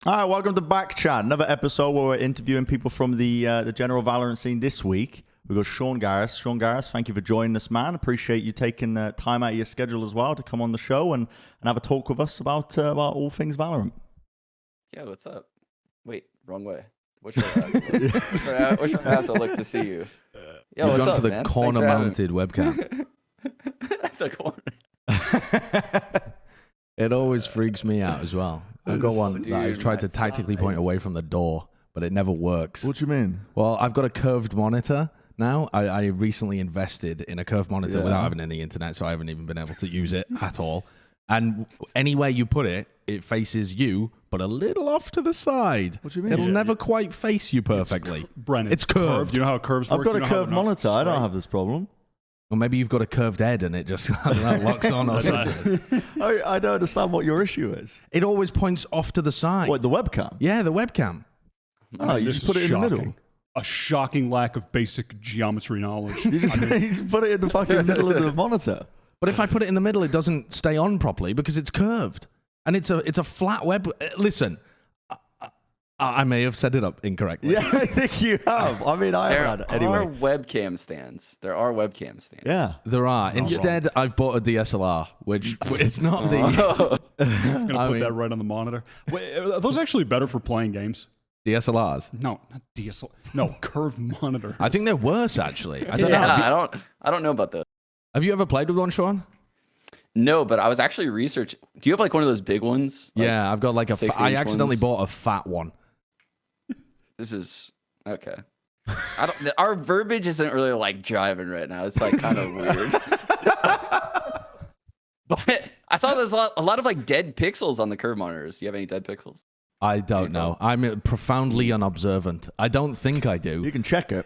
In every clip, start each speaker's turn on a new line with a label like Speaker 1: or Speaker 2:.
Speaker 1: All right, welcome to Backchat, another episode where we're interviewing people from the general Valorant scene this week. We've got seangares. seangares, thank you for joining us, man. Appreciate you taking time out of your schedule as well to come on the show and have a talk with us about all things Valorant.
Speaker 2: Yeah, what's up? Wait, wrong way. Which way do I have to look to see you? Yeah,
Speaker 3: You've
Speaker 2: what's
Speaker 3: gone
Speaker 2: up,
Speaker 3: for the
Speaker 2: man?
Speaker 3: corner-mounted webcam.
Speaker 2: The corner.
Speaker 3: It always freaks me out as well. I've got one that I've tried to tactically point away from the door, but it never works.
Speaker 1: What do you mean?
Speaker 3: Well, I've got a curved monitor now. I recently invested in a curved monitor without having any internet, so I haven't even been able to use it at all. And anywhere you put it, it faces you, but a little off to the side.
Speaker 1: What do you mean?
Speaker 3: It'll never quite face you perfectly.
Speaker 4: Brennan,
Speaker 3: it's curved.
Speaker 4: You know how curves work?
Speaker 1: I've got a curved monitor. I don't have this problem.
Speaker 3: Or maybe you've got a curved head and it just, I don't know, locks on or something.
Speaker 1: I don't understand what your issue is.
Speaker 3: It always points off to the side.
Speaker 1: What, the webcam?
Speaker 3: Yeah, the webcam.
Speaker 1: Oh, you just put it in the middle.
Speaker 4: A shocking lack of basic geometry knowledge.
Speaker 1: You just put it in the fucking middle of the monitor.
Speaker 3: But if I put it in the middle, it doesn't stay on properly because it's curved. And it's a flat web. Listen, I may have set it up incorrectly.
Speaker 1: Yeah, I think you have. I mean, I haven't had it.
Speaker 2: There are
Speaker 1: Anyway.
Speaker 2: webcam stands. There are webcam stands.
Speaker 1: Yeah.
Speaker 3: There are. Instead, I've bought a DSLR, which it's not the...
Speaker 4: I'm going to put that right on the monitor. Wait, are those actually better for playing games?
Speaker 3: DSLRs?
Speaker 4: No, not DSLR. No, curved monitor.
Speaker 3: I think they're worse, actually. I don't know.
Speaker 2: I don't know about those.
Speaker 3: Have you ever played with one, Sean?
Speaker 2: No, but I was actually researching. Do you have like one of those big ones? Like
Speaker 3: Yeah, I've got like I accidentally bought a fat one.
Speaker 2: This is okay. Our verbiage isn't really like jiving right now. It's like kind of weird. But I saw there's a lot of like dead pixels on the curve monitors. Do you have any dead pixels?
Speaker 3: I don't know. I'm profoundly unobservant. I don't think I do.
Speaker 1: You can check it.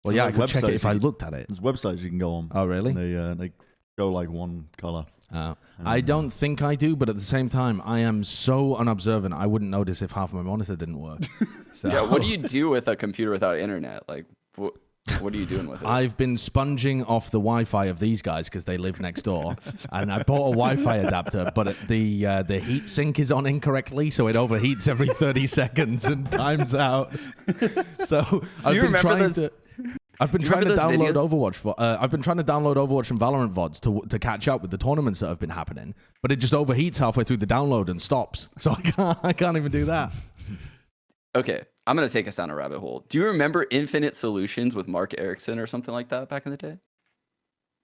Speaker 3: Well, yeah, I could check it if I
Speaker 1: looked.
Speaker 3: looked at it.
Speaker 1: There's websites you can go on.
Speaker 3: Oh, really?
Speaker 1: They go like one color.
Speaker 3: Oh. I don't think I do, but at the same time, I am so unobservant, I wouldn't notice if half my monitor didn't work. So.
Speaker 2: Yeah, what do you do with a computer without internet? Like, what are you doing with it?
Speaker 3: I've been sponging off the Wi-Fi of these guys because they live next door, and I bought a Wi-Fi adapter, but the heat sink is on incorrectly, so it overheats every 30 seconds and times out. So I've been trying to download Overwatch. I've been trying to download Overwatch and Valorant VODs to catch up with the tournaments that have been happening, but it just overheats halfway through the download and stops. So I can't even do that.
Speaker 2: Okay, I'm gonna take us down a rabbit hole. Do you remember Infinite Solutions with Mark Erickson or something like that back in the day?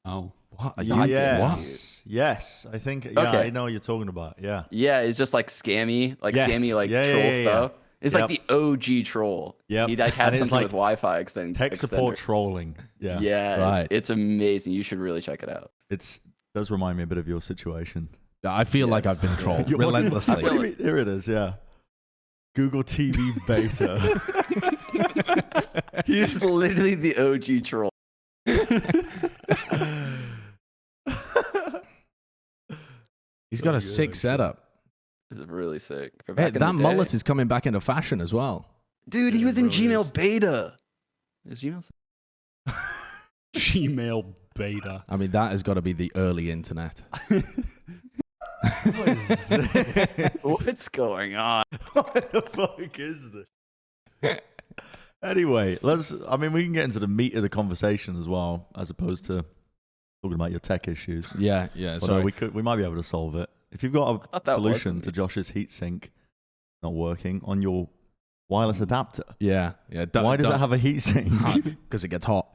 Speaker 4: Oh,
Speaker 3: What?
Speaker 1: Yes. Yes. I think. Yeah,
Speaker 2: Okay.
Speaker 1: I know what you're talking about. Yeah.
Speaker 2: Yeah, it's just like scammy,
Speaker 1: Yes.
Speaker 2: troll stuff. It's like the OG troll.
Speaker 1: Yep.
Speaker 2: He like had
Speaker 1: And it's
Speaker 2: something
Speaker 1: like
Speaker 2: with Wi-Fi extending.
Speaker 1: Tech support trolling. Yeah.
Speaker 2: Yeah,
Speaker 3: Right.
Speaker 2: it's amazing. You should really check it out.
Speaker 1: It does remind me a bit of your situation.
Speaker 3: I feel like I've been trolled relentlessly.
Speaker 1: Here it is. Yeah. Google TV beta.
Speaker 2: He's literally the OG troll.
Speaker 3: He's got a sick setup.
Speaker 2: It's really sick.
Speaker 3: Hey, that mullet is coming back into fashion as well.
Speaker 2: Dude, he was in Gmail beta. Is Gmail?
Speaker 4: Gmail beta.
Speaker 3: I mean, that has got to be the early internet.
Speaker 1: What is this?
Speaker 2: What's going on?
Speaker 1: What the fuck is this? Anyway, we can get into the meat of the conversation as well, as opposed to talking about your tech issues.
Speaker 3: Yeah.
Speaker 1: Although
Speaker 3: So
Speaker 1: we might be able to solve it. If you've got a
Speaker 2: that
Speaker 1: solution
Speaker 2: was
Speaker 1: to Josh's heatsink not working on your wireless adapter,
Speaker 3: yeah.
Speaker 1: why does it have a heatsink?
Speaker 3: Because it gets hot.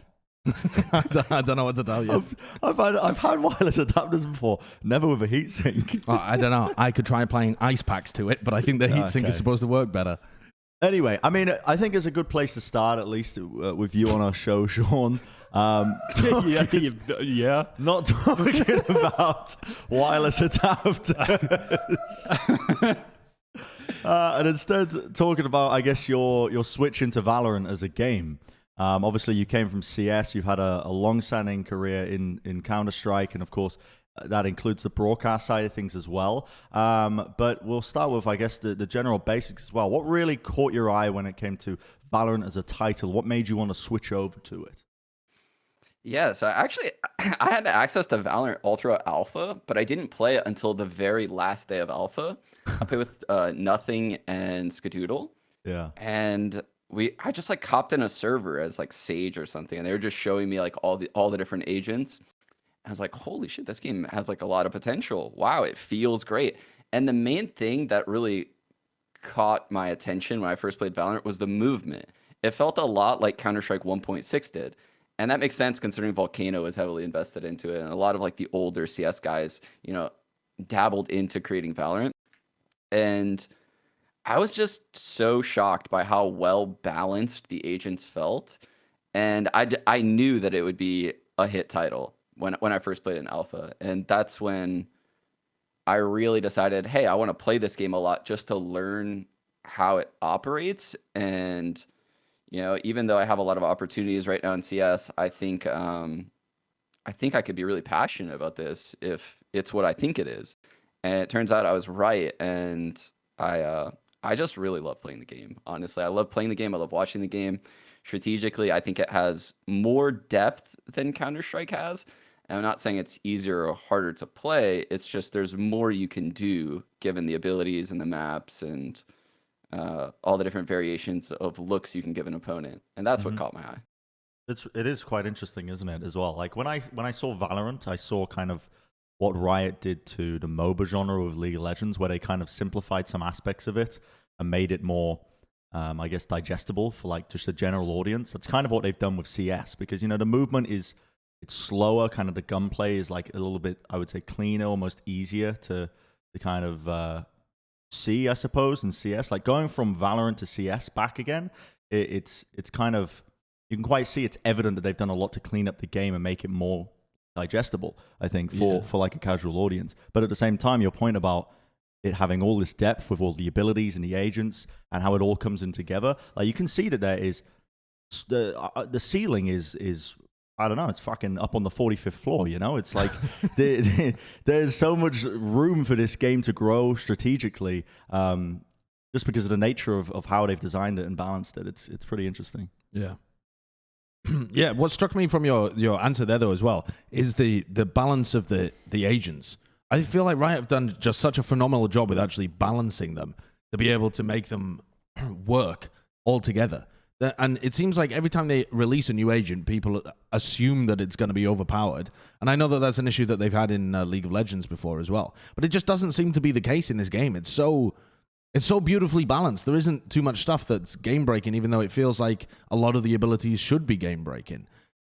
Speaker 3: I don't know what to tell you.
Speaker 1: I've had wireless adapters before, never with a heatsink.
Speaker 3: I don't know. I could try applying ice packs to it, but I think the heatsink is supposed to work better.
Speaker 1: Anyway, I mean, I think it's a good place to start, at least with you on our show, Sean.
Speaker 4: Yeah.
Speaker 1: Not talking about wireless adapters. And instead talking about, I guess, your switch into Valorant as a game. Obviously, you came from CS. You've had a long-standing career in Counter-Strike, and of course, that includes the broadcast side of things as well. But we'll start with, I guess, the general basics as well. What really caught your eye when it came to Valorant as a title? What made you want to switch over to it?
Speaker 2: Yeah, so actually, I had access to Valorant all throughout Alpha, but I didn't play it until the very last day of Alpha. I play with Nothing and Skadoodle.
Speaker 1: Yeah.
Speaker 2: And I just like copped in a server as like Sage or something, and they were just showing me like all the different agents. I was like, holy shit, this game has like a lot of potential. Wow, it feels great. And the main thing that really caught my attention when I first played Valorant was the movement. It felt a lot like Counter-Strike 1.6 did. And that makes sense considering Volcano is heavily invested into it. And a lot of like the older CS guys, dabbled into creating Valorant. And I was just so shocked by how well balanced the agents felt. And I knew that it would be a hit title when I first played in alpha. And that's when I really decided, hey, I want to play this game a lot just to learn how it operates. And, even though I have a lot of opportunities right now in CS, I think I could be really passionate about this if it's what I think it is. And it turns out I was right. And I just really love playing the game. Honestly, I love playing the game. I love watching the game. Strategically, I think it has more depth than Counter-Strike has. And I'm not saying it's easier or harder to play. It's just there's more you can do given the abilities and the maps and all the different variations of looks you can give an opponent. And that's what caught my eye.
Speaker 1: It is quite interesting, isn't it, as well? Like when I saw Valorant, I saw kind of what Riot did to the MOBA genre of League of Legends, where they kind of simplified some aspects of it and made it more, I guess, digestible for like just the general audience. That's kind of what they've done with CS, because the movement it's slower, kind of the gunplay is like a little bit, I would say, cleaner, almost easier to kind of see, I suppose, in CS. Like going from Valorant to CS back again, it's kind of, you can quite see it's evident that they've done a lot to clean up the game and make it more digestible, I think, for like a casual audience. But at the same time, your point about it having all this depth with all the abilities and the agents and how it all comes in together, like you can see that there is the ceiling is I don't know, it's fucking up on the 45th floor, It's like there's so much room for this game to grow strategically, just because of the nature of how they've designed it and balanced it. It's pretty interesting.
Speaker 3: Yeah. Yeah, what struck me from your answer there, though, as well, is the balance of the agents. I feel like Riot have done just such a phenomenal job with actually balancing them to be able to make them work all together. And it seems like every time they release a new agent, people assume that it's going to be overpowered. And I know that that's an issue that they've had in League of Legends before as well. But it just doesn't seem to be the case in this game. It's so beautifully balanced. There isn't too much stuff that's game-breaking, even though it feels like a lot of the abilities should be game-breaking.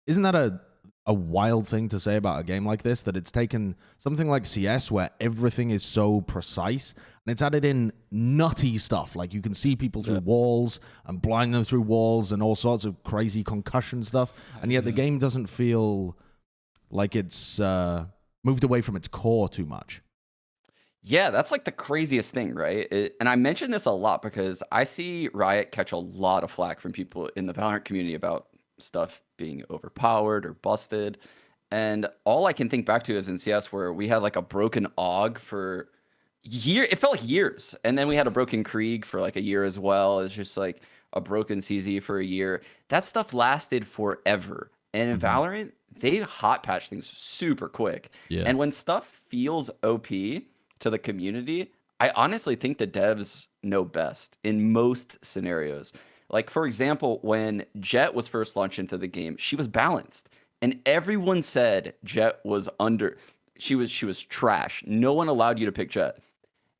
Speaker 3: Isn't that a wild thing to say about a game like this, that it's taken something like CS where everything is so precise and it's added in nutty stuff, like you can see people through walls and blind them through walls and all sorts of crazy concussion stuff, and yet the game doesn't feel like it's moved away from its core too much.
Speaker 2: Yeah, that's like the craziest thing, right? And I mention this a lot because I see Riot catch a lot of flack from people in the Valorant community about stuff being overpowered or busted. And all I can think back to is in CS where we had like a broken AUG for it felt like years. And then we had a broken Krieg for like a year as well. It's just like a broken CZ for a year. That stuff lasted forever. And in Valorant, they hot patch things super quick.
Speaker 3: Yeah.
Speaker 2: And when stuff feels OP to the community, I honestly think the devs know best in most scenarios. Like, for example, when Jett was first launched into the game, she was balanced. And everyone said Jett was she was trash. No one allowed you to pick Jett.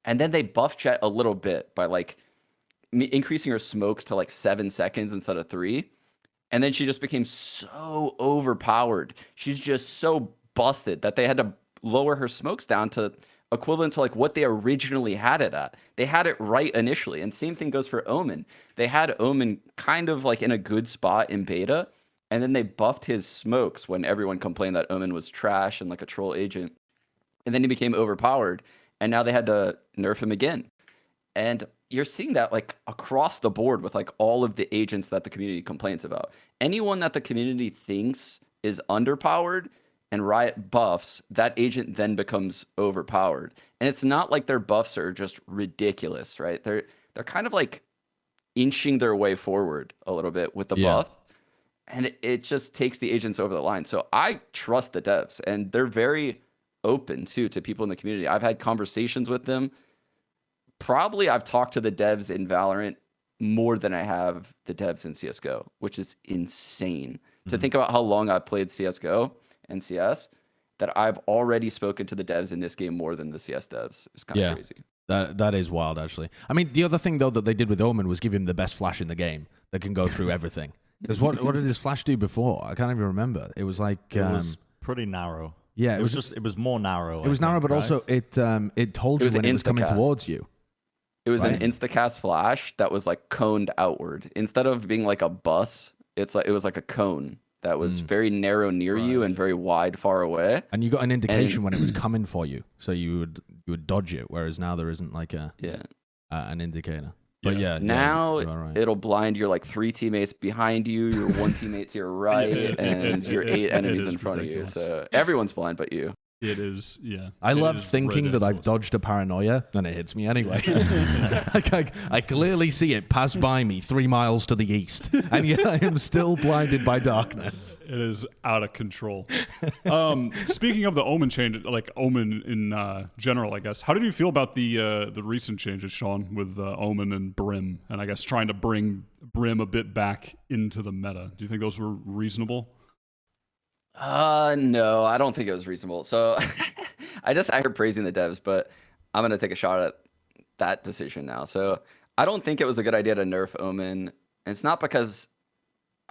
Speaker 2: And then they buffed Jett a little bit by like increasing her smokes to like 7 seconds instead of 3. And then she just became so overpowered. She's just so busted that they had to lower her smokes down to equivalent to like what they originally had it at. They had it right initially. And same thing goes for Omen. They had Omen kind of like in a good spot in beta. And then they buffed his smokes when everyone complained that Omen was trash and like a troll agent. And then he became overpowered. And now they had to nerf him again. And you're seeing that like across the board with like all of the agents that the community complains about. Anyone that the community thinks is underpowered and Riot buffs, that agent then becomes overpowered. And it's not like their buffs are just ridiculous, right? They're kind of like inching their way forward a little bit with the buff. And it just takes the agents over the line. So I trust the devs, and they're very open too to people in the community. I've had conversations with them probably I've talked to the devs in Valorant more than I have the devs in CSGO, which is insane. To think about how long I've played CSGO and CS, that I've already spoken to the devs in this game more than the CS devs is kind of crazy.
Speaker 3: That is wild, actually. I mean, the other thing, though, that they did with Omen was give him the best flash in the game that can go through everything. Because what did his flash do before? I can't even remember. It was like...
Speaker 1: it was pretty narrow.
Speaker 3: Yeah,
Speaker 1: it was more narrow.
Speaker 3: It was narrow, but also it told you when it was coming towards you.
Speaker 2: It was an instacast flash that was like coned outward. Instead of being like a bus, it was like a cone that was very narrow near you and very wide far away.
Speaker 3: And you got an indication when it was coming for you, so you would dodge it. Whereas now there isn't like an indicator. But
Speaker 2: now it'll blind your like 3 teammates behind you, your 1 teammate to your right, and your 8 enemies in front of you. So everyone's blind but you.
Speaker 4: It is, yeah.
Speaker 3: I love thinking that I've dodged a paranoia, and it hits me anyway. I clearly see it pass by me 3 miles to the east, and yet I am still blinded by darkness.
Speaker 4: It is out of control. Speaking of the Omen change, like Omen in general, I guess, how did you feel about the recent changes, Sean, with Omen and Brim, and I guess trying to bring Brim a bit back into the meta? Do you think those were reasonable?
Speaker 2: No, I don't think it was reasonable. So I heard praising the devs, but I'm going to take a shot at that decision now. So I don't think it was a good idea to nerf Omen. And it's not because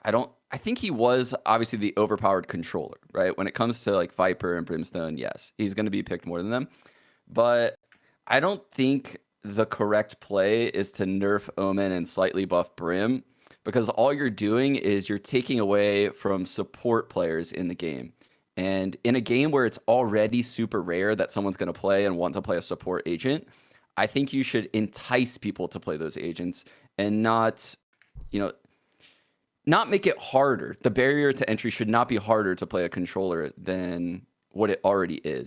Speaker 2: I think he was obviously the overpowered controller, right? When it comes to like Viper and Brimstone, yes, he's going to be picked more than them. But I don't think the correct play is to nerf Omen and slightly buff Brim, because all you're doing is you're taking away from support players in the game. And in a game where it's already super rare that someone's going to play and want to play a support agent, I think you should entice people to play those agents and not make it harder. The barrier to entry should not be harder to play a controller than what it already is.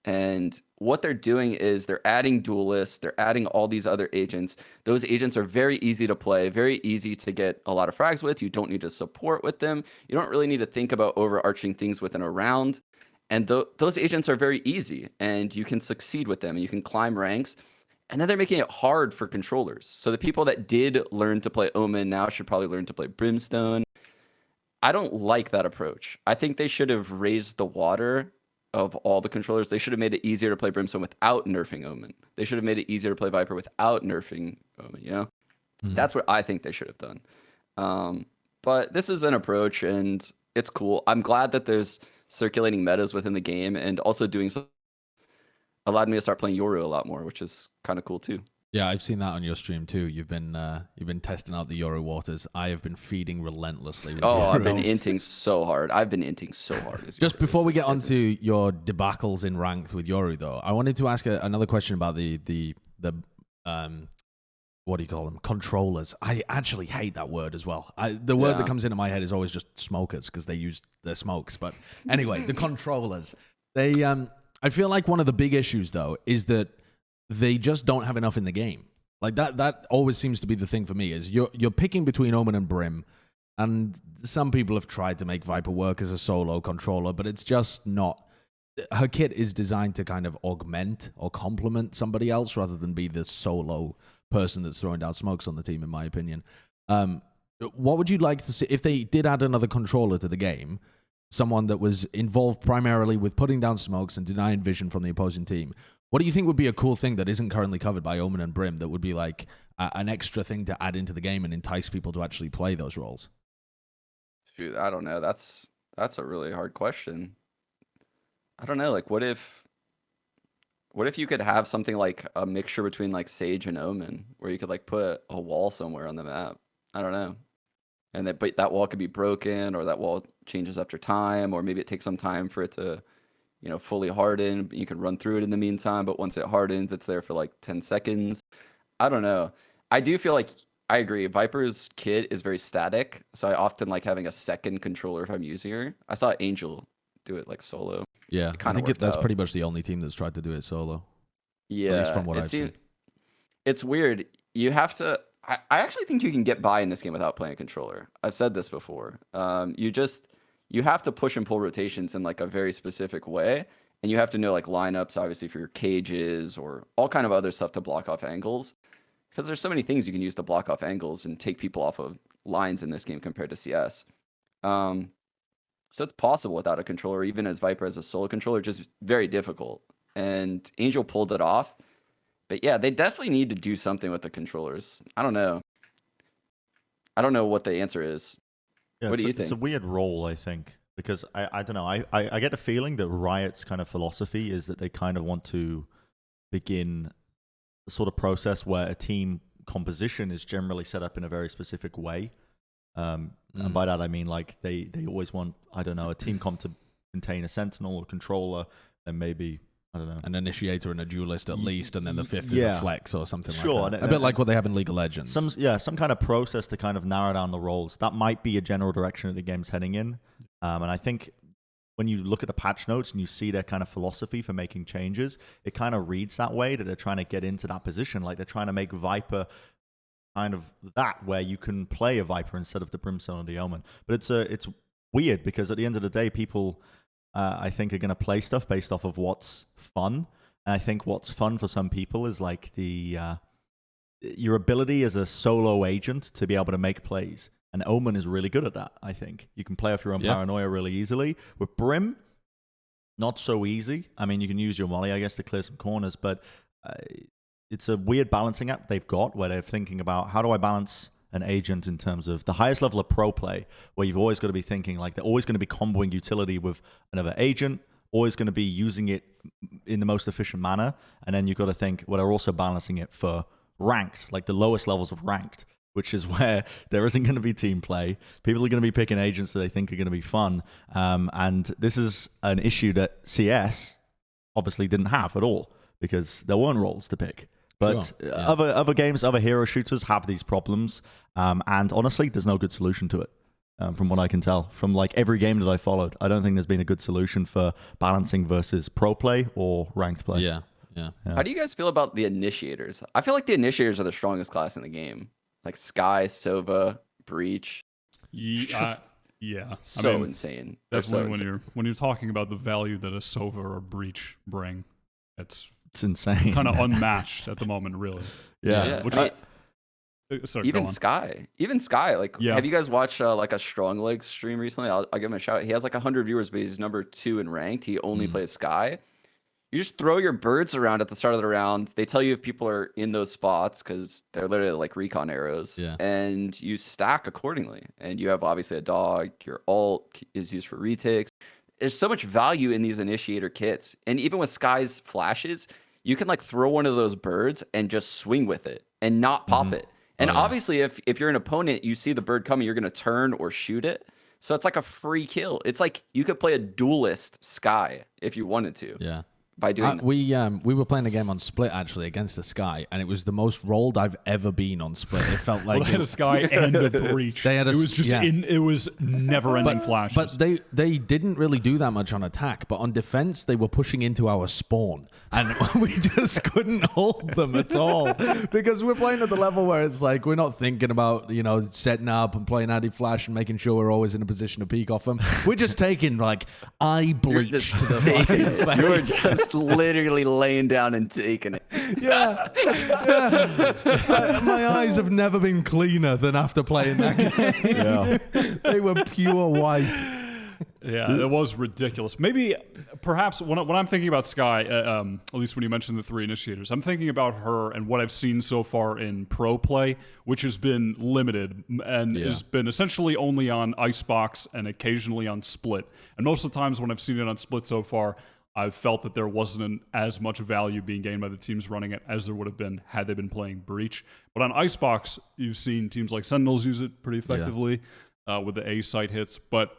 Speaker 2: And what they're doing is they're adding duelists, they're adding all these other agents. Those agents are very easy to play, very easy to get a lot of frags with. You don't need to support with them. You don't really need to think about overarching things within a round. And those agents are very easy, and you can succeed with them, and you can climb ranks. And then they're making it hard for controllers. So the people that did learn to play Omen now should probably learn to play Brimstone. I don't like that approach. I think they should have raised the water of all the controllers. They should have made it easier to play Brimstone without nerfing Omen. They should have made it easier to play Viper without nerfing Omen, That's what I think they should have done. But this is an approach, and it's cool. I'm glad that there's circulating metas within the game, and also doing so allowed me to start playing Yoru a lot more, which is kind of cool too.
Speaker 3: Yeah, I've seen that on your stream too. You've been testing out the Yoru waters. I have been feeding relentlessly.
Speaker 2: I've been inting so hard.
Speaker 3: Just before we get onto your debacles in ranked with Yoru, though, I wanted to ask another question about the what do you call them? Controllers. I actually hate that word as well. The word that comes into my head is always just smokers, because they use their smokes. But anyway, the controllers. I feel like one of the big issues, though, is that they just don't have enough in the game. Like that always seems to be the thing for me, is you're picking between Omen and Brim, and some people have tried to make Viper work as a solo controller, but it's just not. Her kit is designed to kind of augment or complement somebody else rather than be the solo person that's throwing down smokes on the team, in my opinion. What would you like to see if they did add another controller to the game? Someone that was involved primarily with putting down smokes and denying vision from the opposing team. What do you think would be a cool thing that isn't currently covered by Omen and Brim that would be like an extra thing to add into the game and entice people to actually play those roles?
Speaker 2: Dude, I don't know. That's a really hard question. I don't know. Like, what if you could have something like a mixture between like Sage and Omen, where you could like put a wall somewhere on the map? I don't know. And that wall could be broken, or that wall changes after time, or maybe it takes some time for it to, fully harden. You can run through it in the meantime, but once it hardens, it's there for like 10 seconds. I don't know. I do feel like I agree. Viper's kit is very static, so I often like having a second controller if I'm using her. I saw Angel do it like solo.
Speaker 3: Yeah, I think that's pretty much the only team that's tried to do it solo.
Speaker 2: Yeah,
Speaker 3: at least from what I've seen.
Speaker 2: It's weird. You have to. I actually think you can get by in this game without playing a controller. I've said this before. You have to push and pull rotations in like a very specific way, and you have to know like lineups, obviously for your cages or all kind of other stuff to block off angles. Because there's so many things you can use to block off angles and take people off of lines in this game compared to CS. So it's possible without a controller, even as Viper as a solo controller, just very difficult. And Angel pulled it off. But yeah, they definitely need to do something with the controllers. I don't know. I don't know what the answer is.
Speaker 1: Yeah,
Speaker 2: What do you
Speaker 1: It's a
Speaker 2: think?
Speaker 1: weird role, I think, because I don't know. I get a feeling that Riot's kind of philosophy is that they kind of want to begin the sort of process where a team composition is generally set up in a very specific way. And by that I mean like they always want, I don't know, a team comp to contain a sentinel or controller, and maybe, I don't know,
Speaker 3: an initiator and a duelist at least, and then the fifth is
Speaker 1: yeah.
Speaker 3: a flex or something
Speaker 1: Sure,
Speaker 3: like that.
Speaker 1: and-
Speaker 3: A bit like what they have in League of Legends.
Speaker 1: some kind of process to kind of narrow down the roles. That might be a general direction that the game's heading in. And I think when you look at the patch notes and you see their kind of philosophy for making changes, it kind of reads that way, that they're trying to get into that position. Like they're trying to make Viper kind of that, where you can play a Viper instead of the Brimstone or the Omen. But it's weird because at the end of the day, people, I think, are going to play stuff based off of what's fun. And I think what's fun for some people is like your ability as a solo agent to be able to make plays. And Omen is really good at that, I think. You can play off your own paranoia really easily. With Brim, not so easy. I mean, you can use your molly, I guess, to clear some corners, but it's a weird balancing act they've got where they're thinking about, how do I balance an agent in terms of the highest level of pro play, where you've always got to be thinking like they're always going to be comboing utility with another agent, always going to be using it in the most efficient manner. And then you've got to think, well, they're also balancing it for ranked, like the lowest levels of ranked, which is where there isn't going to be team play. People are going to be picking agents that they think are going to be fun. And this is an issue that CS obviously didn't have at all, because there weren't roles to pick. But
Speaker 3: Sure, yeah.
Speaker 1: other games, other hero shooters have these problems. And honestly, there's no good solution to it. From what I can tell, from like every game that I followed, I don't think there's been a good solution for balancing versus pro play or ranked play.
Speaker 3: Yeah.
Speaker 2: How do you guys feel about the initiators? I feel like the initiators are the strongest class in the game. Like Sky, Sova, Breach.
Speaker 4: Yeah,
Speaker 2: So
Speaker 4: I mean,
Speaker 2: insane. They're so
Speaker 4: definitely
Speaker 2: insane.
Speaker 4: when you're talking about the value that a Sova or a Breach bring, it's
Speaker 1: insane.
Speaker 4: kind of unmatched at the moment, really.
Speaker 1: Yeah.
Speaker 4: Which
Speaker 2: I-
Speaker 4: sorry,
Speaker 2: even
Speaker 4: go on.
Speaker 2: Sky, like,
Speaker 4: Yeah.
Speaker 2: have you guys watched like a Strong Legs stream recently? I'll give him a shout. He has like 100 viewers, but he's number 2 in ranked. He only plays Sky. You just throw your birds around at the start of the round. They tell you if people are in those spots because they're literally like recon arrows.
Speaker 3: Yeah.
Speaker 2: And you stack accordingly. And you have obviously a dog. Your ult is used for retakes. There's so much value in these initiator kits. And even with Sky's flashes, you can like throw one of those birds and just swing with it and not pop it. And obviously, if you're an opponent, you see the bird coming, you're going to turn or shoot it. So it's like a free kill. It's like you could play a duelist Sky if you wanted to.
Speaker 3: Yeah.
Speaker 2: By doing that.
Speaker 3: We were playing a game on Split actually against the Sky, and it was the most rolled I've ever been on Split. It felt like
Speaker 4: Well, they had a Sky and a Breach.
Speaker 3: They had a
Speaker 4: it was just
Speaker 3: yeah.
Speaker 4: it was never-ending flashes.
Speaker 3: But they didn't really do that much on attack, but on defense they were pushing into our spawn, and we just couldn't hold them at all because we're playing at the level where it's like we're not thinking about setting up and playing anti-flash and making sure we're always in a position to peek off them. We're just taking like eye bleach to the fucking face.
Speaker 2: You're just literally laying down and taking it.
Speaker 3: Yeah. My eyes have never been cleaner than after playing that game.
Speaker 1: Yeah.
Speaker 3: They were pure white.
Speaker 4: Yeah, it was ridiculous. Maybe, perhaps, when I'm thinking about Sky, at least when you mentioned the 3 initiators, I'm thinking about her and what I've seen so far in pro play, which has been limited and has been essentially only on Icebox and occasionally on Split. And most of the times when I've seen it on Split so far, I've felt that there wasn't as much value being gained by the teams running it as there would have been had they been playing Breach. But on Icebox, you've seen teams like Sentinels use it pretty effectively with the A site hits. But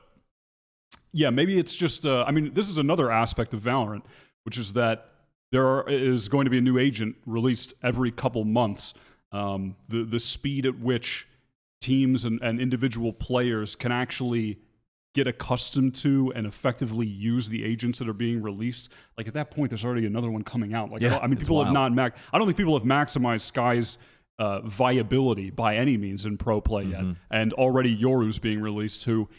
Speaker 4: yeah, maybe it's just, I mean, this is another aspect of Valorant, which is that there is going to be a new agent released every couple months. The speed at which teams and individual players can actually get accustomed to and effectively use the agents that are being released. Like at that point, there's already another one coming out. Like, I mean, people have not I don't think people have maximized Sky's viability by any means in pro play yet. And already Yoru's being released, who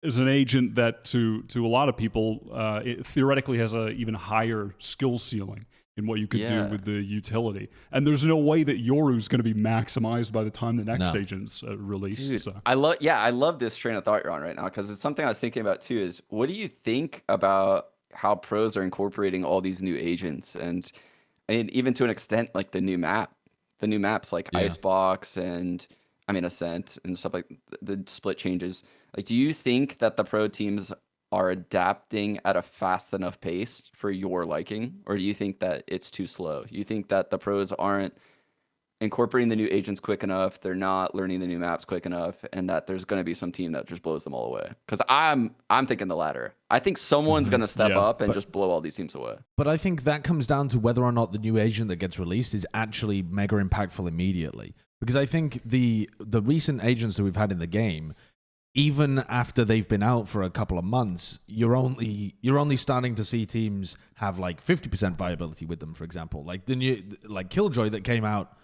Speaker 4: is an agent that to a lot of people it theoretically has a even higher skill ceiling in what you could do with the utility. And there's no way that Yoru is going to be maximized by the time the next agent's released.
Speaker 2: Dude,
Speaker 4: so.
Speaker 2: I love this train of thought you're on right now, because it's something I was thinking about too. Is what do you think about how pros are incorporating all these new agents and even to an extent like the new maps like Icebox and Ascent and stuff like the split changes. Like, do you think that the pro teams are adapting at a fast enough pace for your liking, or do you think that it's too slow? You think that the pros aren't incorporating the new agents quick enough, they're not learning the new maps quick enough, and that there's going to be some team that just blows them all away? Because I'm thinking the latter. I think someone's going to step up and just blow all these teams away.
Speaker 3: But I think that comes down to whether or not the new agent that gets released is actually mega impactful immediately. Because I think the recent agents that we've had in the game, even after they've been out for a couple of months, you're only starting to see teams have like 50% viability with them. For example, like the new Killjoy that came out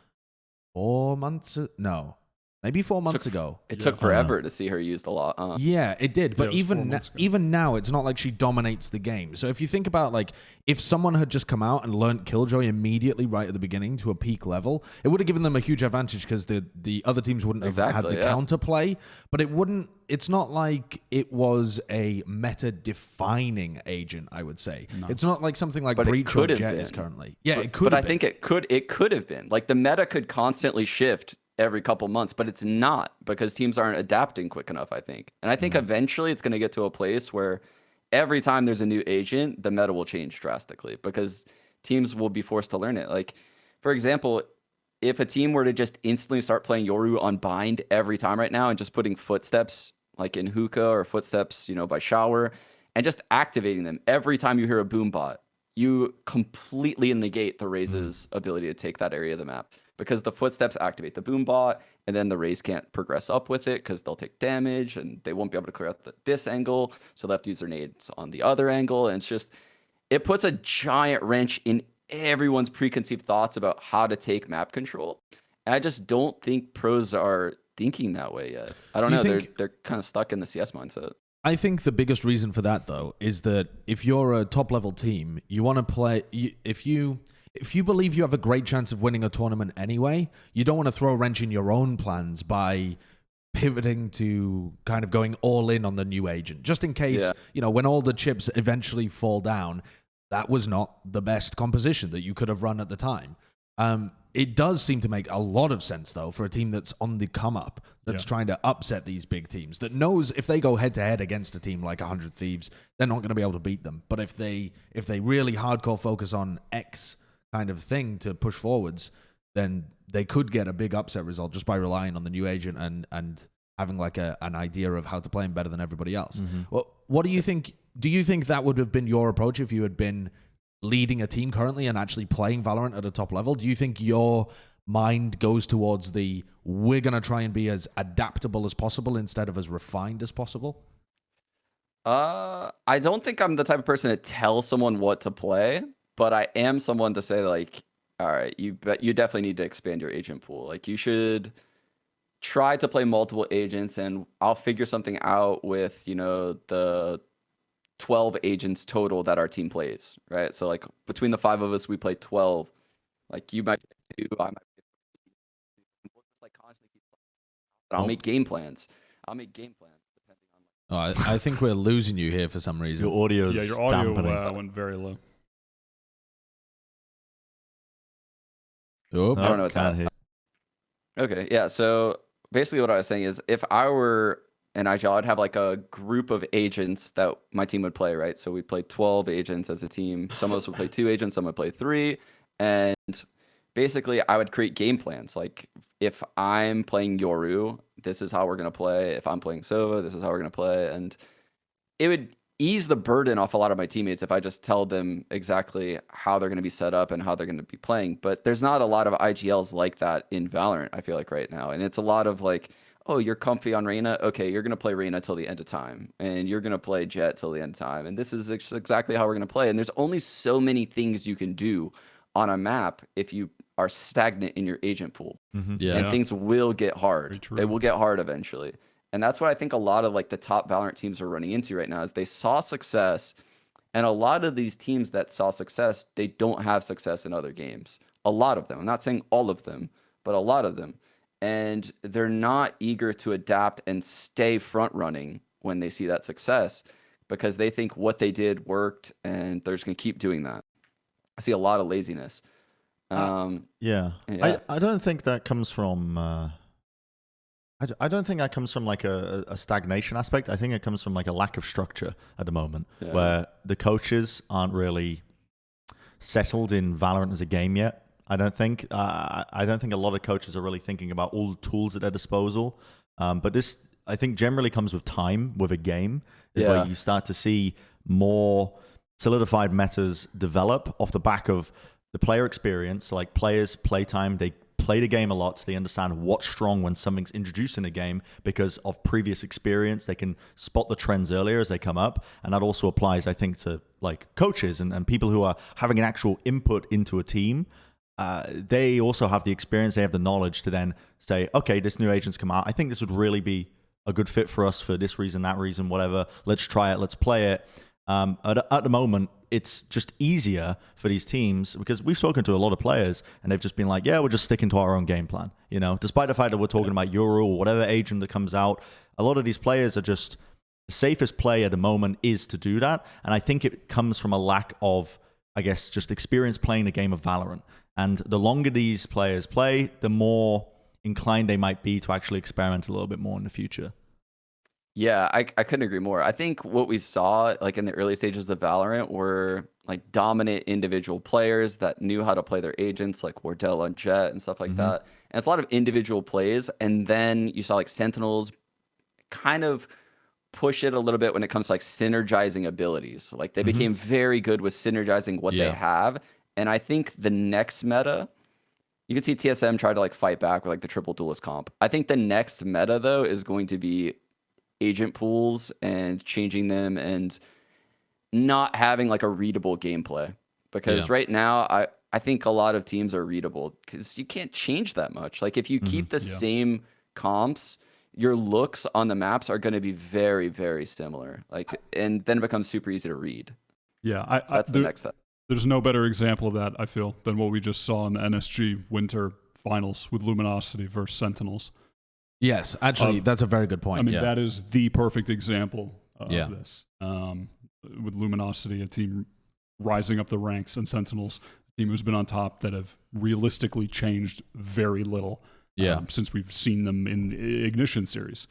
Speaker 3: 4 months, no, maybe 4 months ago.
Speaker 2: It took forever to see her used a lot.
Speaker 3: Yeah, it did. But
Speaker 4: it was
Speaker 3: even now, it's not like she dominates the game. So if you think about, like, if someone had just come out and learned Killjoy immediately right at the beginning to a peak level, it would have given them a huge advantage because the other teams wouldn't have had the counterplay. But it's not like it was a meta-defining agent, I would say. No. It's not like something like Breach or Jet is currently. Yeah, it could have been.
Speaker 2: But I think it could have been. Like, the meta could constantly shift every couple months, but it's not, because teams aren't adapting quick enough, I think. And I think eventually it's going to get to a place where every time there's a new agent, the meta will change drastically because teams will be forced to learn it. Like, for example, if a team were to just instantly start playing Yoru on bind every time right now and just putting footsteps like in hookah or footsteps, by shower, and just activating them every time you hear a boom bot, you completely negate the Raze's ability to take that area of the map, because the footsteps activate the boom bot, and then the Raze can't progress up with it because they'll take damage and they won't be able to clear out this angle. So left user nades on the other angle. And it puts a giant wrench in everyone's preconceived thoughts about how to take map control. And I just don't think pros are thinking that way yet. I don't know. They're kind of stuck in the CS mindset.
Speaker 3: I think the biggest reason for that, though, is that if you're a top-level team, you want to play... If you believe you have a great chance of winning a tournament anyway, you don't want to throw a wrench in your own plans by pivoting to kind of going all in on the new agent. Just in case, when all the chips eventually fall down, that was not the best composition that you could have run at the time. It does seem to make a lot of sense, though, for a team that's on the come-up, that's trying to upset these big teams, that knows if they go head-to-head against a team like 100 Thieves, they're not going to be able to beat them. But if they really hardcore focus on X kind of thing to push forwards, then they could get a big upset result just by relying on the new agent and having like an idea of how to play him better than everybody else. Well, what do you think? Do you think that would have been your approach if you had been leading a team currently and actually playing Valorant at a top level? Do you think your mind goes towards we're going to try and be as adaptable as possible instead of as refined as possible?
Speaker 2: I don't think I'm the type of person to tell someone what to play, but I am someone to say, like, all right, you definitely need to expand your agent pool. Like, you should try to play multiple agents, and I'll figure something out with, the 12 agents total that our team plays, right? So, like, between the 5 of us, we play 12. Like, you might play 2, I might play 3. We'll just, like, constantly keep playing. I'll make game plans. Depending on...
Speaker 3: I think we're losing you here for some reason.
Speaker 1: Your audio
Speaker 4: went very low.
Speaker 3: Oh,
Speaker 2: I don't know what's happening. Okay, yeah. So basically, what I was saying is, if I were an IGL, I'd have like a group of agents that my team would play, right? So we play 12 agents as a team. Some of us would play 2 agents, some would play 3, and basically, I would create game plans. Like, if I'm playing Yoru, this is how we're gonna play. If I'm playing Sova, this is how we're gonna play, and it would ease the burden off a lot of my teammates if I just tell them exactly how they're going to be set up and how they're going to be playing. But there's not a lot of IGLs like that in Valorant, I feel like, right now. And it's a lot of like, oh, you're comfy on Reyna? Okay, you're going to play Reyna till the end of time. And you're going to play Jet till the end of time. And this is exactly how we're going to play. And there's only so many things you can do on a map if you are stagnant in your agent pool. And things will get hard. They will get hard eventually. And that's what I think a lot of like the top Valorant teams are running into right now is they saw success. And a lot of these teams that saw success, they don't have success in other games. A lot of them. I'm not saying all of them, but a lot of them. And they're not eager to adapt and stay front running when they see that success because they think what they did worked and they're just going to keep doing that. I see a lot of laziness.
Speaker 1: Yeah. I don't think that comes from... I don't think that comes from like a stagnation aspect. I think it comes from like a lack of structure at the moment, where the coaches aren't really settled in Valorant as a game yet. I don't think a lot of coaches are really thinking about all the tools at their disposal. But this, I think, generally comes with time with a game, where you start to see more solidified metas develop off the back of the player experience, like players' playtime. They play the game a lot, so they understand what's strong when something's introduced in a game because of previous experience. They can spot the trends earlier as they come up, and that also applies, I think, to like coaches and people who are having an actual input into a team. They also have the experience, they have the knowledge to then say, okay, this new agent's come out. I think this would really be a good fit for us for this reason, that reason, whatever. Let's try it, let's play it. At the moment, it's just easier for these teams because we've spoken to a lot of players and they've just been like, yeah, we're just sticking to our own game plan. You know, despite the fact that we're talking about Yoru or whatever agent that comes out, a lot of these players are just the safest play at the moment is to do that. And I think it comes from a lack of, I guess, just experience playing the game of Valorant. And the longer these players play, the more inclined they might be to actually experiment a little bit more in the future.
Speaker 2: Yeah, I couldn't agree more. I think what we saw like in the early stages of Valorant were like dominant individual players that knew how to play their agents, like Wardell and Jet and stuff like that. And it's a lot of individual plays. And then you saw like Sentinels kind of push it a little bit when it comes to like synergizing abilities. Like they became very good with synergizing what they have. And I think the next meta, you can see TSM try to like fight back with like the triple duelist comp. I think the next meta though is going to be agent pools and changing them and not having like a readable gameplay, because right now I think a lot of teams are readable because you can't change that much. Like if you keep the same comps, your looks on the maps are going to be very, very similar. Like, and then it becomes super easy to read.
Speaker 4: Yeah,
Speaker 2: so that's the next step.
Speaker 4: There's no better example of that, I feel, than what we just saw in the NSG Winter Finals with Luminosity versus Sentinels.
Speaker 3: Yes, actually, that's a very good point.
Speaker 4: I mean, that is the perfect example of this. With Luminosity, a team rising up the ranks, and Sentinels, a team who's been on top that have realistically changed very little since we've seen them in the Ignition series.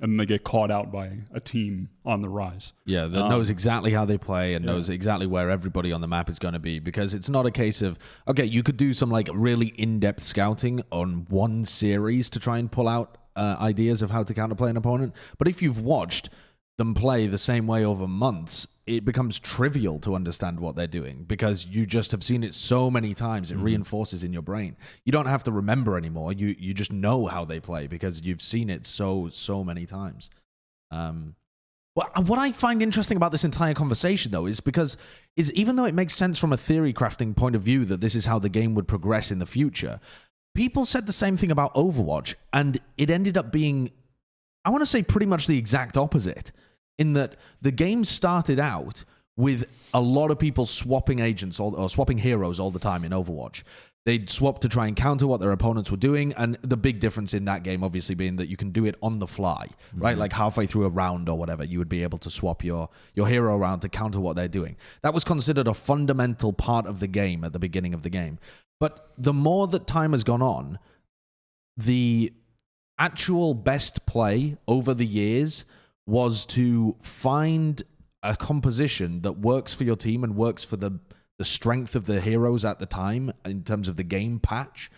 Speaker 4: And they get caught out by a team on the rise. Yeah,
Speaker 3: that knows exactly how they play and knows exactly where everybody on the map is going to be, because it's not a case of, okay, you could do some like really in-depth scouting on one series to try and pull out ideas of how to counterplay an opponent. But if you've watched them play the same way over months, it becomes trivial to understand what they're doing because you just have seen it so many times. It reinforces in your brain. You don't have to remember anymore. You just know how they play because you've seen it so many times. What I find interesting about this entire conversation, though, is even though it makes sense from a theory crafting point of view that this is how the game would progress in the future, people said the same thing about Overwatch, and it ended up being, I want to say, pretty much the exact opposite. In that the game started out with a lot of people swapping agents or swapping heroes all the time in Overwatch. They'd swap to try and counter what their opponents were doing, and the big difference in that game obviously being that you can do it on the fly, right? Like halfway through a round or whatever, you would be able to swap your hero around to counter what they're doing. That was considered a fundamental part of the game at the beginning of the game. But the more that time has gone on, the actual best play over the years was to find a composition that works for your team and works for the strength of the heroes at the time in terms of the game patch,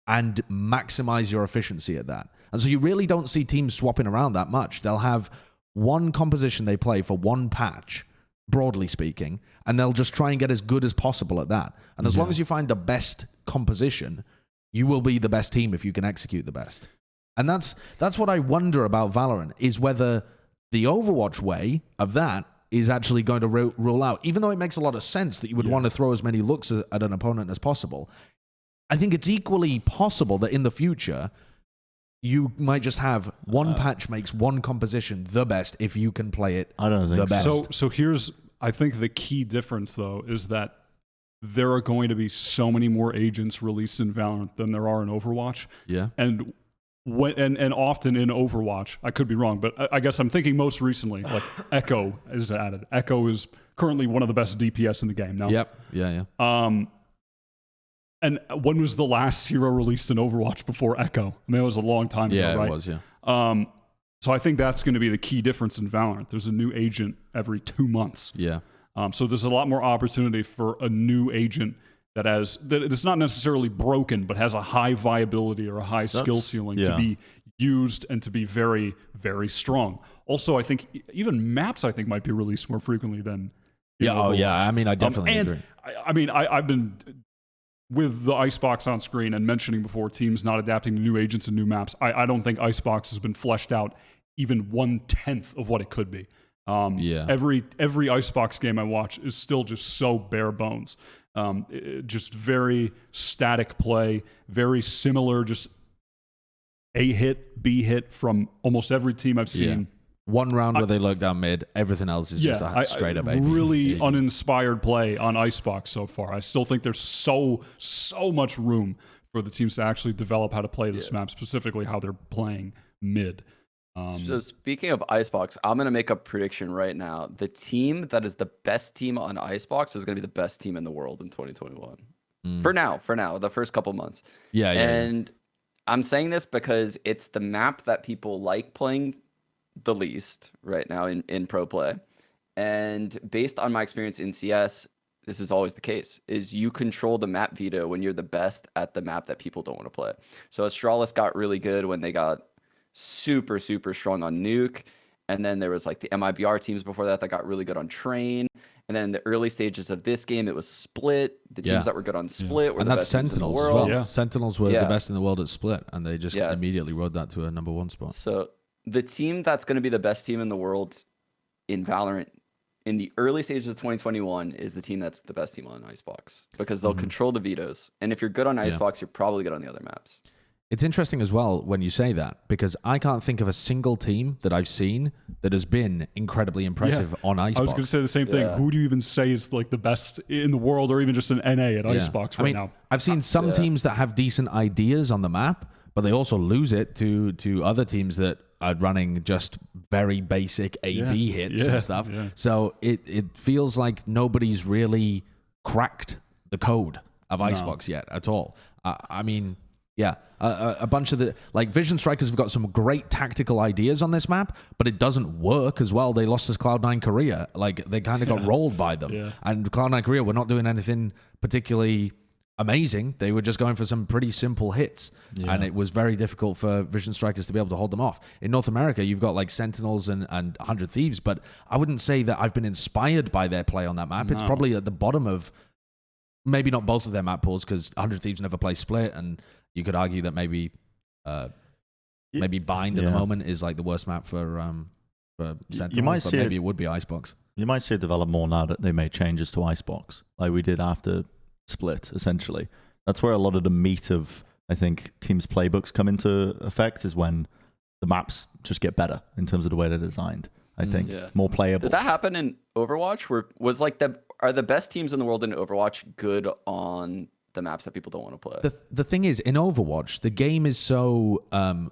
Speaker 3: and maximize your efficiency at that. And so you really don't see teams swapping around that much. They'll have one composition they play for one patch, broadly speaking, and they'll just try and get as good as possible at that. And as long as you find the best composition, you will be the best team if you can execute the best. And that's what I wonder about Valorant, is whether the Overwatch way of that is actually going to rule out. Even though it makes a lot of sense that you would want to throw as many looks at an opponent as possible, I think it's equally possible that in the future, you might just have one patch makes one composition the best if you can play it
Speaker 1: I don't think
Speaker 3: the best.
Speaker 4: So here's, I think the key difference though is that there are going to be so many more agents released in Valorant than there are in Overwatch.
Speaker 3: Yeah.
Speaker 4: And and often in Overwatch, I could be wrong, but I guess I'm thinking most recently, like Echo is added. Echo is currently one of the best DPS in the game now.
Speaker 3: Yep. Yeah.
Speaker 4: And when was the last hero released in Overwatch before Echo? I mean, it was a long time ago, right?
Speaker 3: It was, yeah.
Speaker 4: So I think that's going to be the key difference in Valorant. There's a new agent every 2 months.
Speaker 3: Yeah.
Speaker 4: So there's a lot more opportunity for a new agent that it's not necessarily broken, but has a high viability or a high skill ceiling to be used and to be very, very strong. Also, I think even maps might be released more frequently than Overwatch.
Speaker 3: I mean, I definitely agree.
Speaker 4: I've been with the Icebox on screen and mentioning before teams not adapting to new agents and new maps. I don't think Icebox has been fleshed out even 1/10 of what it could be. Every Icebox game I watch is still just so bare bones. Just very static play, very similar, just A hit, B hit from almost every team I've seen.
Speaker 3: Yeah. One round where they look down mid, everything else is just a straight up A.
Speaker 4: Really uninspired play on Icebox so far. I still think there's so much room for the teams to actually develop how to play this map, specifically how they're playing mid.
Speaker 2: So speaking of Icebox, I'm going to make a prediction right now. The team that is the best team on Icebox is going to be the best team in the world in 2021. For now, the first couple months. And I'm saying this because it's the map that people like playing the least right now in pro play. And based on my experience in CS, this is always the case, is you control the map veto when you're the best at the map that people don't want to play. So Astralis got really good when they got super strong on Nuke, and then there was like the MIBR teams before that got really good on Train, and then in the early stages of this game it was Split. The teams that were good on Split were the best teams in the world.
Speaker 3: As well. Sentinels were the best in the world at Split, and they just immediately rode that to a number 1 spot.
Speaker 2: So the team that's going to be the best team in the world in Valorant in the early stages of 2021 is the team that's the best team on Icebox, because they'll control the vetoes, and if you're good on Icebox, you're probably good on the other maps.
Speaker 3: It's interesting as well when you say that, because I can't think of a single team that I've seen that has been incredibly impressive on Icebox.
Speaker 4: I was going to say the same thing. Who do you even say is like the best in the world, or even just an NA at Icebox now?
Speaker 3: I've seen some teams that have decent ideas on the map, but they also lose it to other teams that are running just very basic A/B hits and stuff. Yeah. So it feels like nobody's really cracked the code of Icebox yet at all. A bunch of the Vision Strikers have got some great tactical ideas on this map, but it doesn't work as well. They lost to Cloud9 Korea. They kind of got rolled by them. Yeah. And Cloud9 Korea were not doing anything particularly amazing. They were just going for some pretty simple hits, and it was very difficult for Vision Strikers to be able to hold them off. In North America, you've got Sentinels and 100 Thieves, but I wouldn't say that I've been inspired by their play on that map. No. It's probably at the bottom of, maybe not both of their map pools, because 100 Thieves never play Split, and you could argue that maybe Bind at the moment is the worst map for Sentinels, but maybe it would be Icebox.
Speaker 1: You might see it develop more now that they made changes to Icebox, like we did after Split, essentially. That's where a lot of the meat of, I think, teams' playbooks come into effect, is when the maps just get better in terms of the way they're designed. I think more playable.
Speaker 2: Did that happen in Overwatch? Are the best teams in the world in Overwatch good on the maps that people don't want to play?
Speaker 3: The thing is, in Overwatch, the game is so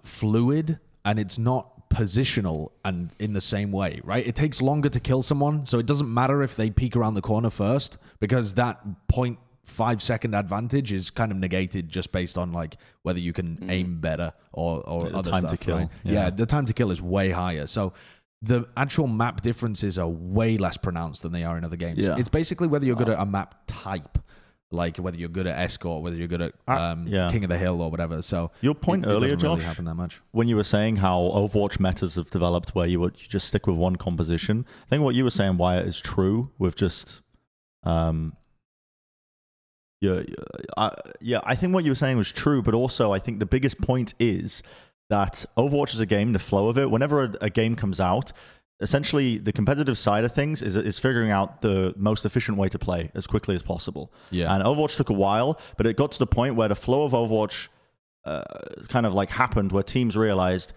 Speaker 3: fluid, and it's not positional and in the same way, right? It takes longer to kill someone, so it doesn't matter if they peek around the corner first, because that 0.5-second advantage is kind of negated just based on whether you can aim better or other
Speaker 1: time
Speaker 3: stuff.
Speaker 1: To kill.
Speaker 3: Right? Yeah, the time to kill is way higher. So the actual map differences are way less pronounced than they are in other games. Yeah. It's basically whether you're good at a map type, whether you're good at Escort, whether you're good at King of the Hill or whatever. So
Speaker 1: your point earlier,
Speaker 3: doesn't really
Speaker 1: Josh,
Speaker 3: happen that much.
Speaker 1: When you were saying how Overwatch metas have developed where you just stick with one composition, I think what you were saying, Wyatt, is true with just... I think what you were saying was true, but also I think the biggest point is that Overwatch is a game, the flow of it, whenever a game comes out, essentially the competitive side of things is figuring out the most efficient way to play as quickly as possible. Yeah. And Overwatch took a while, but it got to the point where the flow of Overwatch kind of like happened where teams realized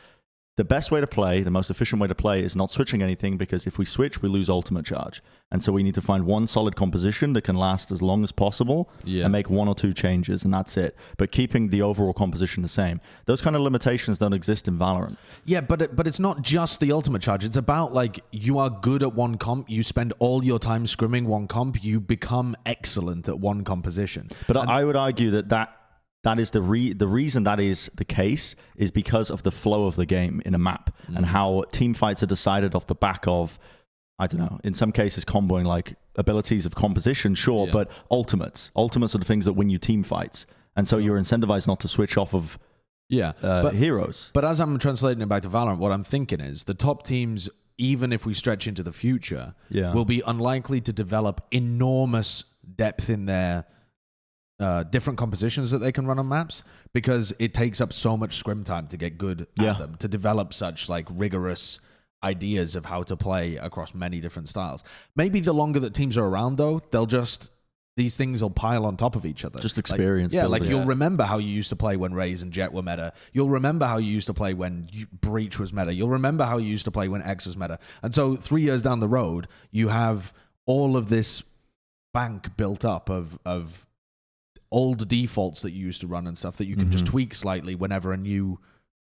Speaker 1: the best way to play, the most efficient way to play is not switching anything, because if we switch, we lose ultimate charge. And so we need to find one solid composition that can last as long as possible and make 1 or 2 changes, and that's it. But keeping the overall composition the same. Those kind of limitations don't exist in Valorant.
Speaker 3: Yeah, but it's not just the ultimate charge. It's about like you are good at one comp, you spend all your time scrimming one comp, you become excellent at one composition.
Speaker 1: But I would argue that is the reason that is the case is because of the flow of the game in a map and how team fights are decided off the back of, I don't know, in some cases comboing like abilities of composition, sure, but ultimates are the things that win you team fights. And so you're incentivized not to switch off of heroes.
Speaker 3: But as I'm translating it back to Valorant, what I'm thinking is the top teams, even if we stretch into the future, will be unlikely to develop enormous depth in their different compositions that they can run on maps, because it takes up so much scrim time to get good at them, to develop such like rigorous ideas of how to play across many different styles. Maybe the longer that teams are around, though, these things will pile on top of each other.
Speaker 1: Just experience.
Speaker 3: Like you'll remember how you used to play when Raze and Jet were meta. You'll remember how you used to play when Breach was meta. You'll remember how you used to play when X was meta. And so 3 years down the road, you have all of this bank built up of old defaults that you used to run and stuff that you can just tweak slightly whenever a new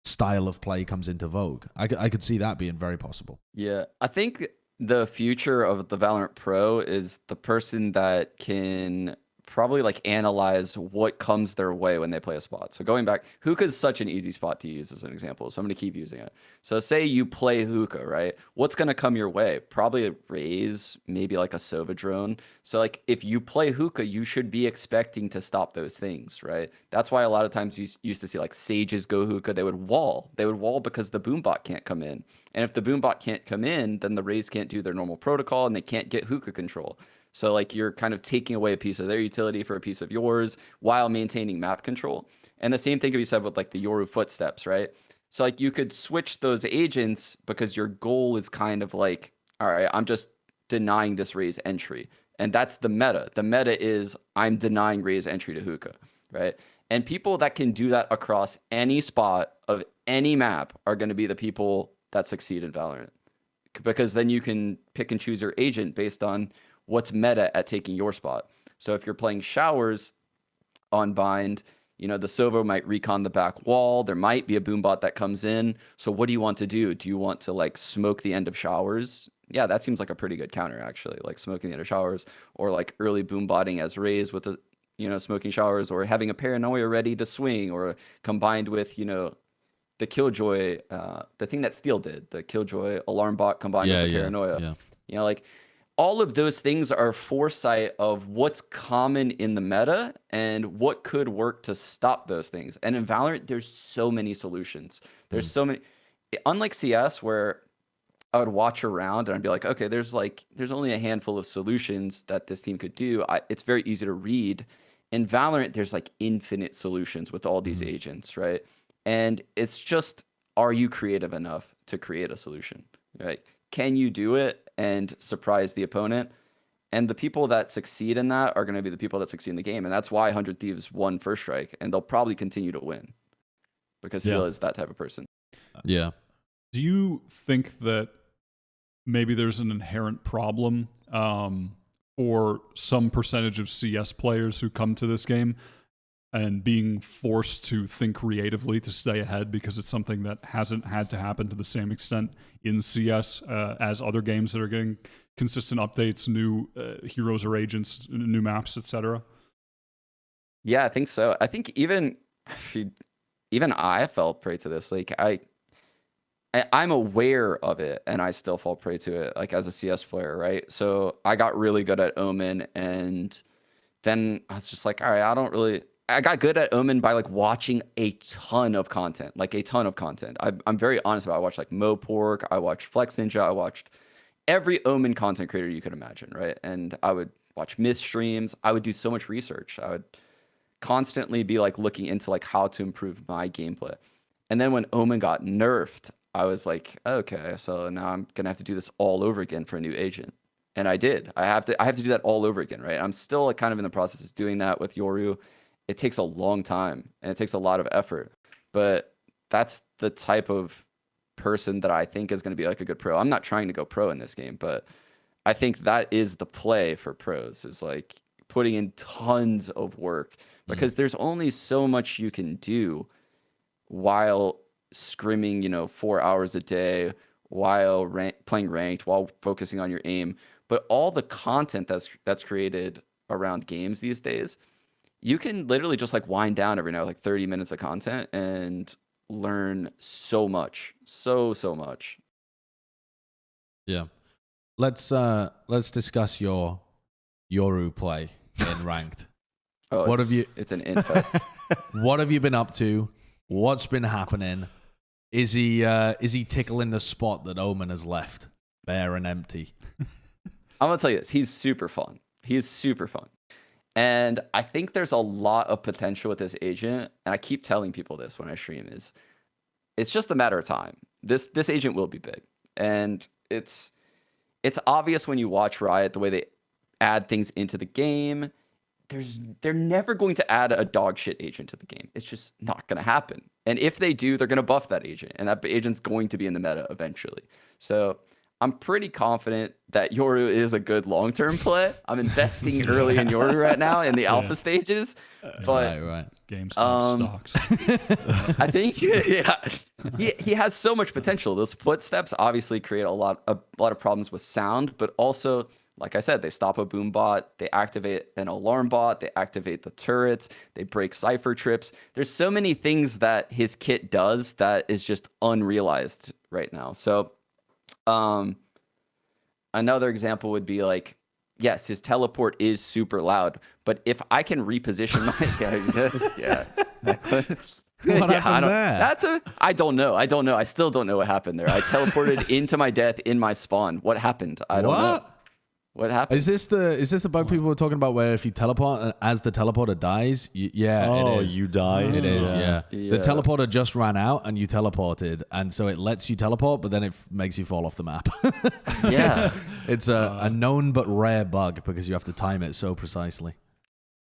Speaker 3: style of play comes into vogue. I could see that being very possible.
Speaker 2: Yeah, I think the future of the Valorant Pro is the person that can probably like analyze what comes their way when they play a spot. So going back, hookah is such an easy spot to use as an example, so I'm going to keep using it. So say you play hookah, right? What's going to come your way? Probably a Raze, maybe like a Sova drone. So like if you play hookah, you should be expecting to stop those things, right? That's why a lot of times you used to see like Sages go hookah. They would wall because the boombot can't come in. And if the boombot can't come in, then the Raze can't do their normal protocol and they can't get hookah control. So like you're kind of taking away a piece of their utility for a piece of yours while maintaining map control. And the same thing could be said with like the Yoru footsteps, right? So like you could switch those agents because your goal is kind of like, all right, I'm just denying this Raze entry. And that's the meta. The meta is I'm denying Raze entry to hookah, right? And people that can do that across any spot of any map are going to be the people that succeed in Valorant. Because then you can pick and choose your agent based on what's meta at taking your spot. So if you're playing showers on bind, you know, the Sova might recon the back wall. There might be a boombot that comes in. So what do you want to do? Do you want to like smoke the end of showers? Yeah, that seems like a pretty good counter actually, like smoking the end of showers, or like early boombotting as Raze with the, you know, smoking showers, or having a paranoia ready to swing, or combined with, you know, the Killjoy, the thing that Steel did, the Killjoy alarm bot combined with the paranoia.
Speaker 3: Yeah.
Speaker 2: You know, like all of those things are foresight of what's common in the meta and what could work to stop those things. And in Valorant, there's so many solutions. There's so many, unlike CS where I would watch around and I'd be like, okay, there's only a handful of solutions that this team could do. It's very easy to read. In Valorant, there's like infinite solutions with all these agents, right? And it's just, are you creative enough to create a solution, right? Can you do it and surprise the opponent? And the people that succeed in that are going to be the people that succeed in the game. And that's why 100 Thieves won First Strike, and they'll probably continue to win because Steel is that type of person.
Speaker 3: Yeah.
Speaker 4: Do you think that maybe there's an inherent problem for some percentage of CS players who come to this game and being forced to think creatively to stay ahead because it's something that hasn't had to happen to the same extent in CS as other games that are getting consistent updates, new heroes or agents, new maps, etc.?
Speaker 2: Yeah, I think so. I think even I fell prey to this. Like I'm aware of it, and I still fall prey to it. Like as a CS player, right? So I got really good at Omen, and then I was just like, all right, I got good at Omen by like watching a ton of content, I'm very honest about it. I watched like Mopork, I watched Flex Ninja, I watched every Omen content creator you could imagine, right? And I would watch myth streams. I would do so much research. I would constantly be like looking into like how to improve my gameplay. And then when Omen got nerfed, I was like, okay, so now I'm gonna have to do this all over again for a new agent. And I did. I have to do that all over again, right? I'm still like kind of in the process of doing that with Yoru. it takes a long time and it takes a lot of effort. But that's the type of person that I think is going to be like a good pro. I'm not trying to go pro in this game, but I think that is the play for pros, is like putting in tons of work, because there's only so much you can do while scrimming, 4 hours a day, while playing ranked, while focusing on your aim. But all the content that's created around games these days, you can literally just like wind down every now, like 30 minutes of content, and learn so much, so much.
Speaker 3: Yeah. Let's discuss your Yoru play in ranked.
Speaker 2: Oh, it's an infest.
Speaker 3: What have you been up to? What's been happening? Is he tickling the spot that Omen has left bare and empty?
Speaker 2: I'm gonna tell you this. He's super fun. He is super fun. And I think there's a lot of potential with this agent. And I keep telling people this when I stream, is it's just a matter of time. This agent will be big. And it's obvious when you watch Riot, the way they add things into the game. They're never going to add a dog shit agent to the game. It's just not going to happen. And if they do, they're going to buff that agent, and that agent's going to be in the meta eventually. So I'm pretty confident that Yoru is a good long-term play. I'm investing early in Yoru right now in the alpha stages. But
Speaker 3: right.
Speaker 4: GameStop stocks.
Speaker 2: I think he has so much potential. Those footsteps obviously create a lot of problems with sound, but also, like I said, they stop a boom bot, they activate an alarm bot, they activate the turrets, they break cipher trips. There's so many things that his kit does that is just unrealized right now. So another example would be like, yes, his teleport is super loud, but if I can reposition my yeah.
Speaker 3: What happened there?
Speaker 2: I don't know. I still don't know what happened there. I teleported into my death in my spawn. What happened? I don't know. What happened?
Speaker 3: Is this the bug people were talking about, where if you teleport and as the teleporter dies, it is.
Speaker 1: You die.
Speaker 3: It is, yeah.
Speaker 2: Yeah.
Speaker 3: The teleporter just ran out and you teleported, and so it lets you teleport, but then it makes you fall off the map.
Speaker 2: Yeah.
Speaker 3: It's a known but rare bug because you have to time it so precisely.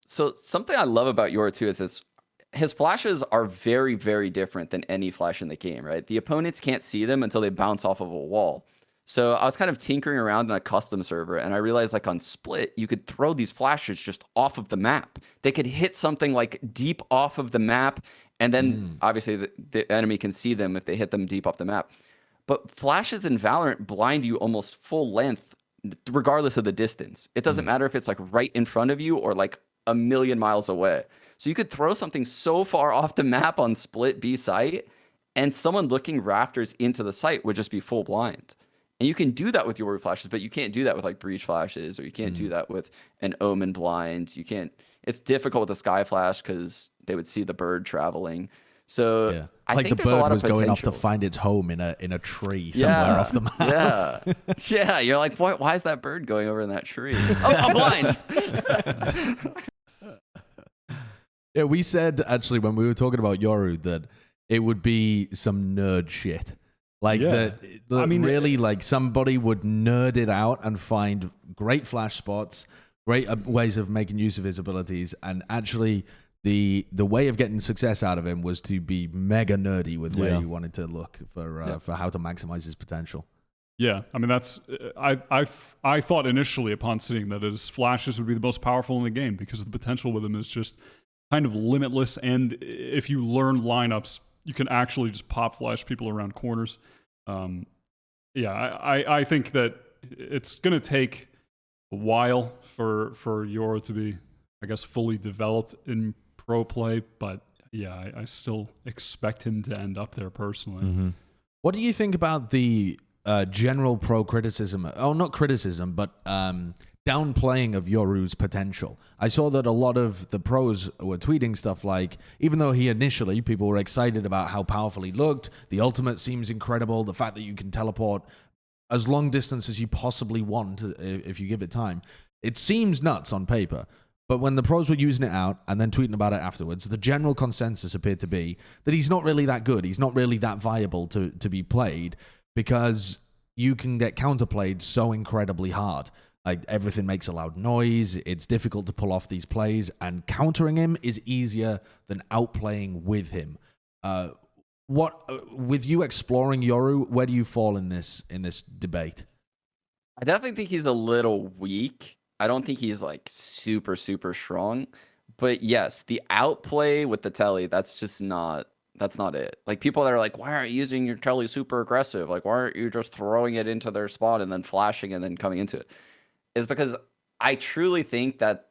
Speaker 2: So something I love about Yoru too is his flashes are very, very different than any flash in the game, right? The opponents can't see them until they bounce off of a wall. So I was kind of tinkering around in a custom server, and I realized like on Split, you could throw these flashes just off of the map. They could hit something like deep off of the map, and then obviously the enemy can see them if they hit them deep off the map. But flashes in Valorant blind you almost full length, regardless of the distance. It doesn't matter if it's like right in front of you or like a million miles away. So you could throw something so far off the map on Split B site, and someone looking rafters into the site would just be full blind. And you can do that with your flashes, but you can't do that with like breach flashes, or you can't do that with an Omen blind. You can't. It's difficult with a sky flash because they would see the bird traveling. So I
Speaker 3: like
Speaker 2: think
Speaker 3: the
Speaker 2: there's a
Speaker 3: bird
Speaker 2: lot
Speaker 3: was
Speaker 2: of
Speaker 3: going off to
Speaker 2: potential.
Speaker 3: find its home in a tree somewhere off the map.
Speaker 2: Yeah. You're like, why is that bird going over in that tree? Oh, I'm blind.
Speaker 3: Yeah, we said actually when we were talking about Yoru that it would be some nerd shit. Like really, like somebody would nerd it out and find great flash spots, great ways of making use of his abilities, and actually the way of getting success out of him was to be mega nerdy with where you wanted to look for how to maximize his potential.
Speaker 4: Yeah, I mean that's I thought initially upon seeing that his flashes would be the most powerful in the game because the potential with him is just kind of limitless, and if you learn lineups, you can actually just pop flash people around corners. I think that it's going to take a while for Yoru to be, I guess, fully developed in pro play, but yeah, I still expect him to end up there personally.
Speaker 3: Mm-hmm. What do you think about the general pro criticism? Oh, not criticism, but downplaying of Yoru's potential. I saw that a lot of the pros were tweeting stuff like, even though people were excited about how powerful he looked, the ultimate seems incredible, the fact that you can teleport as long distance as you possibly want if you give it time. It seems nuts on paper, but when the pros were using it out and then tweeting about it afterwards, the general consensus appeared to be that he's not really that good. He's not really that viable to be played because you can get counterplayed so incredibly hard. Like everything makes a loud noise. It's difficult to pull off these plays, and countering him is easier than outplaying with him. With you exploring Yoru, where do you fall in this debate?
Speaker 2: I definitely think he's a little weak. I don't think he's like super, super strong. But yes, the outplay with the telly, that's not it. Like people that are like, why aren't you using your telly super aggressive? Like, why aren't you just throwing it into their spawn and then flashing and then coming into it? Is because I truly think that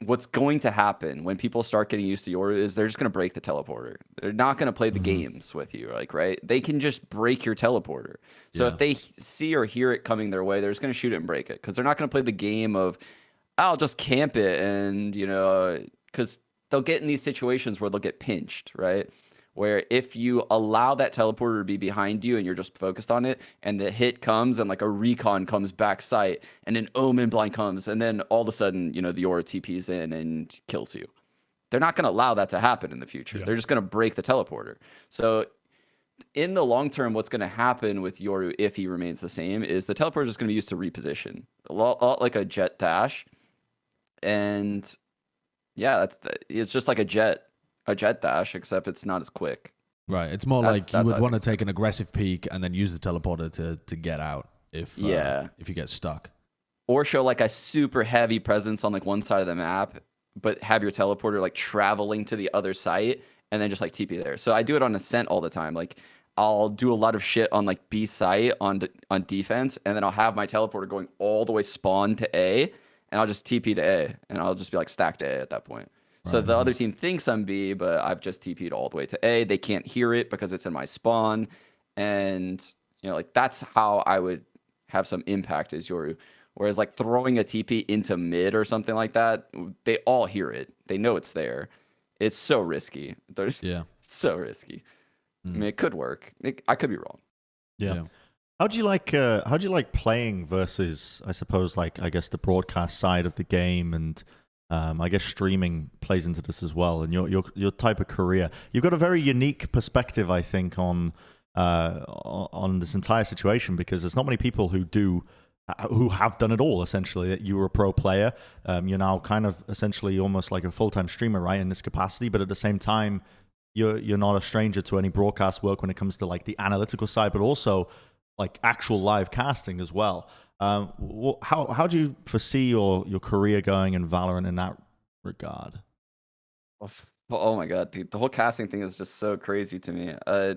Speaker 2: what's going to happen when people start getting used to Yoru is they're just going to break the teleporter. They're not going to play the games with you, like, right? They can just break your teleporter. So if they see or hear it coming their way, they're just going to shoot it and break it because they're not going to play the game of, I'll just camp it and, because they'll get in these situations where they'll get pinched, right? Where if you allow that teleporter to be behind you and you're just focused on it, and the hit comes and like a recon comes back sight, and an Omen blind comes, and then all of a sudden, the Yoru TPs in and kills you. They're not going to allow that to happen in the future. Yeah. They're just going to break the teleporter. So in the long term, what's going to happen with Yoru if he remains the same is the teleporter is just going to be used to reposition. A lot like a jet dash. And yeah, it's just like a jet dash, except it's not as quick.
Speaker 3: Right. It's more like you would want to take an aggressive peek and then use the teleporter to get out if you get stuck.
Speaker 2: Or show like a super heavy presence on like one side of the map, but have your teleporter like traveling to the other site and then just like TP there. So I do it on Ascent all the time. Like I'll do a lot of shit on like B site on defense, and then I'll have my teleporter going all the way spawn to A, and I'll just TP to A, and I'll just be like stacked to A at that point. So the other team thinks I'm B, but I've just TP'd all the way to A. They can't hear it because it's in my spawn. And, like that's how I would have some impact as Yoru. Whereas like throwing a TP into mid or something like that, they all hear it. They know it's there. It's so risky. It's so risky. I mean, it could work. I could be wrong.
Speaker 1: Yeah. How do you like playing versus, I suppose, like, I guess the broadcast side of the game, and I guess streaming plays into this as well, and your type of career. You've got a very unique perspective, I think, on this entire situation, because there's not many people who have done it all, essentially. You were a pro player. You're now kind of essentially almost like a full-time streamer, right, in this capacity, but at the same time, you're not a stranger to any broadcast work when it comes to like the analytical side, but also like actual live casting as well. How do you foresee your career going in Valorant in that regard?
Speaker 2: Oh my god, dude, the whole casting thing is just so crazy to me. I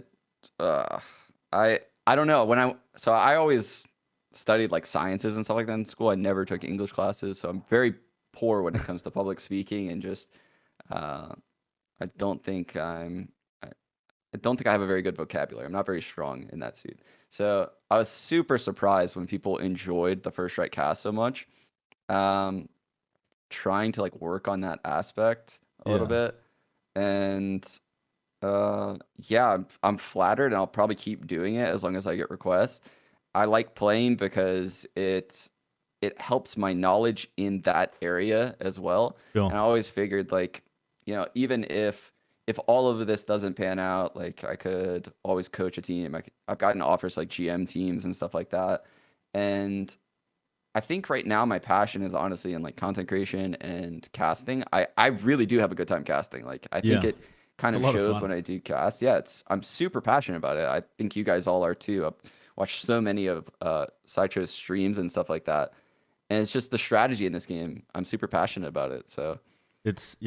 Speaker 2: don't know. I always studied like sciences and stuff like that in school. I never took English classes, so I'm very poor when it comes to public speaking, and just I don't think I have a very good vocabulary. I'm not very strong in that suit. So I was super surprised when people enjoyed the First Strike cast so much. Trying to like work on that aspect a little bit. And I'm flattered, and I'll probably keep doing it as long as I get requests. I like playing because it helps my knowledge in that area as well. Cool. And I always figured like, even if all of this doesn't pan out, like I could always coach a team. I've gotten offers like GM teams and stuff like that. And I think right now my passion is honestly in like content creation and casting. I really do have a good time casting. Like I think it kind of shows when I do cast. Yeah, I'm super passionate about it. I think you guys all are too. I've watched so many of Sideshow's streams and stuff like that. And it's just the strategy in this game. I'm super passionate about it. So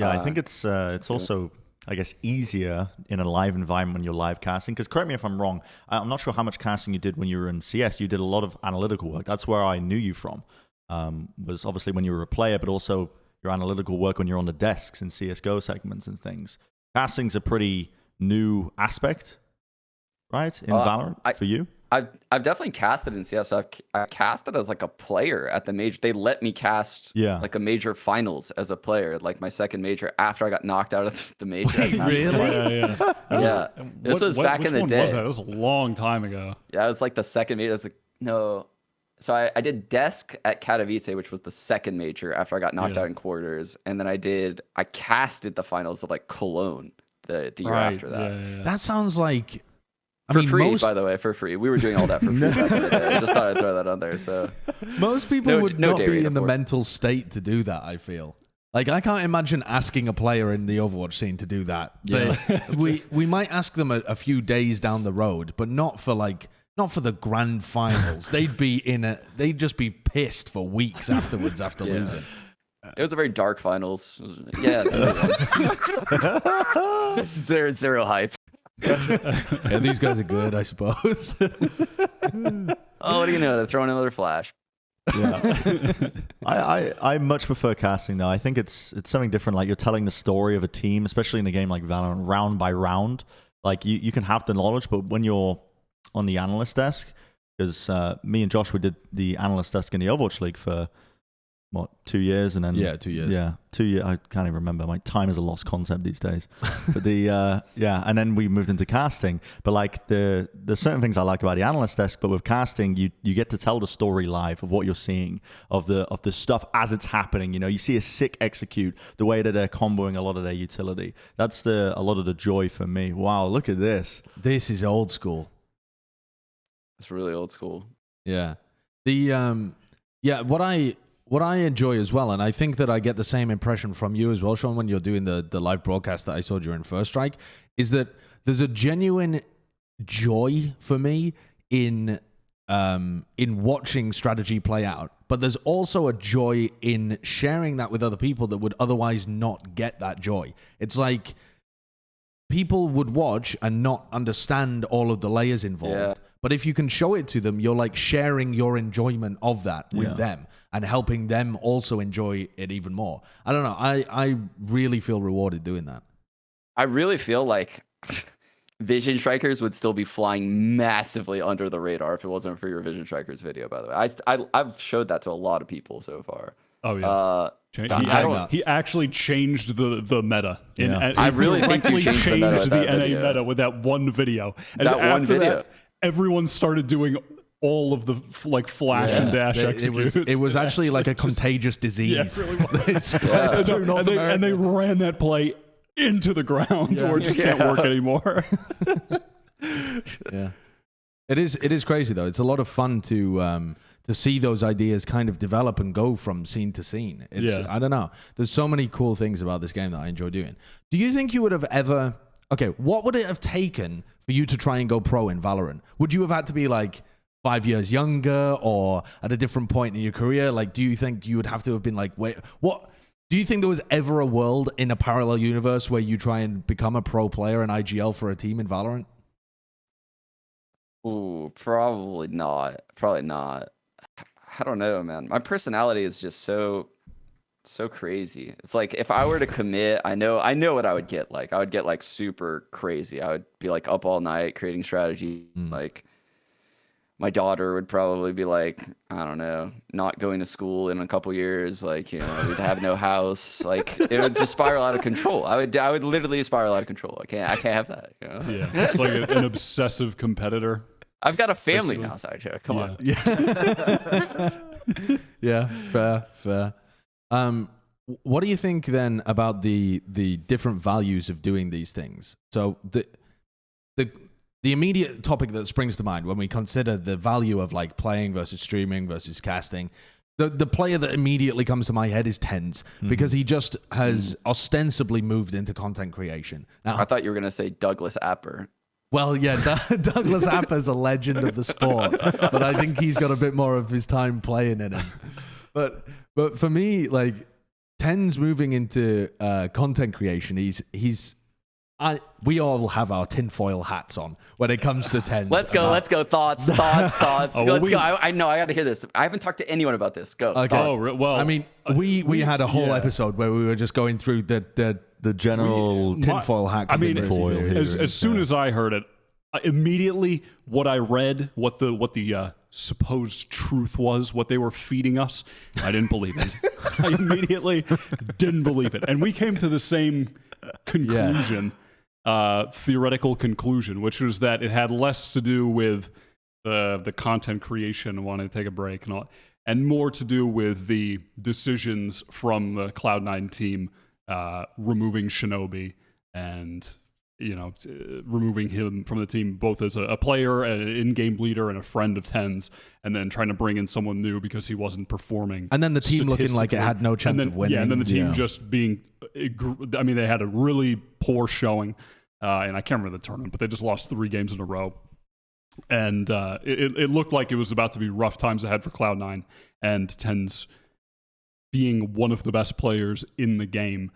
Speaker 1: I think it's also, I guess, easier in a live environment when you're live casting. Because correct me if I'm wrong, I'm not sure how much casting you did when you were in CS. You did a lot of analytical work. That's where I knew you from. Was obviously when you were a player, but also your analytical work when you're on the desks in CS:GO segments and things. Casting's a pretty new aspect, right, in Valorant for you?
Speaker 2: I've definitely casted in CS. I casted as like a player at the major. They let me cast like a major finals as a player, like my second major after I got knocked out of the major.
Speaker 3: Wait, really?
Speaker 2: Yeah. This was back in the day.
Speaker 4: Was that? It was a long time ago.
Speaker 2: Yeah, it was like the second major. I was like, no. So I did desk at Katowice, which was the second major after I got knocked out in quarters, and then I casted the finals of like Cologne the year after that.
Speaker 3: That sounds like
Speaker 2: For free, by the way, for free. We were doing all that for free back in the day. I just thought I'd throw that on there. So
Speaker 3: most people would not be in the
Speaker 2: afford.
Speaker 3: mental state to do that, I feel. Like, I can't imagine asking a player in the Overwatch scene to do that.
Speaker 1: Yeah.
Speaker 3: We might ask them a few days down the road, but not for the grand finals. They'd just be pissed for weeks afterwards after losing.
Speaker 2: It was a very dark finals. Yeah. zero hype.
Speaker 3: Yeah, these guys are good, I suppose.
Speaker 2: Oh, what do you know? They're throwing another flash.
Speaker 1: Yeah. I much prefer casting though. I think it's something different. Like, you're telling the story of a team, especially in a game like Valorant, round by round. Like, you can have the knowledge, but when you're on the analyst desk, because me and Josh, we did the analyst desk in the Overwatch League for 2 years, and then
Speaker 3: 2 years.
Speaker 1: Yeah, 2 years. I can't even remember. My time is a lost concept these days. But and then we moved into casting. But like, there's certain things I like about the analyst desk. But with casting, you get to tell the story live of what you're seeing, of the stuff as it's happening. You know, you see a sick execute, the way that they're comboing a lot of their utility. That's a lot of the joy for me. Wow, look at this.
Speaker 3: This is old school.
Speaker 2: It's really old school.
Speaker 3: Yeah. What I enjoy as well, and I think that I get the same impression from you as well, Sean, when you're doing the live broadcast that I saw during First Strike, is that there's a genuine joy for me in watching strategy play out, but there's also a joy in sharing that with other people that would otherwise not get that joy. It's like people would watch and not understand all of the layers involved.
Speaker 2: Yeah.
Speaker 3: But if you can show it to them, you're like sharing your enjoyment of that with them and helping them also enjoy it even more. I don't know. I really feel rewarded doing that.
Speaker 2: I really feel like Vision Strikers would still be flying massively under the radar if it wasn't for your Vision Strikers video, by the way. I've showed that to a lot of people so far.
Speaker 4: Oh, yeah. He actually changed the meta.
Speaker 1: Yeah.
Speaker 2: I really think
Speaker 4: directly
Speaker 2: you changed the
Speaker 4: NA
Speaker 2: video.
Speaker 4: meta with that one video. And
Speaker 2: That one
Speaker 4: after
Speaker 2: video.
Speaker 4: that, everyone started doing all of the flash and dash executes.
Speaker 3: It was actually like a contagious disease.
Speaker 4: Yeah, it really was.
Speaker 3: It spread through North
Speaker 4: and they
Speaker 3: America.
Speaker 4: ran that play into the ground or it just can't work anymore.
Speaker 3: Yeah, it is crazy though. It's a lot of fun to see those ideas kind of develop and go from scene to scene. I don't know. There's so many cool things about this game that I enjoy doing. Do you think you would have ever? Okay, what would it have taken for you to try and go pro in Valorant? Would you have had to be like 5 years younger or at a different point in your career? Like, do you think you would have to have been like, wait, what? Do you think there was ever a world in a parallel universe where you try and become a pro player in IGL for a team in Valorant?
Speaker 2: Ooh, probably not. Probably not. I don't know, man. My personality is just so crazy. It's like if I were to commit, I know what I would get like. I would get like super crazy. I would be like up all night creating strategy. Like my daughter would probably be like, I don't know, not going to school in a couple years. Like, you know, we'd have no house. Like it would just spiral out of control. I would literally spiral out of control. I can't have that. You know?
Speaker 4: Yeah, it's like an obsessive competitor.
Speaker 2: I've got a family now, Sideshow. Come on.
Speaker 3: Yeah, fair. What do you think then about the different values of doing these things? So the immediate topic that springs to mind when we consider the value of like playing versus streaming versus casting, the player that immediately comes to my head is TenZ because he just has ostensibly moved into content creation. Now,
Speaker 2: I thought you were gonna say Douglas Apper.
Speaker 3: well, yeah, Douglas Apper's a legend of the sport, but I think he's got a bit more of his time playing in him. But for me, like TenZ moving into content creation, we all have our tinfoil hats on when it comes to TenZ.
Speaker 2: Let's go. Thoughts.
Speaker 4: Oh,
Speaker 2: Let's go. I know. I got to hear this. I haven't talked to anyone about this. Go.
Speaker 3: Okay.
Speaker 4: Oh, well.
Speaker 3: I mean, we had a whole episode where we were just going through the
Speaker 1: general
Speaker 3: tinfoil hat.
Speaker 4: I mean,
Speaker 3: conspiracy
Speaker 4: as soon as I heard it, immediately what I read, what the supposed truth was, what they were feeding us, I didn't believe it. I immediately didn't believe it, and we came to the same conclusion, theoretical conclusion, which was that it had less to do with the content creation, wanting to take a break and all, and more to do with the decisions from the Cloud9 team removing Shinobi and removing him from the team both as a player, an in-game leader, and a friend of TenZ, and then trying to bring in someone new because he wasn't performing.
Speaker 3: And then the team looking like it had no chance of winning.
Speaker 4: Yeah, and then the team just being, I mean, they had a really poor showing, and I can't remember the tournament, but they just lost 3 games in a row. And it looked like it was about to be rough times ahead for Cloud9, and TenZ being one of the best players in the game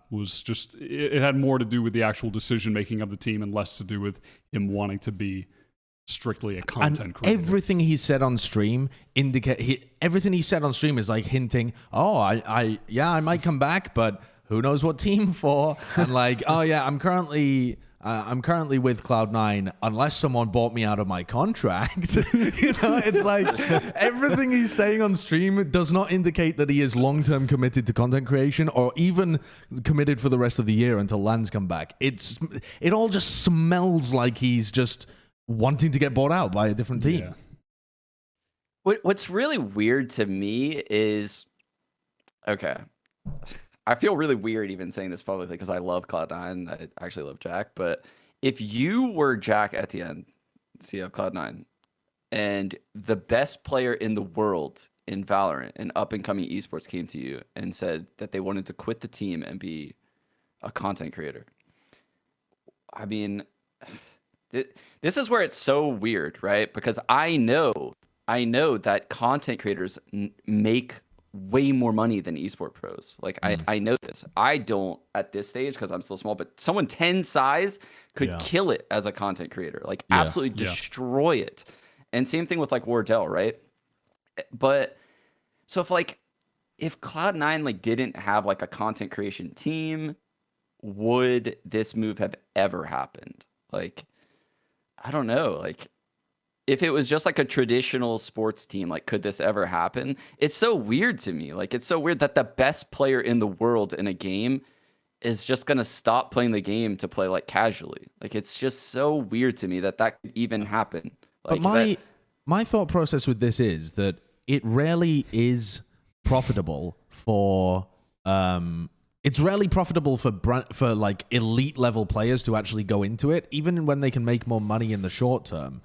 Speaker 4: was just, it had more to do with the actual decision making of the team and less to do with him wanting to be strictly a content creator.
Speaker 3: Everything he said on stream everything he said on stream is like hinting, oh, I might come back, but who knows what team for? And like, oh yeah, I'm currently with Cloud9 unless someone bought me out of my contract. It's like everything he's saying on stream does not indicate that he is long-term committed to content creation or even committed for the rest of the year until LANs come back. It all just smells like he's just wanting to get bought out by a different team.
Speaker 2: Yeah. What's really weird to me is, okay, I feel really weird even saying this publicly because I love Cloud9. I actually love Jack. But if you were Jack Etienne, CEO of Cloud9, and the best player in the world in Valorant, an up-and-coming esports, came to you and said that they wanted to quit the team and be a content creator, I mean, this is where it's so weird, right? Because I know that content creators make way more money than esport pros. Like I know this. I don't at this stage because I'm still small, but someone 10 size could kill it as a content creator, like absolutely destroy it. And same thing with like Wardell, right? But so if Cloud9 like didn't have like a content creation team, would this move have ever happened? Like, I don't know. Like, if it was just like a traditional sports team, like, could this ever happen? It's so weird to me. Like, it's so weird that the best player in the world in a game is just going to stop playing the game to play like casually. Like, it's just so weird to me that could even happen. Like,
Speaker 3: but my thought process with this is that it rarely is profitable for it's rarely profitable for like elite level players to actually go into it, even when they can make more money in the short term.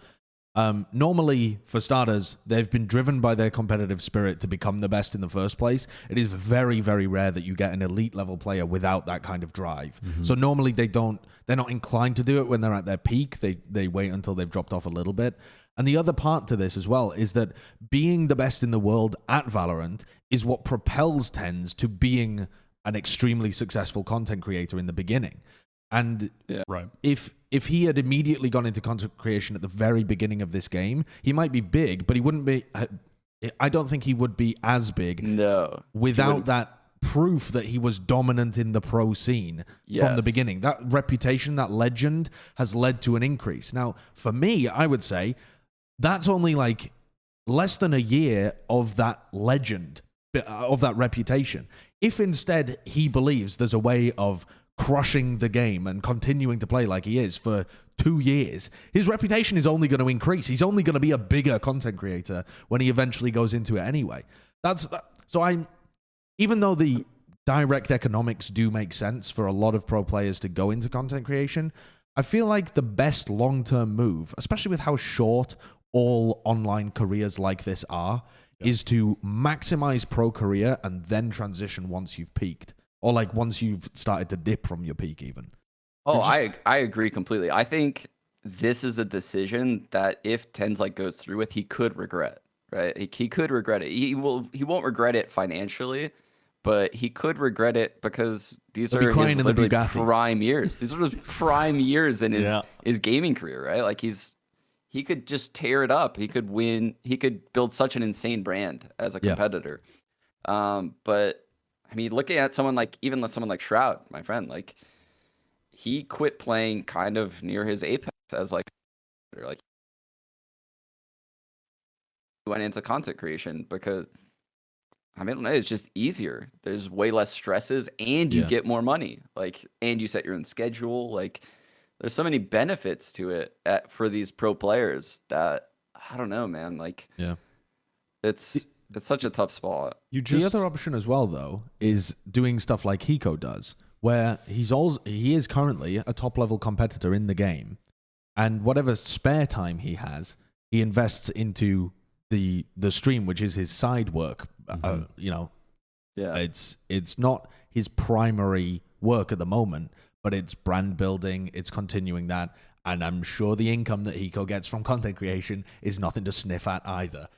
Speaker 3: Normally, for starters, they've been driven by their competitive spirit to become the best in the first place. It is very, very rare that you get an elite level player without that kind of drive. So normally they're not inclined to do it when they're at their peak. They wait until they've dropped off a little bit. And the other part to this as well is that being the best in the world at Valorant is what propels TenZ to being an extremely successful content creator in the beginning. And if he had immediately gone into content creation at the very beginning of this game, he might be big, but he wouldn't be. I don't think he would be as big.
Speaker 2: No,
Speaker 3: without that proof that he was dominant in the pro scene from the beginning. That reputation, that legend, has led to an increase. Now, for me, I would say that's only like less than a year of that legend, of that reputation. If instead he believes there's a way of crushing the game and continuing to play like he is for 2 years, his reputation is only going to increase. He's only going to be a bigger content creator when he eventually goes into it anyway. Even though the direct economics do make sense for a lot of pro players to go into content creation, I feel like the best long-term move, especially with how short all online careers like this are, is to maximize pro career and then transition once you've peaked. Or like once you've started to dip from your peak even.
Speaker 2: Oh, I agree completely. I think this is a decision that if TenZ like goes through with, he could regret, right? He could regret it. He won't regret it financially, but he could regret it because these are his literally prime years. These are his prime years in his gaming career, right? Like he could just tear it up. He could win. He could build such an insane brand as a competitor. But I mean, looking at someone like Shroud, my friend, like he quit playing kind of near his apex as like he went into content creation because I mean, I don't know, it's just easier. There's way less stresses and you get more money, like, and you set your own schedule. Like there's so many benefits to it for these pro players that I don't know, man. Like, it's such a tough spot.
Speaker 3: The other option as well, though, is doing stuff like Hiko does, where he is currently a top level competitor in the game, and whatever spare time he has, he invests into the stream, which is his side work. You know, it's not his primary work at the moment, but it's brand building. It's continuing that, and I'm sure the income that Hiko gets from content creation is nothing to sniff at either.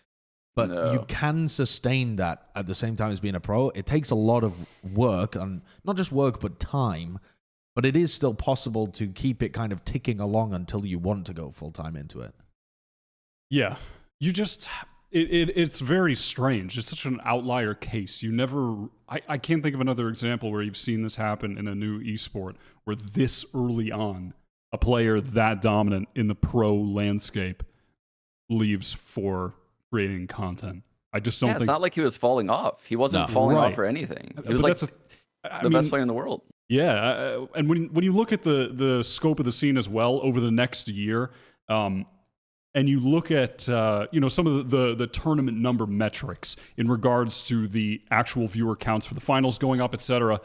Speaker 3: But you can sustain that at the same time as being a pro. It takes a lot of work, and not just work, but time. But it is still possible to keep it kind of ticking along until you want to go full time into it.
Speaker 4: Yeah. You just, it's very strange. It's such an outlier case. You never, I can't think of another example where you've seen this happen in a new esport, where this early on, a player that dominant in the pro landscape leaves for creating content. I just don't think...
Speaker 2: it's not like he was falling off. He wasn't falling off for anything. He was the best player in the world.
Speaker 4: Yeah, and when you look at the scope of the scene as well over the next year, and you look at some of the tournament number metrics in regards to the actual viewer counts for the finals going up, etc.,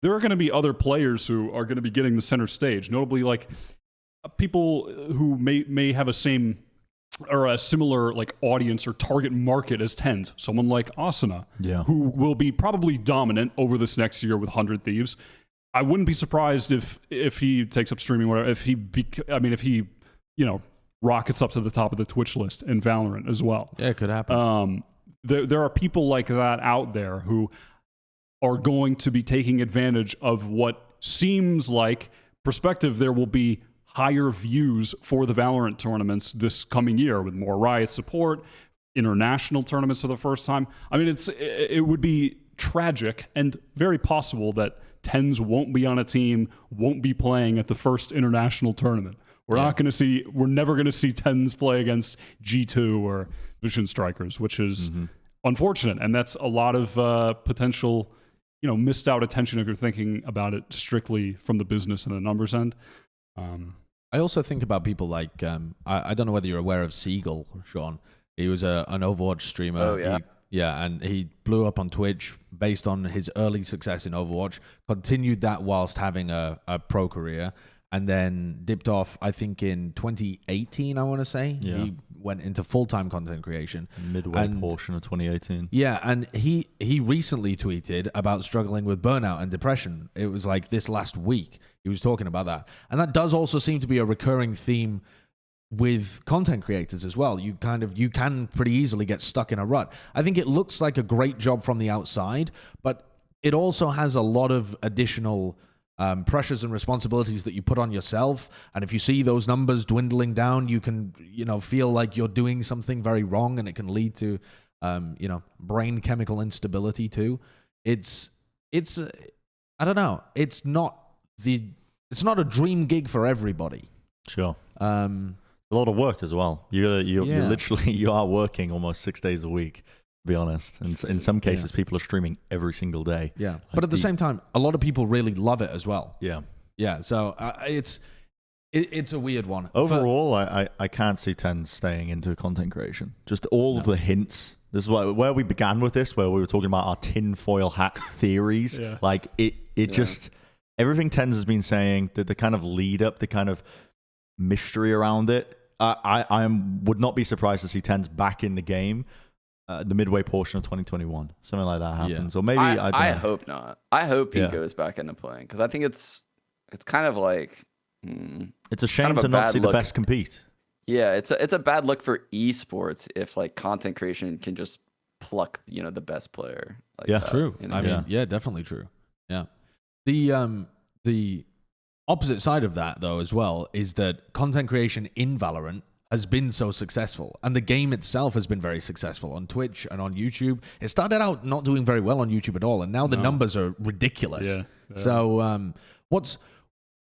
Speaker 4: there are going to be other players who are going to be getting the center stage, notably like people who may have a similar like audience or target market as TenZ. Someone like Asuna, who will be probably dominant over this next year with 100 Thieves. I wouldn't be surprised if he takes up streaming, whatever. If he rockets up to the top of the Twitch list in Valorant as well.
Speaker 3: Yeah, it could happen.
Speaker 4: There are people like that out there who are going to be taking advantage of what seems like perspective. There will be higher views for the Valorant tournaments this coming year with more Riot support, international tournaments for the first time. I mean, it would be tragic and very possible that TenZ won't be on a team, won't be playing at the first international tournament. We're never going to see TenZ play against G2 or Vision Strikers, which is unfortunate. And that's a lot of potential, missed out attention if you're thinking about it strictly from the business and the numbers end.
Speaker 3: I also think about people like, I don't know whether you're aware of Seagull, Sean. He was an Overwatch streamer.
Speaker 2: Oh, yeah.
Speaker 3: And he blew up on Twitch based on his early success in Overwatch, continued that whilst having a pro career, and then dipped off, I think, in 2018, I want to say. Yeah. He went into full-time content creation.
Speaker 1: Midway portion of 2018.
Speaker 3: Yeah, and he recently tweeted about struggling with burnout and depression. It was like this last week. He was talking about that. And that does also seem to be a recurring theme with content creators as well. You can pretty easily get stuck in a rut. I think it looks like a great job from the outside, but it also has a lot of additional pressures and responsibilities that you put on yourself. And if you see those numbers dwindling down, you can, feel like you're doing something very wrong, and it can lead to, brain chemical instability too. It's I don't know. It's not a dream gig for everybody.
Speaker 1: Sure. A lot of work as well. You literally you are working almost 6 days a week, to be honest. And in some cases, people are streaming every single day.
Speaker 3: Yeah, like, but at the same time, a lot of people really love it as well.
Speaker 1: Yeah,
Speaker 3: yeah. So it's a weird one.
Speaker 1: Overall, I can't see TenZ staying into content creation. Just all of the hints. This is where we began with this, where we were talking about our tinfoil hat theories. Like it just everything TenZ has been saying, the kind of lead up, the kind of mystery around it. I would not be surprised to see TenZ back in the game, the midway portion of 2021, something like that happens. Or maybe I
Speaker 2: hope not. I hope he goes back into playing, because I think it's kind of like
Speaker 1: it's a shame to not see the best compete.
Speaker 2: Yeah, it's a bad look for esports if like content creation can just pluck the best player. Like
Speaker 3: true. I mean, definitely true. Yeah, the opposite side of that, though, as well, is that content creation in Valorant has been so successful, and the game itself has been very successful on Twitch and on YouTube. It started out not doing very well on YouTube at all, and now the numbers are ridiculous. Yeah. So,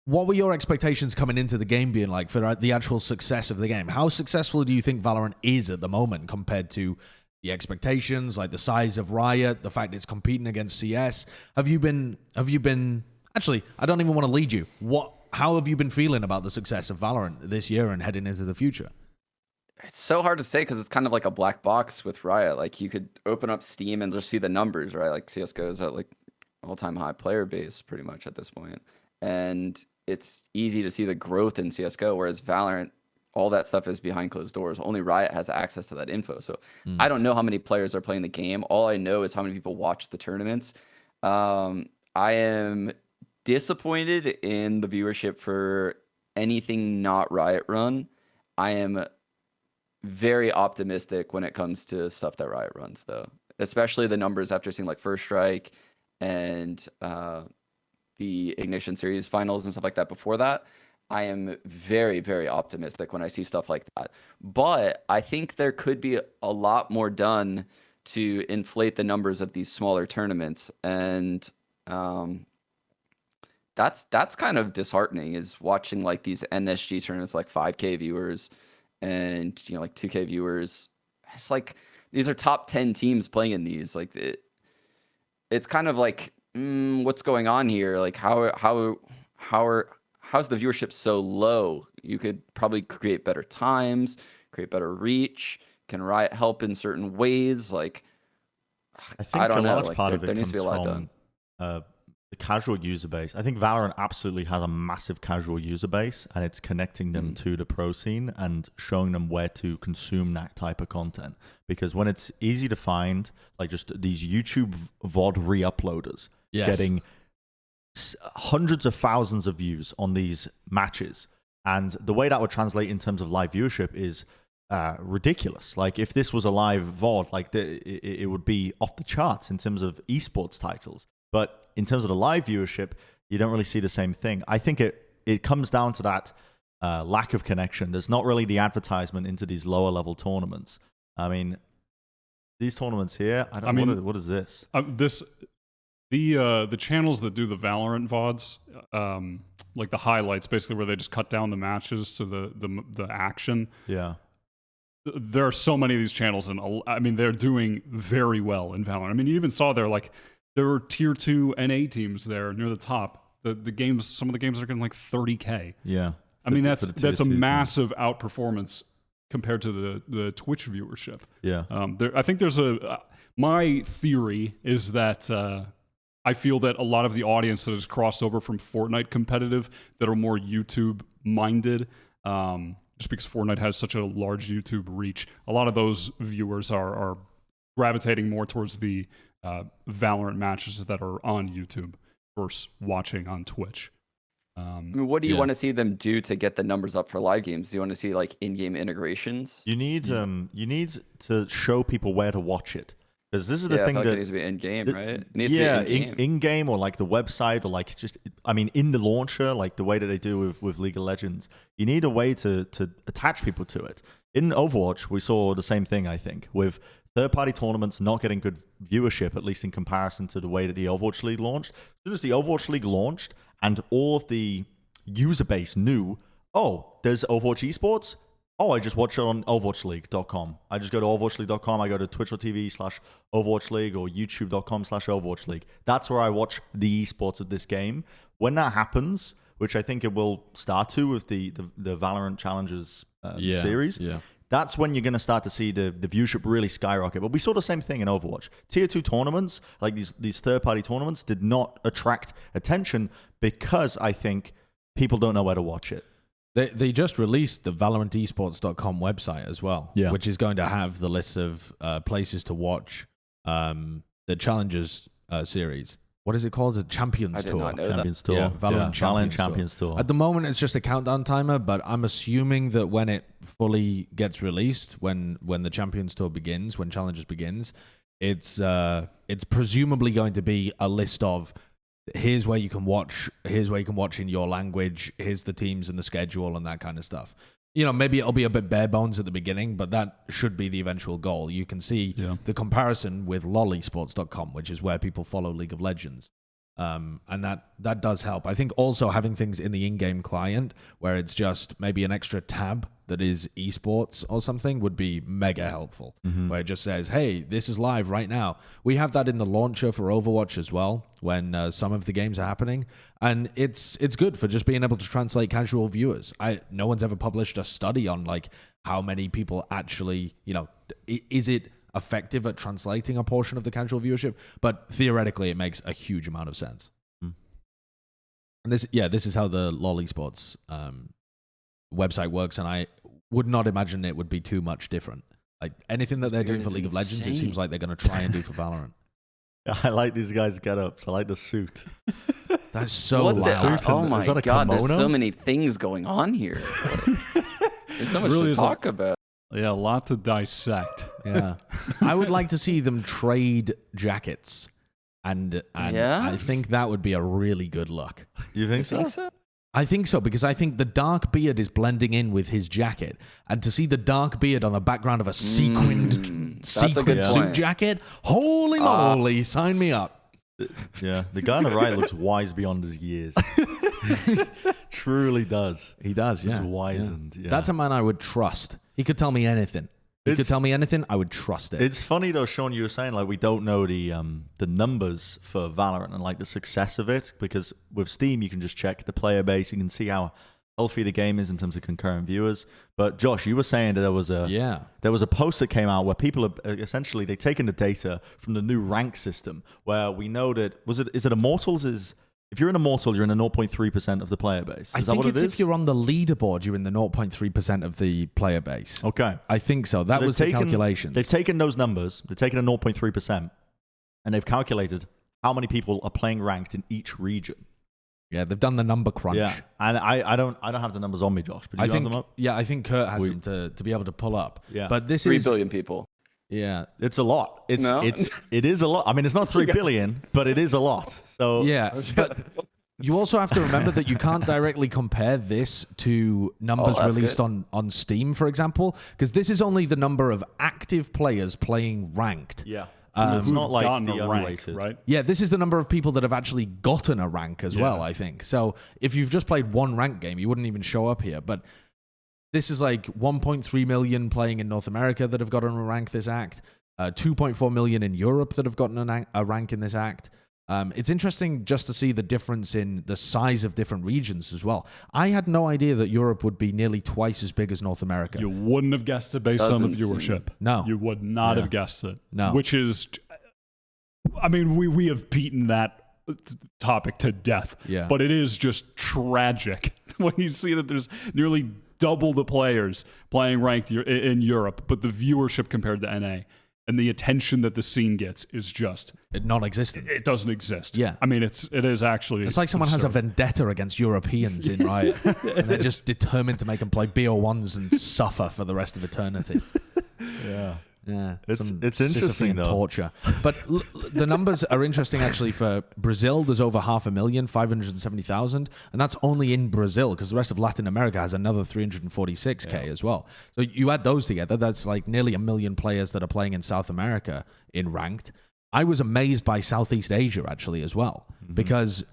Speaker 3: what were your expectations coming into the game being like for the actual success of the game? How successful do you think Valorant is at the moment compared to the expectations, like the size of Riot, the fact it's competing against CS? Have you been? Actually, I don't even want to lead you. How have you been feeling about the success of Valorant this year and heading into the future?
Speaker 2: It's so hard to say because it's kind of like a black box with Riot. Like you could open up Steam and just see the numbers, right? Like CS:GO is at like all-time high player base pretty much at this point, and it's easy to see the growth in CS:GO. Whereas Valorant, all that stuff is behind closed doors. Only Riot has access to that info. So I don't know how many players are playing the game. All I know is how many people watch the tournaments. I am disappointed in the viewership for anything not Riot run. I am very optimistic when it comes to stuff that Riot runs, though, especially the numbers after seeing like First Strike and the Ignition Series finals and stuff like that before that. I am very, very optimistic when I see stuff like that. But I think there could be a lot more done to inflate the numbers of these smaller tournaments. And that's kind of disheartening, is watching like these NSG tournaments, like 5K viewers and, you know, like 2K viewers. It's like these are top 10 teams playing in these. Like it's kind of like, what's going on here? Like how's the viewership so low? You could probably create better times, create better reach. Can Riot help in certain ways? Like,
Speaker 1: I think
Speaker 2: I don't know.
Speaker 1: large
Speaker 2: Like,
Speaker 1: part of
Speaker 2: there
Speaker 1: it
Speaker 2: needs
Speaker 1: comes
Speaker 2: to be a lot
Speaker 1: from
Speaker 2: done.
Speaker 1: the casual user base. I think Valorant absolutely has a massive casual user base, and it's connecting them to the pro scene and showing them where to consume that type of content. Because when it's easy to find, like just these YouTube VOD re-uploaders getting hundreds of thousands of views on these matches, and the way that would translate in terms of live viewership is ridiculous. Like if this was a live VOD, like it would be off the charts in terms of esports titles. But in terms of the live viewership, you don't really see the same thing. I think it comes down to that lack of connection. There's not really the advertisement into these lower level tournaments. I mean, these tournaments here, what is this?
Speaker 4: The channels that do the Valorant VODs, like the highlights, basically where they just cut down the matches to the action.
Speaker 1: Yeah.
Speaker 4: There are so many of these channels, and I mean, they're doing very well in Valorant. I mean, you even saw there were tier 2 NA teams there near the top. The games, some of the games are getting like 30K.
Speaker 1: Yeah.
Speaker 4: I mean, that's a massive outperformance compared to the Twitch viewership.
Speaker 1: Yeah.
Speaker 4: I think there's my theory is that I feel that a lot of the audience that has crossed over from Fortnite competitive that are more YouTube minded, just because Fortnite has such a large YouTube reach, a lot of those viewers are gravitating more towards the Valorant matches that are on YouTube versus watching on Twitch.
Speaker 2: I mean, what do you want to see them do to get the numbers up for live games? Do you want to see like in-game integrations?
Speaker 1: You need to show people where to watch it. Because this is the thing
Speaker 2: I feel like
Speaker 1: that
Speaker 2: it needs to be in-game, right? It needs to be in-game.
Speaker 1: In-game or like the website or like just, I mean, in the launcher, like the way that they do with League of Legends. You need a way to attach people to it. In Overwatch, we saw the same thing, I think, with third-party tournaments not getting good viewership, at least in comparison to the way that the Overwatch League launched. As soon as the Overwatch League launched and all of the user base knew, oh, there's Overwatch esports, oh, I just watch it on overwatchleague.com. I just go to overwatchleague.com. I go to twitch.tv/Overwatch League or youtube.com/Overwatch League. That's where I watch the esports of this game. When that happens, which I think it will start to with the Valorant Challengers series, that's when you're going to start to see the viewership really skyrocket. But we saw the same thing in Overwatch. Tier 2 tournaments, like these third-party tournaments, did not attract attention because I think people don't know where to watch it.
Speaker 3: They just released the ValorantEsports.com website as well, which is going to have the list of places to watch the Challengers series. What is it called? The Champions Tour.
Speaker 2: Not know
Speaker 1: Champions Tour.
Speaker 3: Yeah, Valorant
Speaker 1: Champions Tour.
Speaker 3: At the moment, it's just a countdown timer, but I'm assuming that when it fully gets released, when the Champions Tour begins, when Challengers begins, it's presumably going to be a list of here's where you can watch in your language, here's the teams and the schedule and that kind of stuff. You know, maybe it'll be a bit bare bones at the beginning, but that should be the eventual goal. You can see the comparison with lolesports.com, which is where people follow League of Legends. And that does help. I think also having things in the in-game client where it's just maybe an extra tab that is esports or something would be mega helpful, where it just says, hey, this is live right now. We have that in the launcher for Overwatch as well when some of the games are happening. And it's good for just being able to translate casual viewers. No one's ever published a study on like how many people actually, you know, is it effective at translating a portion of the casual viewership, but theoretically it makes a huge amount of sense. And this is how the LoL Esports website works, and I would not imagine it would be too much different. Like anything that they're doing for League of Legends, it seems like they're going to try and do for Valorant.
Speaker 1: I like these guys' get-ups. I like the suit.
Speaker 3: That's so
Speaker 2: What
Speaker 3: loud.
Speaker 2: oh my god, there's so many things going on here. There's so much
Speaker 4: Really
Speaker 2: to
Speaker 4: is
Speaker 2: talk about.
Speaker 4: Yeah, a lot to dissect.
Speaker 3: Yeah. I would like to see them trade jackets. And
Speaker 2: Yeah?
Speaker 3: I think that would be a really good look.
Speaker 1: You think so?
Speaker 2: Think so?
Speaker 3: I think so, because I think the dark beard is blending in with his jacket. And to see the dark beard on the background of a sequined
Speaker 2: that's a good
Speaker 3: suit
Speaker 2: point.
Speaker 3: jacket, holy moly, sign me up.
Speaker 1: Yeah, the guy on the right looks wise beyond his years. Truly does.
Speaker 3: He does, yeah.
Speaker 1: He's wizened. Yeah.
Speaker 3: That's a man I would trust. He could tell me anything. He could tell me anything, I would trust it.
Speaker 1: It's funny though, Sean. You were saying like we don't know the numbers for Valorant and like the success of it, because with Steam you can just check the player base. You can see how healthy the game is in terms of concurrent viewers. But Josh, you were saying that there was a post that came out where people are essentially they've taken the data from the new rank system, where we know that is it Immortals is. If you're an Immortal, you're in the 0.3% of the player base.
Speaker 3: I think it's if you're on the leaderboard, you're in the 0.3% of the player base.
Speaker 1: Okay.
Speaker 3: I think so. That was the calculation.
Speaker 1: They've taken those numbers, they've taken a 0.3%, and they've calculated how many people are playing ranked in each region.
Speaker 3: Yeah, they've done the number crunch.
Speaker 1: Yeah, and I don't have the numbers on me, Josh, but do you have them up?
Speaker 3: Yeah, I think Kurt has them to be able to pull up.
Speaker 1: Yeah.
Speaker 3: But this
Speaker 2: 3
Speaker 3: is...
Speaker 2: billion people.
Speaker 3: Yeah.
Speaker 1: It's a lot. It is a lot. I mean, it's not 3 billion, but it is a lot. So
Speaker 3: Yeah, but you also have to remember that you can't directly compare this to numbers released on Steam, for example, because this is only the number of active players playing ranked.
Speaker 1: Yeah. So it's not like the
Speaker 4: rank,
Speaker 1: unrated.
Speaker 4: right?
Speaker 3: Yeah, this is the number of people that have actually gotten a rank as well, I think. So if you've just played one rank game, you wouldn't even show up here. But this is like 1.3 million playing in North America that have gotten a rank this act, 2.4 million in Europe that have gotten a rank in this act. It's interesting just to see the difference in the size of different regions as well. I had no idea that Europe would be nearly twice as big as North America.
Speaker 4: You wouldn't have guessed it based on the viewership.
Speaker 3: No.
Speaker 4: You would not have guessed it.
Speaker 3: No.
Speaker 4: Which is, I mean, we have beaten that topic to death.
Speaker 3: Yeah.
Speaker 4: But it is just tragic when you see that there's nearly double the players playing ranked in Europe, but the viewership compared to NA. And the attention that the scene gets is just
Speaker 3: non-existent.
Speaker 4: It doesn't exist.
Speaker 3: Yeah,
Speaker 4: I mean, it is actually.
Speaker 3: It's like someone has a vendetta against Europeans in Riot, and they're just determined to make them play BO1s and suffer for the rest of eternity. Yeah,
Speaker 1: It's
Speaker 3: some
Speaker 1: interesting
Speaker 3: Sisyphean
Speaker 1: though.
Speaker 3: torture. But the numbers are interesting actually. For Brazil, there's over 500,000, 570,000, and that's only in Brazil, because the rest of Latin America has another 346k as well. So you add those together, that's like nearly 1 million players that are playing in South America in ranked. I was amazed by Southeast Asia actually as well, because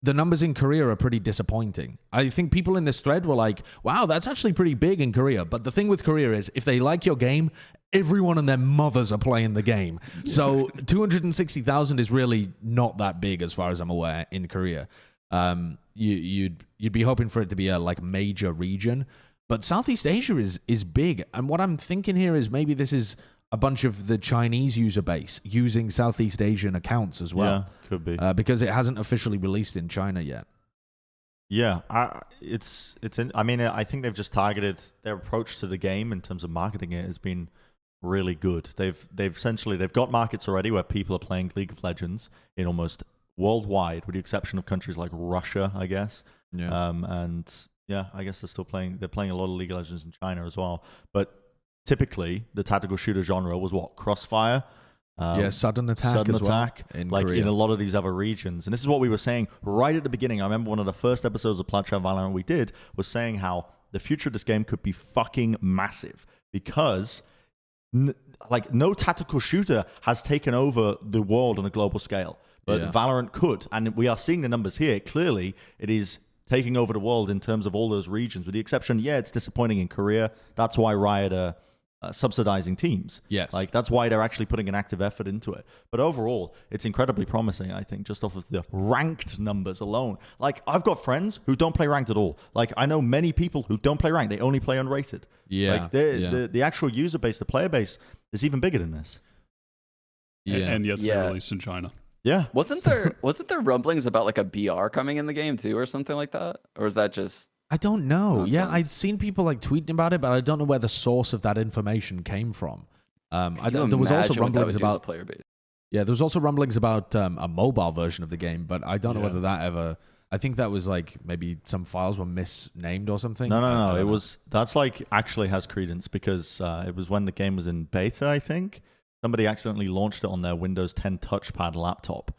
Speaker 3: the numbers in Korea are pretty disappointing. I think people in this thread were like, wow, that's actually pretty big in Korea. But the thing with Korea is, if they like your game, everyone and their mothers are playing the game. So 260,000 is really not that big as far as I'm aware in Korea. You'd be hoping for it to be a like major region. But Southeast Asia is big. And what I'm thinking here is maybe this is a bunch of the Chinese user base using Southeast Asian accounts as well.
Speaker 1: Yeah, could be.
Speaker 3: Because it hasn't officially released in China yet.
Speaker 1: Yeah, I mean, I think they've just targeted their approach to the game in terms of marketing it has been really good. They've got markets already where people are playing League of Legends in almost worldwide, with the exception of countries like Russia, I guess.
Speaker 3: Yeah.
Speaker 1: And yeah, I guess they're playing a lot of League of Legends in China as well. But typically, the tactical shooter genre was what? Crossfire?
Speaker 3: Sudden attack as well, in
Speaker 1: like
Speaker 3: Korea.
Speaker 1: in a lot of these other regions. And this is what we were saying right at the beginning. I remember one of the first episodes of Plat Valorant we did was saying how the future of this game could be fucking massive, because no tactical shooter has taken over the world on a global scale, but Valorant could. And we are seeing the numbers here. Clearly, it is taking over the world in terms of all those regions, with the exception, it's disappointing in Korea. That's why Riot are subsidizing teams.
Speaker 3: Yes.
Speaker 1: Like that's why they're actually putting an active effort into it. But overall, it's incredibly promising, I think, just off of the ranked numbers alone. Like I've got friends who don't play ranked at all. Like I know many people who don't play ranked. They only play unrated.
Speaker 3: Yeah.
Speaker 1: Like the actual user base, the player base is even bigger than this.
Speaker 3: Yeah.
Speaker 4: And yet it's been released in China.
Speaker 1: Yeah.
Speaker 2: Wasn't there rumblings about like a BR coming in the game too, or something like that? Or is that just
Speaker 3: I don't know.
Speaker 2: nonsense?
Speaker 3: Yeah, I'd seen people like tweeting about it, but I don't know where the source of that information came from. There was also rumblings about
Speaker 2: player base.
Speaker 3: Yeah, there was also rumblings about a mobile version of the game, but I don't know
Speaker 4: Yeah.
Speaker 3: whether that ever. I think that was like maybe some files were misnamed or something.
Speaker 1: No. It was that's like actually has credence because it was when the game was in beta, I think. Somebody accidentally launched it on their Windows 10 touchpad laptop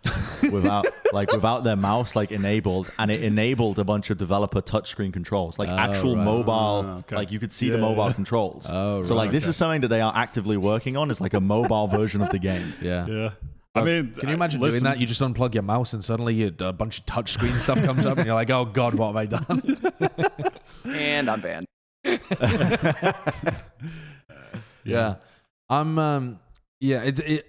Speaker 1: without their mouse like enabled, and it enabled a bunch of developer touchscreen controls, like actual
Speaker 3: right.
Speaker 1: mobile,
Speaker 4: Okay.
Speaker 1: like you could see the mobile controls.
Speaker 3: Oh,
Speaker 1: so like this is something that they are actively working on. Is like a mobile version of the game.
Speaker 3: Yeah.
Speaker 4: Yeah. I mean,
Speaker 3: Can you imagine doing that? You just unplug your mouse and suddenly a bunch of touchscreen stuff comes up and you're like, oh God, what have I done?
Speaker 2: And I'm banned.
Speaker 3: Yeah.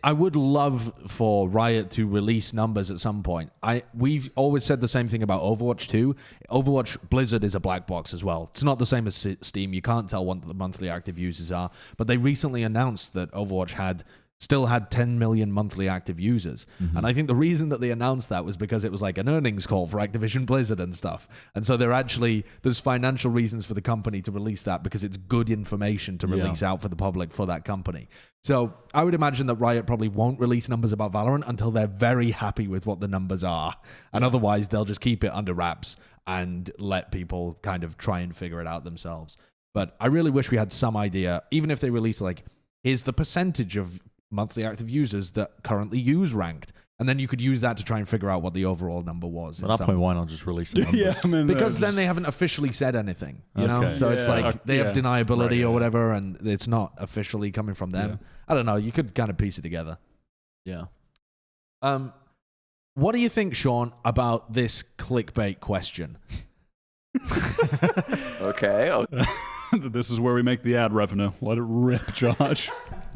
Speaker 3: I would love for Riot to release numbers at some point. We've always said the same thing about Overwatch 2. Overwatch Blizzard is a black box as well. It's not the same as Steam. You can't tell what the monthly active users are. But they recently announced that Overwatch still had 10 million monthly active users. And I think the reason that they announced that was because it was like an earnings call for Activision Blizzard and stuff. And so there's financial reasons for the company to release that because it's good information to release out for the public for that company. So I would imagine that Riot probably won't release numbers about Valorant until they're very happy with what the numbers are. And otherwise they'll just keep it under wraps and let people kind of try and figure it out themselves. But I really wish we had some idea, even if they release like, here's the percentage of monthly active users that currently use ranked, and then you could use that to try and figure out what the overall number was.
Speaker 1: At that point, why not just release the numbers?
Speaker 4: yeah, I mean,
Speaker 3: Because then they haven't officially said anything, you know?
Speaker 1: Okay.
Speaker 3: So it's like they have deniability
Speaker 4: Right,
Speaker 3: or whatever, and it's not officially coming from them.
Speaker 4: Yeah.
Speaker 3: I don't know. You could kind of piece it together.
Speaker 1: Yeah.
Speaker 3: What do you think, Sean, about this clickbait question?
Speaker 2: Okay.
Speaker 4: This is where we make the ad revenue. Let it rip, Josh.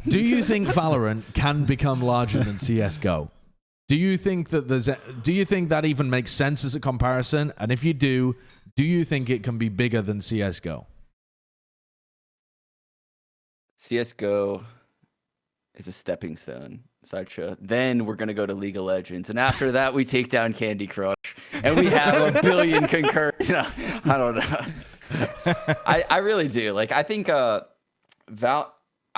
Speaker 3: Do you think Valorant can become larger than CS:GO? Do you think that even makes sense as a comparison? And if you do you think it can be bigger than CS:GO?
Speaker 2: CS:GO is a stepping stone, Sideshow. Then we're gonna go to League of Legends, and after that we take down Candy Crush, and we have a billion concurrent. I don't know. I really do. Like I think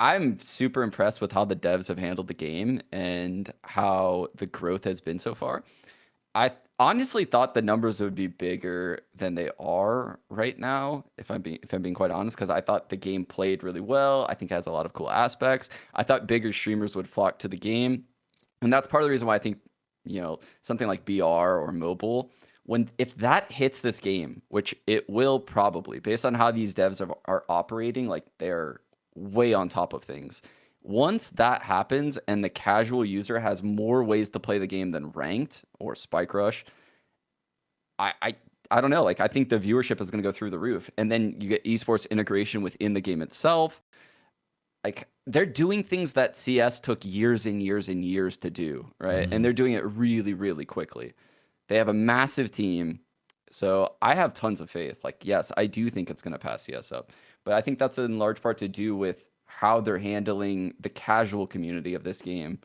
Speaker 2: I'm super impressed with how the devs have handled the game and how the growth has been so far. I honestly thought the numbers would be bigger than they are right now, if I'm being quite honest, because I thought the game played really well. I think it has a lot of cool aspects. I thought bigger streamers would flock to the game. And that's part of the reason why I think, something like BR or mobile, if that hits this game, which it will probably, based on how these devs are operating, like they're way on top of things. Once that happens and the casual user has more ways to play the game than ranked or spike rush, I don't know. Like I think the viewership is going to go through the roof, and then you get esports integration within the game itself. Like they're doing things that CS took years and years and years to do, right? And they're doing it really, really quickly. They have a massive team. So I have tons of faith. Like, yes, I do think it's going to pass CS up. But I think that's in large part to do with how they're handling the casual community of this game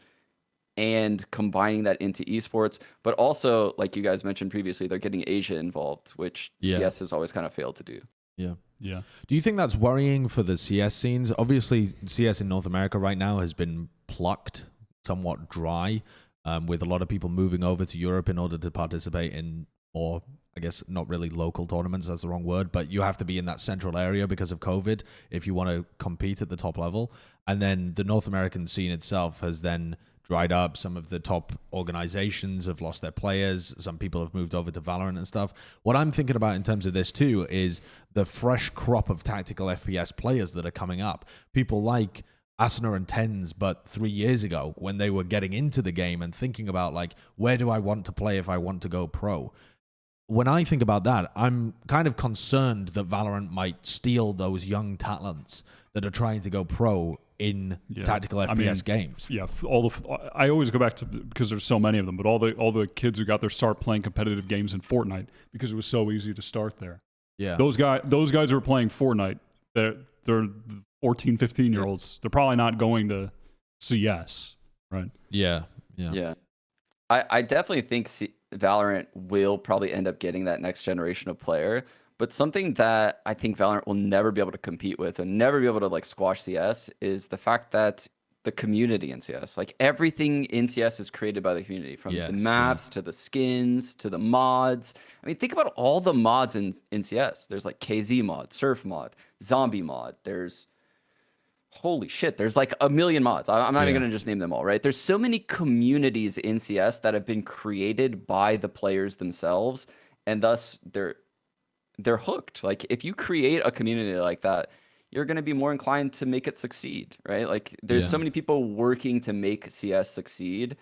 Speaker 2: and combining that into esports. But also, like you guys mentioned previously, they're getting Asia involved, which CS has always kind of failed to do.
Speaker 4: Yeah.
Speaker 3: Do you think that's worrying for the CS scenes? Obviously, CS in North America right now has been plucked, somewhat dry, with a lot of people moving over to Europe in order to participate in more, I guess, not really local tournaments, that's the wrong word, but you have to be in that central area because of COVID if you want to compete at the top level. And then the North American scene itself has then dried up. Some of the top organizations have lost their players. Some people have moved over to Valorant and stuff. What I'm thinking about in terms of this too is the fresh crop of tactical FPS players that are coming up. People like Asuna and TenZ, but 3 years ago when they were getting into the game and thinking about like, where do I want to play if I want to go pro? When I think about that, I'm kind of concerned that Valorant might steal those young talents that are trying to go pro in tactical FPS games.
Speaker 4: Yeah, I always go back to, because there's so many of them, but all the kids who got their start playing competitive games in Fortnite because it was so easy to start there.
Speaker 3: Yeah,
Speaker 4: those guys who are playing Fortnite, they're 14, 15-year-olds. They're probably not going to CS, right?
Speaker 3: Yeah.
Speaker 2: I definitely think Valorant will probably end up getting that next generation of player. But something that I think Valorant will never be able to compete with and never be able to like squash CS is the fact that the community in CS, like everything in CS is created by the community, from the maps to the skins to the mods. I mean, think about all the mods in CS. There's like KZ mod, Surf mod, Zombie mod. There's holy shit, there's like a million mods. I'm not even going to just name them all, right? There's so many communities in CS that have been created by the players themselves, and thus they're hooked. Like if you create a community like that, you're going to be more inclined to make it succeed, right? Like there's so many people working to make CS succeed,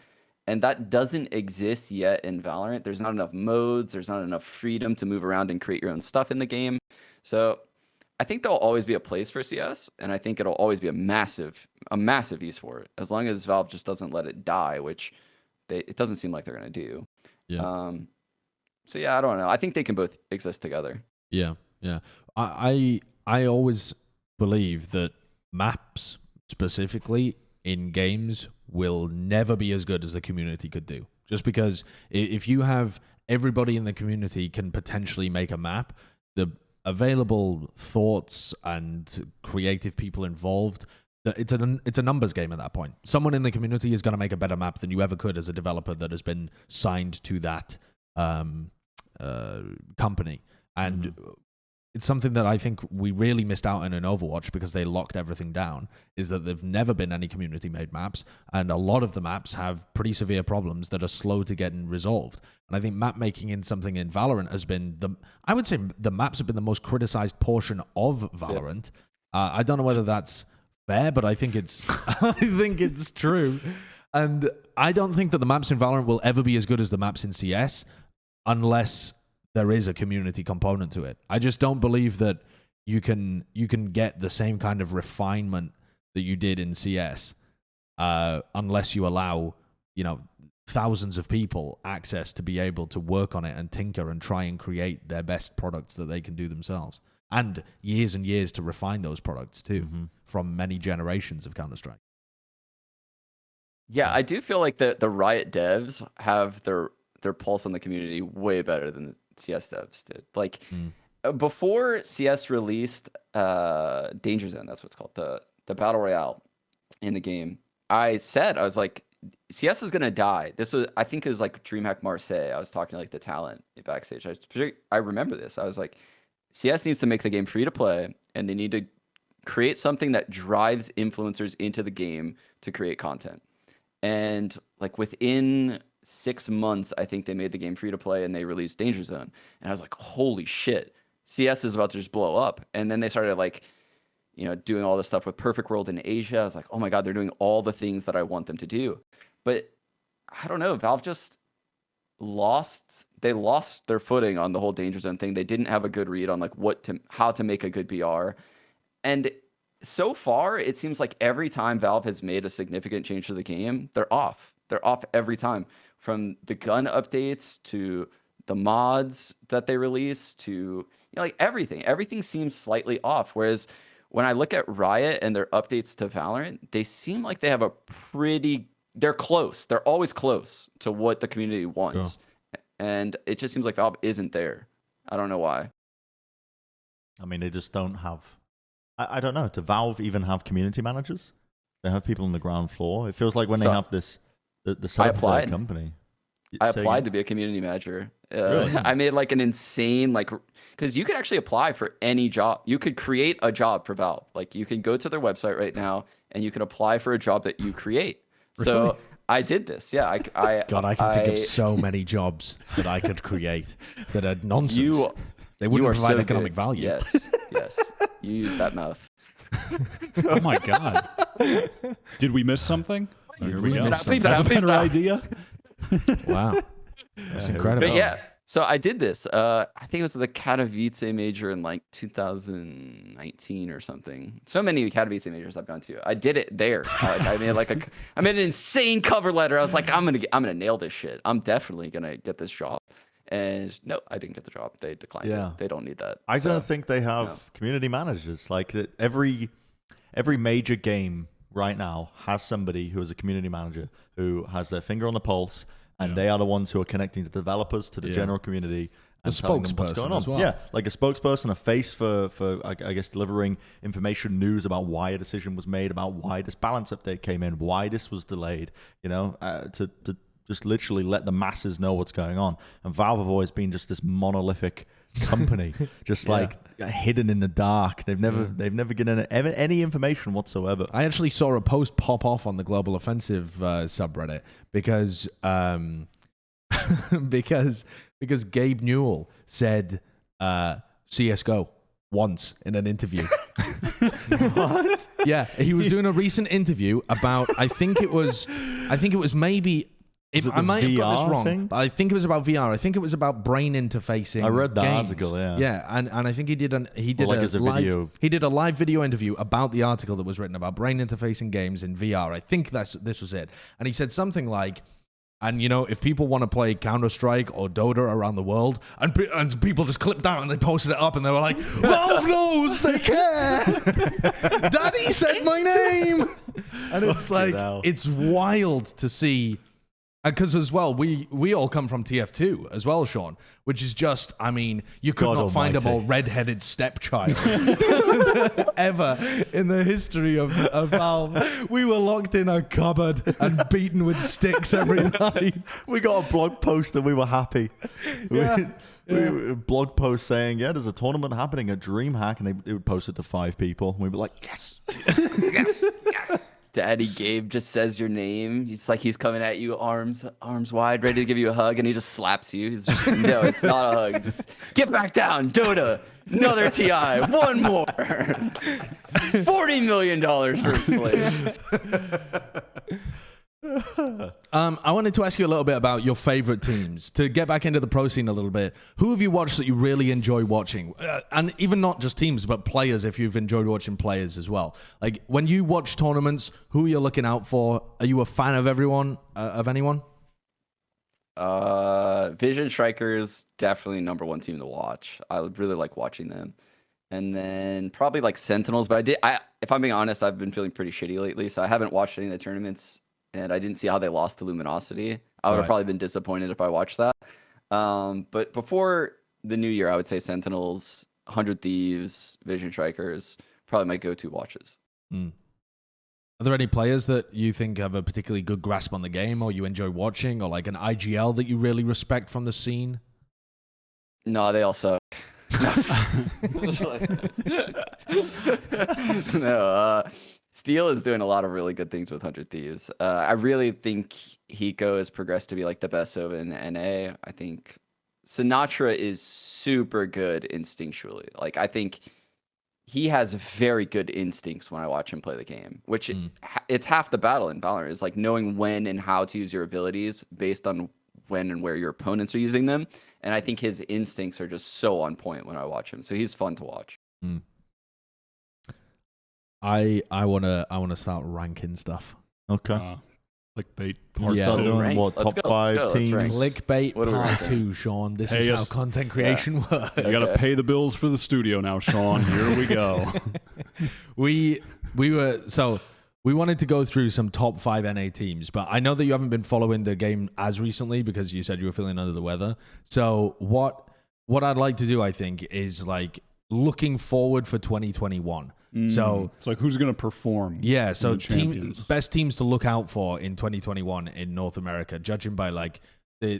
Speaker 2: and that doesn't exist yet in Valorant. There's not enough modes. There's not enough freedom to move around and create your own stuff in the game. So I think there'll always be a place for CS, and I think it'll always be a massive use for it, as long as Valve just doesn't let it die, which it doesn't seem like they're going to do.
Speaker 3: Yeah.
Speaker 2: So yeah, I don't know. I think they can both exist together.
Speaker 3: Yeah. I always believe that maps specifically in games will never be as good as the community could do. Just because if you have everybody in the community can potentially make a map, the available thoughts and creative people involved, it's a numbers game at that point. Someone in the community is going to make a better map than you ever could as a developer that has been signed to that company. And it's something that I think we really missed out on in Overwatch because they locked everything down, is that there've never been any community-made maps, and a lot of the maps have pretty severe problems that are slow to get resolved. And I think map making in something in Valorant has been I would say the maps have been the most criticized portion of Valorant. I don't know whether that's fair, but I think it's I think it's true. And I don't think that the maps in Valorant will ever be as good as the maps in CS unless there is a community component to it. I just don't believe that you can get the same kind of refinement that you did in CS unless you allow, thousands of people access to be able to work on it and tinker and try and create their best products that they can do themselves. And years to refine those products too, from many generations of Counter-Strike.
Speaker 2: Yeah, I do feel like the Riot devs have their pulse on the community way better than the CS devs did. Like before CS released Danger Zone, that's what's called, the battle royale in the game, I was like, CS is gonna die. I think it was like DreamHack Marseille. I was talking to like the talent backstage. I remember this. I was like, CS needs to make the game free to play, and they need to create something that drives influencers into the game to create content. And like within 6 months, I think they made the game free to play and they released Danger Zone. And I was like, holy shit, CS is about to just blow up. And then they started like, doing all this stuff with Perfect World in Asia. I was like, oh my God, they're doing all the things that I want them to do. But I don't know, Valve just lost their footing on the whole Danger Zone thing. They didn't have a good read on like how to make a good PR. And so far, it seems like every time Valve has made a significant change to the game, they're off. They're off every time. From the gun updates to the mods that they release to like everything. Everything seems slightly off. Whereas when I look at Riot and their updates to Valorant, they seem like they have they're close. They're always close to what the community wants. Sure. And it just seems like Valve isn't there. I don't know why.
Speaker 1: I mean, they just don't have... I don't know. Do Valve even have community managers? They have people on the ground floor. It feels like when they have this... The setup of their company.
Speaker 2: I applied to be a community manager.
Speaker 1: Really?
Speaker 2: I made like an insane, because you could actually apply for any job. You could create a job for Valve. Like you can go to their website right now and you can apply for a job that you create. Really? So I did this. Yeah. I
Speaker 3: can think of so many jobs that I could create that are nonsense. They wouldn't provide economic value.
Speaker 2: Yes. You use that mouth.
Speaker 4: Oh my God. Did we miss something? Here we go.
Speaker 2: Have
Speaker 4: a better idea.
Speaker 3: Wow. That's incredible.
Speaker 2: But yeah, So I did this. I think it was the Katowice major in like 2019 or something. So many Katowice majors I've gone to. I did it there. I made an insane cover letter. I was like, I'm gonna nail this shit. I'm definitely gonna get this job. And no, I didn't get the job. They declined it. They don't need that.
Speaker 1: I don't think they have community managers. Like every major game right now has somebody who is a community manager who has their finger on the pulse, and they are the ones who are connecting the developers to the general community and telling them what's going on.
Speaker 3: As well.
Speaker 1: Yeah, like a spokesperson, a face for I guess delivering information, news about why a decision was made, about why this balance update came in, why this was delayed. You know, to just literally let the masses know what's going on. And Valve have always been just this monolithic company, just like hidden in the dark. They've never given any information whatsoever.
Speaker 3: I actually saw a post pop off on the Global Offensive subreddit because because Gabe Newell said CS:GO once in an interview.
Speaker 1: What?
Speaker 3: Yeah, he was doing a recent interview about I think it was maybe. I might have got this wrong, but I think it was about VR. I think it was about brain interfacing.
Speaker 1: I read that
Speaker 3: games.
Speaker 1: article, yeah.
Speaker 3: Yeah, and I think he did a live video interview about the article that was written about brain interfacing games in VR. I think this was it. And he said something like, and you know, if people want to play Counter-Strike or Dota around the world, and people just clipped that and they posted it up and they were like, Valve knows they care. Daddy said my name. And it's like, it's wild to see. Because as well, we all come from TF2 as well, Sean, which is just, I mean, you could not find a more redheaded stepchild ever in the history of Valve. We were locked in a cupboard and beaten with sticks every night.
Speaker 1: We got a blog post and we were happy.
Speaker 3: Yeah.
Speaker 1: We blog post saying, there's a tournament happening at DreamHack, and they would post it to 5 people. And we'd be like, yes, yes, yes.
Speaker 2: Daddy Gabe just says your name. He's like he's coming at you, arms wide, ready to give you a hug, and he just slaps you. He's just, no, it's not a hug. Just get back down, Dota. Another TI. One more. $40 million first place.
Speaker 3: I wanted to ask you a little bit about your favorite teams. To get back into the pro scene a little bit, who have you watched that you really enjoy watching? And even not just teams, but players, if you've enjoyed watching players as well. Like, when you watch tournaments, who are you looking out for? Are you a fan of anyone?
Speaker 2: Vision Strikers, definitely #1 team to watch. I would really like watching them. And then probably like Sentinels, but if I'm being honest, I've been feeling pretty shitty lately, so I haven't watched any of the tournaments. And I didn't see how they lost to Luminosity. I would have probably been disappointed if I watched that. But before the new year, I would say Sentinels, 100 Thieves, Vision Strikers, probably my go-to watches.
Speaker 3: Are there any players that you think have a particularly good grasp on the game, or you enjoy watching, or like an IGL that you really respect from the scene?
Speaker 2: No, they all suck. No, Steel is doing a lot of really good things with 100 Thieves. I really think Hiko has progressed to be like the best of in NA. I think Sinatra is super good instinctually. Like, I think he has very good instincts when I watch him play the game, which it's half the battle in Valorant, is like knowing when and how to use your abilities based on when and where your opponents are using them. And I think his instincts are just so on point when I watch him. So he's fun to watch.
Speaker 3: I wanna start ranking stuff.
Speaker 1: Okay.
Speaker 4: Clickbait part
Speaker 3: Yeah.
Speaker 4: two.
Speaker 1: Doing what,
Speaker 2: Let's
Speaker 1: top
Speaker 2: go,
Speaker 1: 5
Speaker 2: let's
Speaker 1: teams?
Speaker 2: rank.
Speaker 3: Clickbait
Speaker 2: What are we
Speaker 3: part
Speaker 2: ranking?
Speaker 3: 2, Sean. This
Speaker 4: Hey,
Speaker 3: is how
Speaker 4: yes.
Speaker 3: content creation works.
Speaker 4: You got to pay the bills for the studio now, Sean. Here we go.
Speaker 3: We wanted to go through some top 5 NA teams, but I know that you haven't been following the game as recently because you said you were feeling under the weather. So what I'd like to do, I think, is like looking forward for 2021. So
Speaker 4: it's like, who's going to perform?
Speaker 3: yeah, so
Speaker 4: champions.
Speaker 3: best teams to look out for in 2021 in North America, judging by like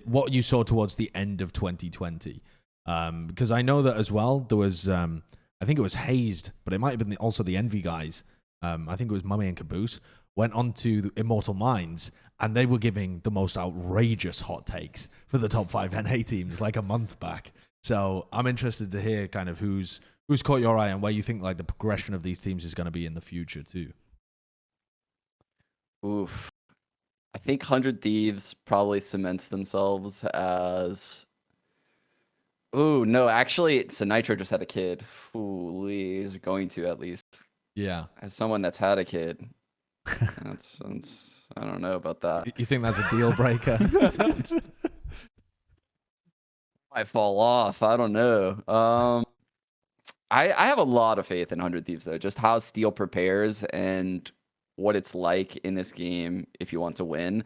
Speaker 3: what you saw towards the end of 2020. Because I know that as well, there was, I think it was Hazed, but it might have been also the Envy guys. I think it was Mummy and Caboose, went on to the Immortal Minds, and they were giving the most outrageous hot takes for the top 5 NA teams like a month back. So I'm interested to hear kind of who's caught your eye and where you think like the progression of these teams is going to be in the future too.
Speaker 2: Oof. I think 100 Thieves probably cements themselves as Oh no, actually, so Nitro just had a kid. Ooh, he's going to at least.
Speaker 3: Yeah.
Speaker 2: As someone that's had a kid, that's I don't know about that.
Speaker 3: You think that's a deal breaker?
Speaker 2: Might fall off. I don't know. I have a lot of faith in 100 Thieves though. Just how Steel prepares and what it's like in this game if you want to win.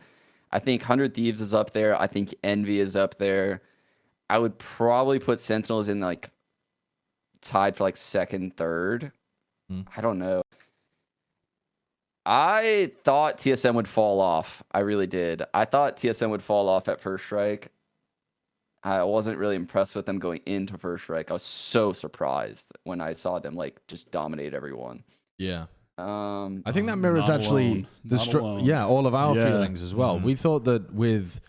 Speaker 2: I think 100 Thieves is up there. I think Envy is up there. I would probably put Sentinels in like tied for like second, third. I don't know. I thought TSM would fall off. I really did. I thought TSM would fall off at First Strike. I wasn't really impressed with them going into First Strike. I was so surprised when I saw them like just dominate everyone.
Speaker 3: Yeah.
Speaker 2: I
Speaker 3: I think that mirrors
Speaker 4: Not
Speaker 3: actually
Speaker 4: alone.
Speaker 3: yeah, all of our
Speaker 4: Yeah.
Speaker 3: feelings as well.
Speaker 1: Mhm.
Speaker 3: We thought that with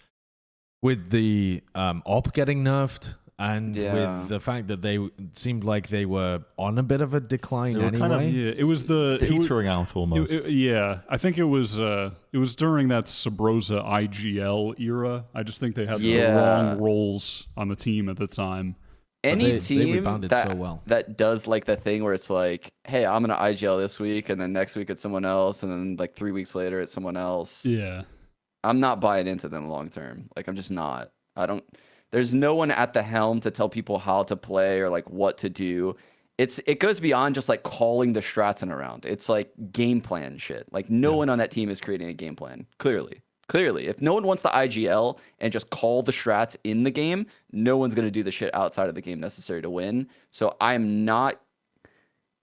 Speaker 3: the op getting nerfed and
Speaker 2: Yeah.
Speaker 3: with the fact that they seemed like they were on a bit of a decline
Speaker 1: They were
Speaker 3: anyway.
Speaker 1: kind of
Speaker 4: Yeah, it was the it was-
Speaker 1: petering out almost.
Speaker 4: yeah, I think it was during that Sabrosa IGL era. I just think they had the
Speaker 2: Yeah.
Speaker 4: wrong roles on the team at the time.
Speaker 2: Any
Speaker 3: they
Speaker 2: team
Speaker 3: rebounded
Speaker 2: that,
Speaker 3: so well.
Speaker 2: that does like the thing where it's like, hey, I'm gonna IGL this week, and then next week it's someone else, and then like 3 weeks later it's someone else.
Speaker 4: Yeah.
Speaker 2: I'm not buying into them long term. Like I'm just not. I don't. There's no one at the helm to tell people how to play or like what to do. It goes beyond just like calling the strats in around. It's like game plan shit. Like no one on that team is creating a game plan. Clearly, if no one wants to IGL and just call the strats in the game, no one's gonna do the shit outside of the game necessary to win. So I'm not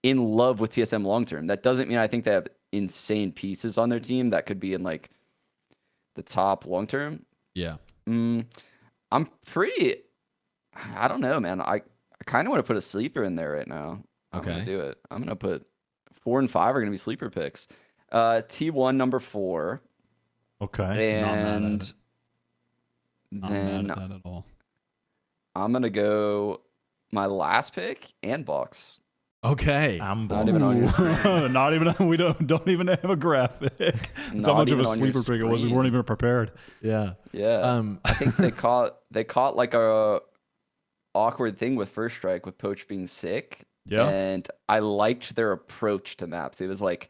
Speaker 2: in love with TSM long term. That doesn't mean I think they have insane pieces on their team that could be in like the top long term.
Speaker 3: Yeah.
Speaker 2: I'm pretty. I don't know, man. I kind of want to put a sleeper in there right now. I'm gonna
Speaker 3: Okay.
Speaker 2: do it. I'm gonna put 4 and 5 are gonna be sleeper picks. T1 number 4,
Speaker 1: Okay.
Speaker 4: Not mad at
Speaker 2: and
Speaker 4: it. Not
Speaker 2: then
Speaker 4: mad at that at all.
Speaker 2: I'm gonna go my last pick and box.
Speaker 3: Okay.
Speaker 2: Not even on your screen.
Speaker 4: Not even we don't even have a graphic. That's how
Speaker 2: Not
Speaker 4: much of
Speaker 2: even
Speaker 4: a
Speaker 2: on your
Speaker 4: sleeper pick it was. We
Speaker 2: screen.
Speaker 4: weren't even prepared.
Speaker 3: Yeah.
Speaker 2: Yeah. I think they caught like a awkward thing with First Strike with Poach being sick.
Speaker 4: Yeah.
Speaker 2: And I liked their approach to maps. It was like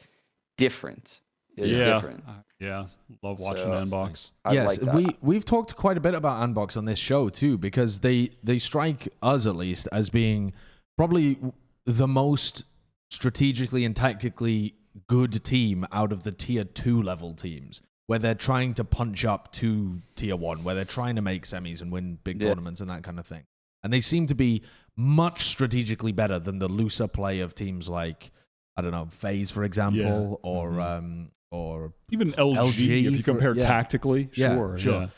Speaker 2: different. It was different.
Speaker 4: Yeah. Love watching
Speaker 2: So-
Speaker 4: Nbox.
Speaker 2: I
Speaker 3: Yes,
Speaker 2: like that.
Speaker 3: we've talked quite a bit about Unbox on this show too, because they strike us at least as being probably the most strategically and tactically good team out of the tier 2 level teams, where they're trying to punch up to tier 1, where they're trying to make semis and win big
Speaker 2: Yeah.
Speaker 3: tournaments and that kind of thing. And they seem to be much strategically better than the looser play of teams like, I don't know, FaZe, for example, or
Speaker 4: Even LG, if you
Speaker 3: for-
Speaker 4: compare
Speaker 3: yeah.
Speaker 4: tactically, sure. Yeah.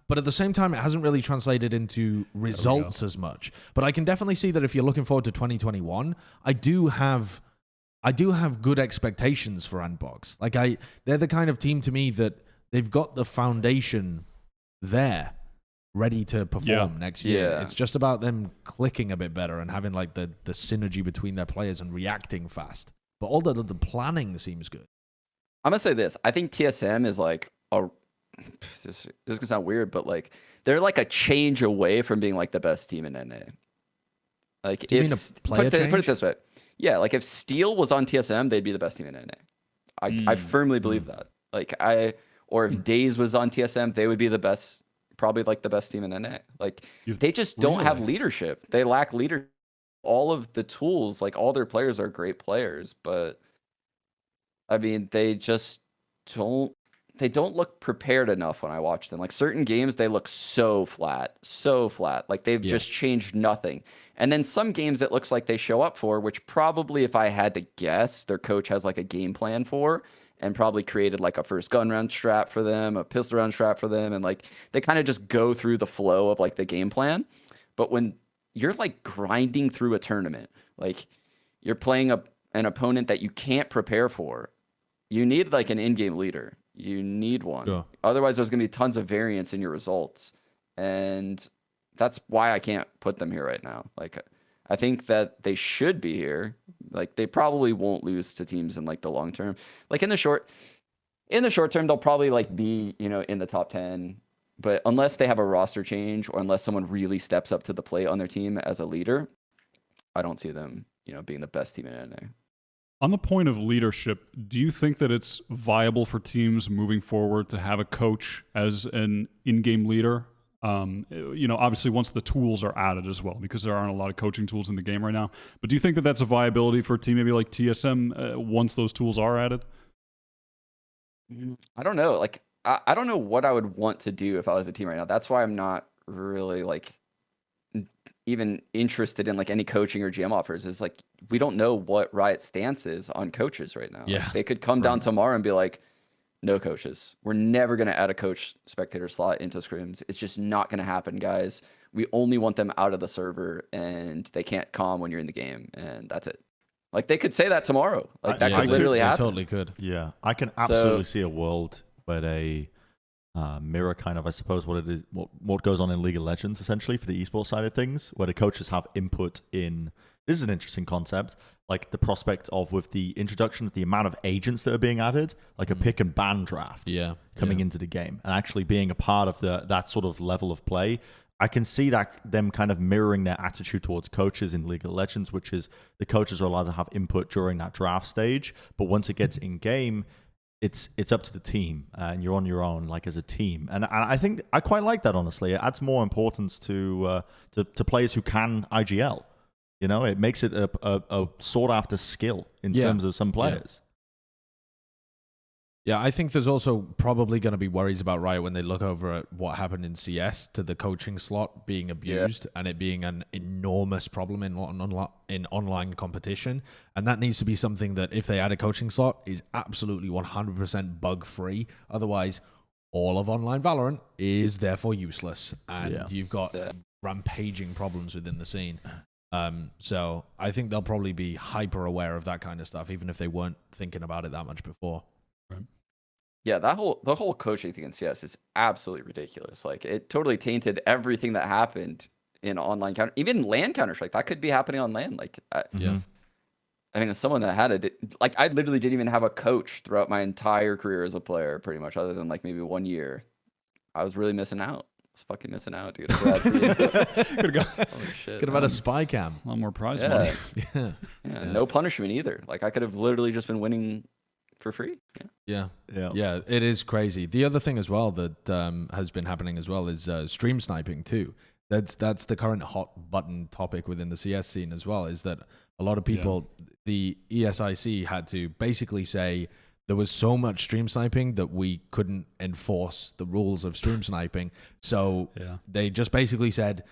Speaker 3: But at the same time, it hasn't really translated into results as much. But I can definitely see that if you're looking forward to 2021, I do have good expectations for Unbox. Like they're the kind of team to me that they've got the foundation there, ready to perform next year.
Speaker 2: Yeah.
Speaker 3: It's just about them clicking a bit better and having like the synergy between their players and reacting fast. But all the planning seems good.
Speaker 2: I'm gonna say this. I think TSM is like a. This is gonna sound weird, but like they're like a change away from being like the best team in NA. Like
Speaker 3: Do you
Speaker 2: if
Speaker 3: mean a player
Speaker 2: put it
Speaker 3: change?
Speaker 2: this way, yeah. Like if Steel was on TSM, they'd be the best team in NA. I firmly believe that. Like or if Daze was on TSM, they would be the best, probably like the best team in NA. Like they just don't have leadership. They lack leadership. All of the tools, like all their players are great players, but I mean, they just don't look prepared enough when I watch them. Like certain games, they look so flat. Like they've just changed nothing. And then some games it looks like they show up for, which probably if I had to guess, their coach has like a game plan for and probably created like a first gun round strat for them, a pistol round strat for them. And like they kind of just go through the flow of like the game plan. But when you're like grinding through a tournament, like you're playing an opponent that you can't prepare for, you need like an in-game leader. You need one.
Speaker 3: Sure.
Speaker 2: Otherwise, there's going to be tons of variance in your results. And that's why I can't put them here right now. Like, I think that they should be here. Like, they probably won't lose to teams in like the long term. Like in the short term, they'll probably like be, in the top 10, But unless they have a roster change or unless someone really steps up to the plate on their team as a leader, I don't see them, being the best team in NA.
Speaker 4: On the point of leadership, do you think that it's viable for teams moving forward to have a coach as an in-game leader? Obviously once the tools are added as well, because there aren't a lot of coaching tools in the game right now. But do you think that that's a viability for a team maybe like TSM once those tools are added?
Speaker 2: I don't know. Like, I don't know what I would want to do if I was a team right now. That's why I'm not really even interested in any coaching or GM offers. Is we don't know what Riot's stance is on coaches right now.
Speaker 3: Yeah.
Speaker 2: They could come down tomorrow and be like, no coaches. We're never going to add a coach spectator slot into scrims. It's just not going to happen, guys. We only want them out of the server and they can't comm when you're in the game. And that's it. They could say that tomorrow. That could literally happen.
Speaker 3: They totally could.
Speaker 1: Yeah. I can absolutely see a world where they mirror kind of, I suppose, what it is, what goes on in League of Legends, essentially, for the esports side of things, where the coaches have input in. This is an interesting concept, the prospect of, with the introduction of the amount of agents that are being added, a pick and ban draft coming into the game, and actually being a part of that sort of level of play. I can see them kind of mirroring their attitude towards coaches in League of Legends, which is the coaches are allowed to have input during that draft stage, but once it gets in game, it's up to the team, and you're on your own, as a team. And I think I quite like that, honestly. It adds more importance to players who can IGL. It makes it a sought after skill in terms of some players.
Speaker 3: Yeah, I think there's also probably going to be worries about Riot when they look over at what happened in CS to the coaching slot being abused and it being an enormous problem in online competition. And that needs to be something that, if they add a coaching slot, is absolutely 100% bug-free. Otherwise, all of online Valorant is therefore useless. And you've got rampaging problems within the scene. So I think they'll probably be hyper aware of that kind of stuff, even if they weren't thinking about it that much before.
Speaker 4: Right.
Speaker 2: Yeah, the whole coaching thing in CS is absolutely ridiculous. It totally tainted everything that happened in online counter, even LAN Counter-Strike. That could be happening on LAN. I mean, as someone that had it, I literally didn't even have a coach throughout my entire career as a player, pretty much, other than maybe 1 year. I was really missing out. I was fucking missing out, dude. Holy shit.
Speaker 3: Could have had a spy cam.
Speaker 4: A lot more prize money.
Speaker 2: Yeah. No punishment either. I could have literally just been winning for free.
Speaker 3: Yeah, it is crazy. The other thing as well that has been happening as well is stream sniping too. That's the current hot button topic within the CS scene as well, is that a lot of people, the ESIC had to basically say there was so much stream sniping that we couldn't enforce the rules of stream sniping. So they just basically said,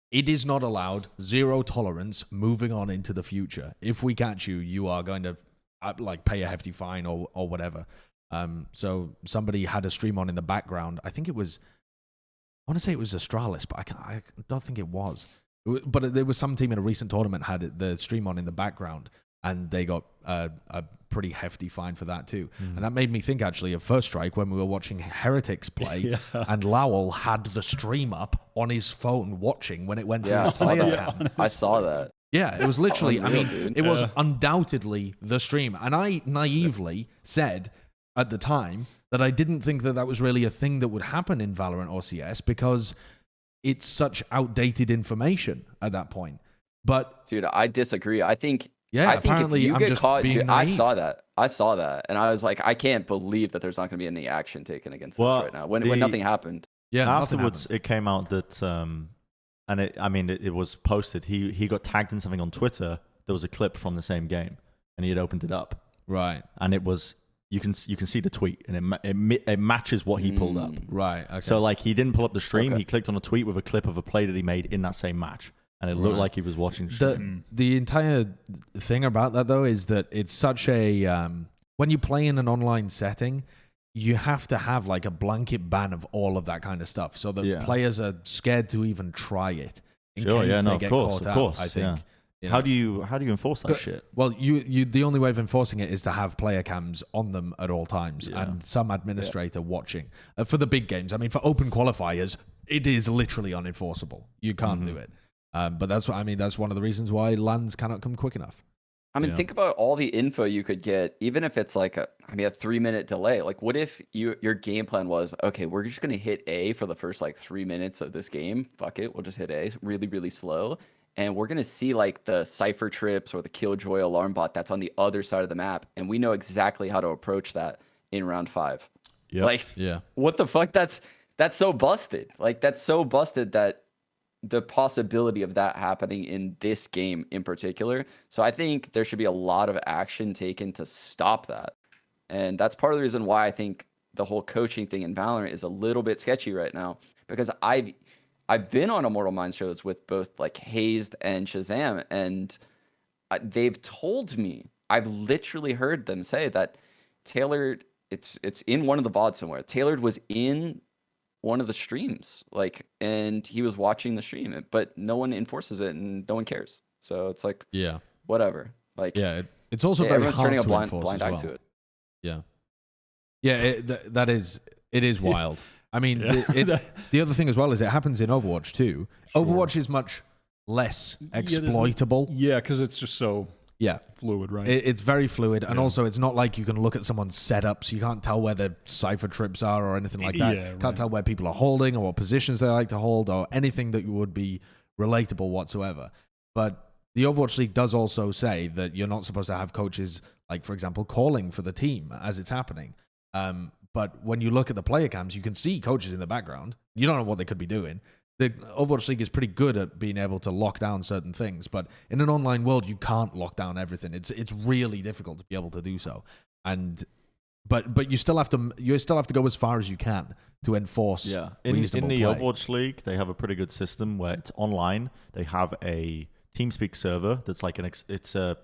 Speaker 3: it is not allowed, 0 tolerance moving on into the future. If we catch you, you are going to pay a hefty fine or whatever. So somebody had a stream on in the background. I think it was, I want to say it was Astralis, but I don't think it was. But there was some team in a recent tournament had the stream on in the background, and they got a pretty hefty fine for that too. And that made me think actually of First Strike when we were watching Heretics play, and Lowell had the stream up on his phone watching when it went to his player cam.
Speaker 2: I saw that.
Speaker 3: Yeah, it was literally,
Speaker 2: Unreal,
Speaker 3: it was undoubtedly the stream. And I naively said at the time that I didn't think that was really a thing that would happen in Valorant or CS because it's such outdated information at that point. But
Speaker 2: dude, I disagree. I think
Speaker 3: apparently
Speaker 2: if you
Speaker 3: I'm
Speaker 2: get
Speaker 3: just
Speaker 2: caught,
Speaker 3: being
Speaker 2: dude,
Speaker 3: naive.
Speaker 2: I saw that, and I was like, I can't believe that there's not going to be any action taken against this right now when nothing happened.
Speaker 3: Yeah,
Speaker 1: afterwards it came out that and it was posted. He got tagged in something on Twitter. There was a clip from the same game, and he had opened it up.
Speaker 3: Right,
Speaker 1: and it was you can see the tweet, and it matches what he pulled up.
Speaker 3: Right. Okay.
Speaker 1: So he didn't pull up the stream. He clicked on a tweet with a clip of a play that he made in that same match, and it looked like he was watching the stream.
Speaker 3: The entire thing about that though is that it's such a when you play in an online setting, you have to have a blanket ban of all of that kind of stuff, so that players are scared to even try it in case they get caught out. I think.
Speaker 1: Yeah. How do you enforce that shit?
Speaker 3: Well, you the only way of enforcing it is to have player cams on them at all times and some administrator watching. For the big games, I mean, for open qualifiers, it is literally unenforceable. You can't do it. But that's one of the reasons why LANs cannot come quick enough.
Speaker 2: I mean,
Speaker 3: Yeah.
Speaker 2: think about all the info you could get, even if it's like a 3-minute delay. Like, what if your game plan was, okay, we're just gonna hit A for the first like 3 minutes of this game. Fuck it, we'll just hit A really, really slow, and we're gonna see like the cipher trips or the killjoy alarm bot that's on the other side of the map, and we know exactly how to approach that in round 5.
Speaker 1: Yep.
Speaker 2: Like,
Speaker 3: Yeah.
Speaker 2: what the fuck? That's so busted. Like, that's so busted that the possibility of that happening in this game in particular. So I think there should be a lot of action taken to stop that. And that's part of the reason why I think the whole coaching thing in Valorant is a little bit sketchy right now, because I've been on Immortal Mind shows with both like Hazed and Shazam, and they've told me, I've literally heard them say that Tailored, it's in one of the VODs somewhere. Tailored was in one of the streams, like, and he was watching the stream, but no one enforces it and no one cares. So it's like,
Speaker 3: Yeah.
Speaker 2: whatever. Like,
Speaker 3: Yeah. It's also very
Speaker 2: everyone's
Speaker 3: hard
Speaker 2: turning a
Speaker 3: to
Speaker 2: blind
Speaker 3: enforce
Speaker 2: eye
Speaker 3: as well.
Speaker 2: to it.
Speaker 3: Yeah. Yeah, it is wild. I mean, the other thing as well is it happens in Overwatch too.
Speaker 4: Sure.
Speaker 3: Overwatch is much less exploitable.
Speaker 4: Yeah, because it's just so
Speaker 3: Yeah.
Speaker 4: fluid, right?
Speaker 3: It's very fluid, and also it's not like you can look at someone's setup, so you can't tell where their cipher trips are or anything like that.
Speaker 4: Yeah,
Speaker 3: Can't
Speaker 4: right.
Speaker 3: tell where people are holding or what positions they like to hold or anything that would be relatable whatsoever. But the Overwatch League does also say that you're not supposed to have coaches, like, for example, calling for the team as it's happening. But when you look at the player cams, you can see coaches in the background. You don't know what they could be doing. The Overwatch League is pretty good at being able to lock down certain things, but in an online world, you can't lock down everything. It's really difficult to be able to do so. And but you still have to go as far as you can to enforce.
Speaker 1: Yeah, in
Speaker 3: reasonable
Speaker 1: the
Speaker 3: play.
Speaker 1: Overwatch League, they have a pretty good system where it's online. They have a TeamSpeak server that's like it's a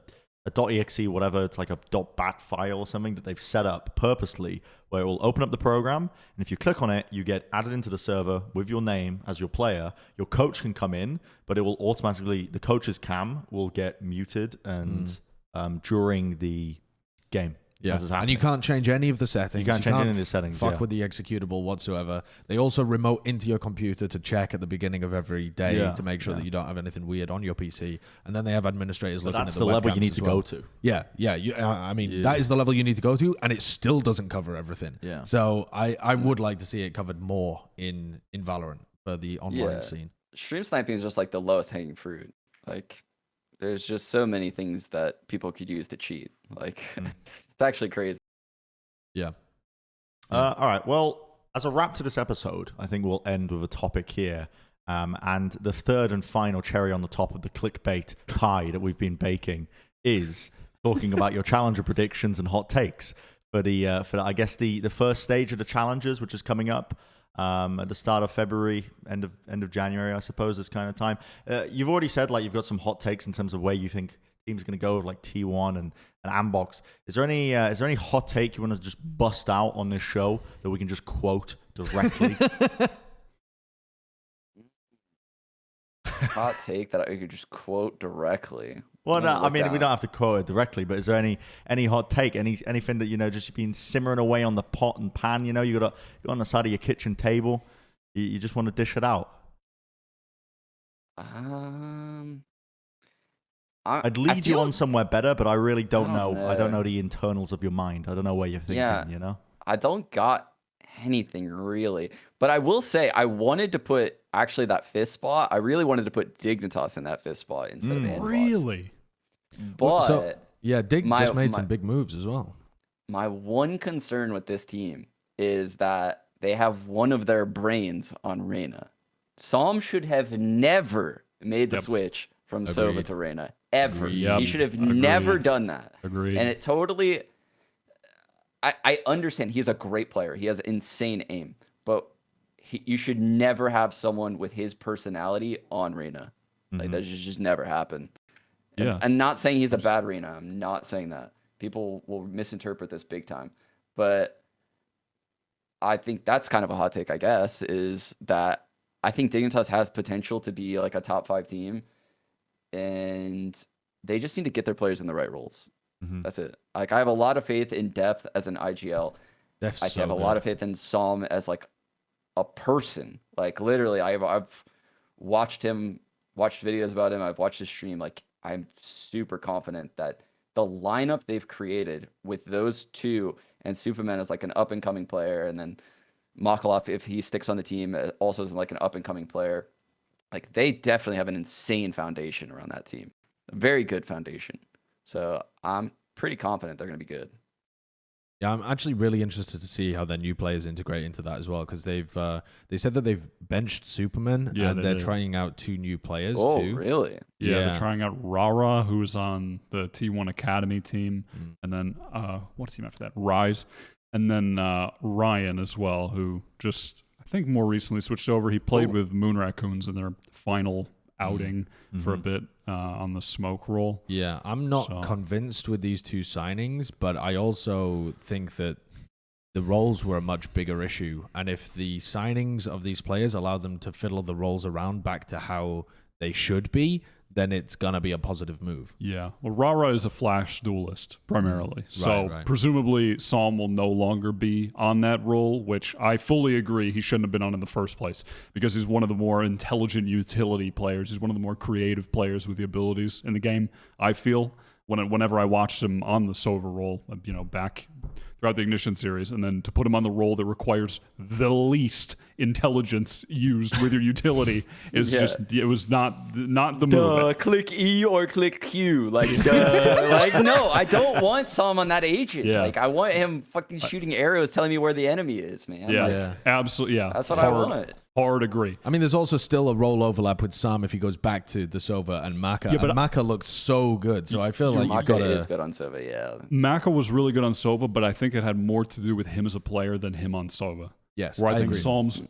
Speaker 1: .exe, whatever. It's like a .bat file or something that they've set up purposely where it will open up the program, and if you click on it, you get added into the server with your name as your player. Your coach can come in, but it will automatically, the coach's cam will get muted and during the game.
Speaker 3: Yeah,
Speaker 1: as it's
Speaker 3: and you
Speaker 1: happening.
Speaker 3: can't change any of the settings.
Speaker 1: You can't change any of the settings,
Speaker 3: Fuck
Speaker 1: yeah.
Speaker 3: with the executable whatsoever. They also remote into your computer to check at the beginning of every day
Speaker 1: Yeah,
Speaker 3: to make sure
Speaker 1: yeah.
Speaker 3: that you don't have anything weird on your PC. And then they have administrators
Speaker 1: But
Speaker 3: looking
Speaker 1: that's
Speaker 3: at the
Speaker 1: level you
Speaker 3: webcams
Speaker 1: need
Speaker 3: as
Speaker 1: to
Speaker 3: well.
Speaker 1: go to.
Speaker 3: Yeah, yeah. I mean,
Speaker 1: Yeah.
Speaker 3: that is the level you need to go to, and it still doesn't cover everything.
Speaker 1: Yeah.
Speaker 3: So I would like to see it covered more in Valorant for the online
Speaker 2: Yeah.
Speaker 3: scene.
Speaker 2: Stream sniping is just like the lowest hanging fruit. Like, there's just so many things that people could use to cheat. Like, it's actually crazy.
Speaker 3: Yeah.
Speaker 1: All right. Well, as a wrap to this episode, I think we'll end with a topic here. And the third and final cherry on the top of the clickbait pie that we've been baking is talking about your challenger predictions and hot takes for I guess the first stage of the challenges, which is coming up at the start of February, end of January, I suppose, this kind of time. You've already said like you've got some hot takes in terms of where you think teams going to go, like T1 and Ambox. Is there any hot take you want to just bust out on this show that we can just quote directly?
Speaker 2: Hot take that I could just quote directly.
Speaker 1: Well, no,
Speaker 2: I'm gonna
Speaker 1: I mean,
Speaker 2: look
Speaker 1: we
Speaker 2: down.
Speaker 1: don't have to quote it directly, but is there any hot take, anything that just been simmering away on the pot and pan? You got on the side of your kitchen table. You just want to dish it out. I'd lead you on somewhere better, but I really don't know. I don't know the internals of your mind. I don't know where you're thinking.
Speaker 2: Yeah. I don't got anything really, but I will say I wanted to put actually that fifth spot. I really wanted to put Dignitas in that fifth spot instead of Andbox.
Speaker 4: Really?
Speaker 2: But
Speaker 3: yeah, Dig
Speaker 2: my-
Speaker 3: just made
Speaker 2: my-
Speaker 3: some big moves as well.
Speaker 2: my one concern with this team is that they have one of their brains on Reyna. Psalm should have never made the
Speaker 4: Yep.
Speaker 2: switch from Sova
Speaker 3: Agreed.
Speaker 2: to Reyna. Ever.
Speaker 3: Agreed.
Speaker 2: He
Speaker 4: Yep.
Speaker 2: should have
Speaker 4: Agreed.
Speaker 2: never done that.
Speaker 4: Agreed.
Speaker 2: And it totally... I understand he's a great player. He has insane aim. But you should never have someone with his personality on Reyna. Like, that should just never happen.
Speaker 4: Yeah.
Speaker 2: And not saying he's a bad Reyna. I'm not saying that. People will misinterpret this big time. But I think that's kind of a hot take, I guess, is that I think Dignitas has potential to be like a top 5 team. And they just need to get their players in the right roles. That's it. Like, I have a lot of faith in Depth as an IGL.
Speaker 3: Def's
Speaker 2: I
Speaker 3: so
Speaker 2: have a
Speaker 3: good.
Speaker 2: lot of faith in Psalm as like a person. Like, literally, I've watched videos about him. I've watched his stream. Like, I'm super confident that the lineup they've created with those two and Superman as like an up and coming player, and then Makalov, if he sticks on the team, also is like an up and coming player. Like they definitely have an insane foundation around that team, a very good foundation. So I'm pretty confident they're going to be good.
Speaker 3: Yeah, I'm actually really interested to see how their new players integrate into that as well, because they said that they've benched Superman and they're trying out 2 new players too.
Speaker 2: Oh, really?
Speaker 4: Yeah, they're trying out Rara, who's on the T1 Academy team, and then what team after that? Rise, and then Ryan as well, who just I think more recently switched over. He played with Moon Raccoons in their final outing for a bit on the smoke role.
Speaker 3: Yeah, I'm not convinced with these 2 signings, but I also think that the roles were a much bigger issue. And if the signings of these players allow them to fiddle the roles around back to how they should be, then it's going to be a positive move.
Speaker 4: Yeah. Well, Rara is a flash duelist primarily. So presumably Psalm will no longer be on that role, which I fully agree he shouldn't have been on in the first place, because he's one of the more intelligent utility players. He's one of the more creative players with the abilities in the game, I feel. Whenever I watched him on the Sova role, back throughout the Ignition series, and then to put him on the role that requires the least intelligence used with your utility is it was not the move.
Speaker 2: Click E or click Q, like like no, I don't want Psalm on that agent.
Speaker 4: Yeah.
Speaker 2: Like I want him fucking shooting arrows, telling me where the enemy is, man.
Speaker 4: Yeah, absolutely. Yeah,
Speaker 2: that's what I want.
Speaker 4: Hard agree.
Speaker 3: I mean, there's also still a role overlap with Sam if he goes back to the Sova and Maka. Yeah, but Maka looked so good, so I feel like you've got to...
Speaker 2: is good on Sova, yeah.
Speaker 4: Maka was really good on Sova, but I think it had more to do with him as a player than him on Sova.
Speaker 3: Yes,
Speaker 4: where I think
Speaker 3: agree.
Speaker 4: Psalm's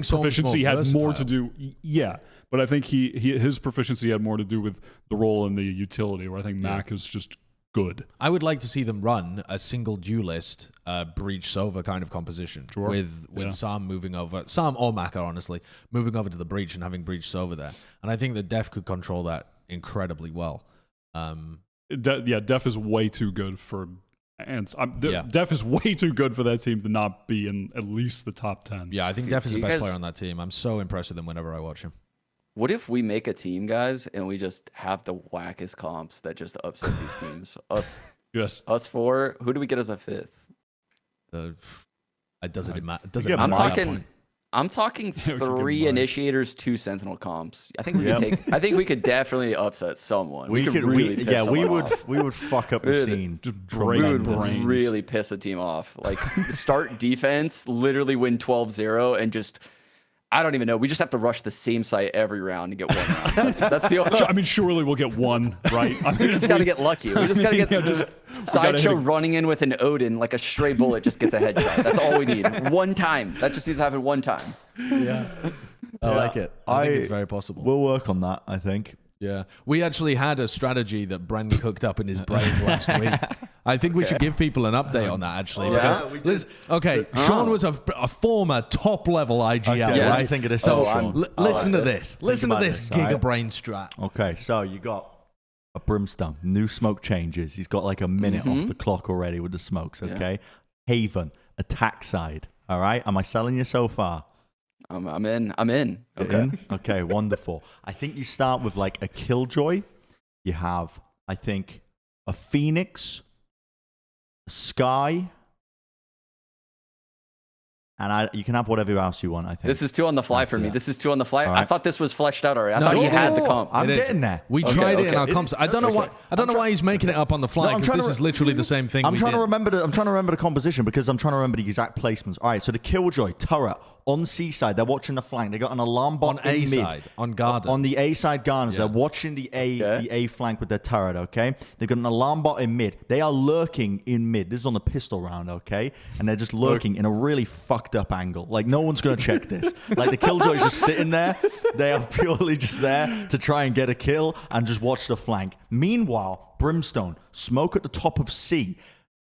Speaker 4: proficiency had more to do... Yeah, but I think his proficiency had more to do with the role in the utility, where I think Mac is just good.
Speaker 3: I would like to see them run a single duelist Breach Sova kind of composition with Sam moving over, Sam or Maka, honestly, moving over to the Breach and having Breach Sova there. And I think that Def could control that incredibly well.
Speaker 4: Def is way too good for... Def is way too good for that team to not be in at least the top 10.
Speaker 3: Yeah, I think Def is the best player on that team. I'm so impressed with him whenever I watch him.
Speaker 2: What if we make a team, guys, and we just have the wackest comps that just upset these teams? Us 4. Who do we get as a 5th?
Speaker 3: It doesn't matter.
Speaker 2: I'm talking 3 initiators, 2 sentinel comps. I think we could take. I think we could definitely upset someone. We
Speaker 1: would fuck up the scene.
Speaker 4: Just
Speaker 2: we would really piss a team off. Like start defense, literally win 12-0, and just. I don't even know. We just have to rush the same site every round to get 1 round. That's the only...
Speaker 4: I mean, surely we'll get 1, right? I mean,
Speaker 2: we just got to get lucky. We just got to get Sideshow running in with an Odin, like a stray bullet just gets a headshot. That's all we need. 1 time. That just needs to happen 1 time.
Speaker 3: Yeah. I like it. I think it's very possible.
Speaker 1: We'll work on that, I think.
Speaker 3: Yeah. We actually had a strategy that Bren cooked up in his brain last week. I think we should give people an update on that, actually. Sean was a former top-level IGL, right?
Speaker 1: I think it is Sean.
Speaker 3: Listen to this. Listen to this gigabrain strat.
Speaker 1: Okay, so you got a Brimstone. New smoke changes. He's got like a minute off the clock already with the smokes, okay? Yeah. Haven, attack side, all right? Am I selling you so far?
Speaker 2: I'm in. Okay.
Speaker 1: In? Okay, wonderful. I think you start with like a Killjoy. You have, I think, a Phoenix, a Sky, and you can have whatever else you want, I think.
Speaker 2: This is too on the fly for me. This is too on the fly. Right. I thought this was fleshed out already. I thought he had the comp.
Speaker 1: I'm getting there.
Speaker 3: We tried it in our comps. I don't know why. I don't know why he's making it up on the fly, because this is literally the same thing.
Speaker 1: I'm trying to remember the composition, because I'm trying to remember the exact placements. All right, so the Killjoy turret on C side, they're watching the flank. They got an alarm bot
Speaker 3: on A side, on Garden.
Speaker 1: On the A side Gardens, they're watching the A flank with their turret. Okay, they've got an alarm bot in mid. They are lurking in mid. This is on the pistol round, okay, and they're just lurking in a really fucked up angle. Like no one's gonna check this. Like the Killjoy's just sitting there. They are purely just there to try and get a kill and just watch the flank. Meanwhile, Brimstone, smoke at the top of C.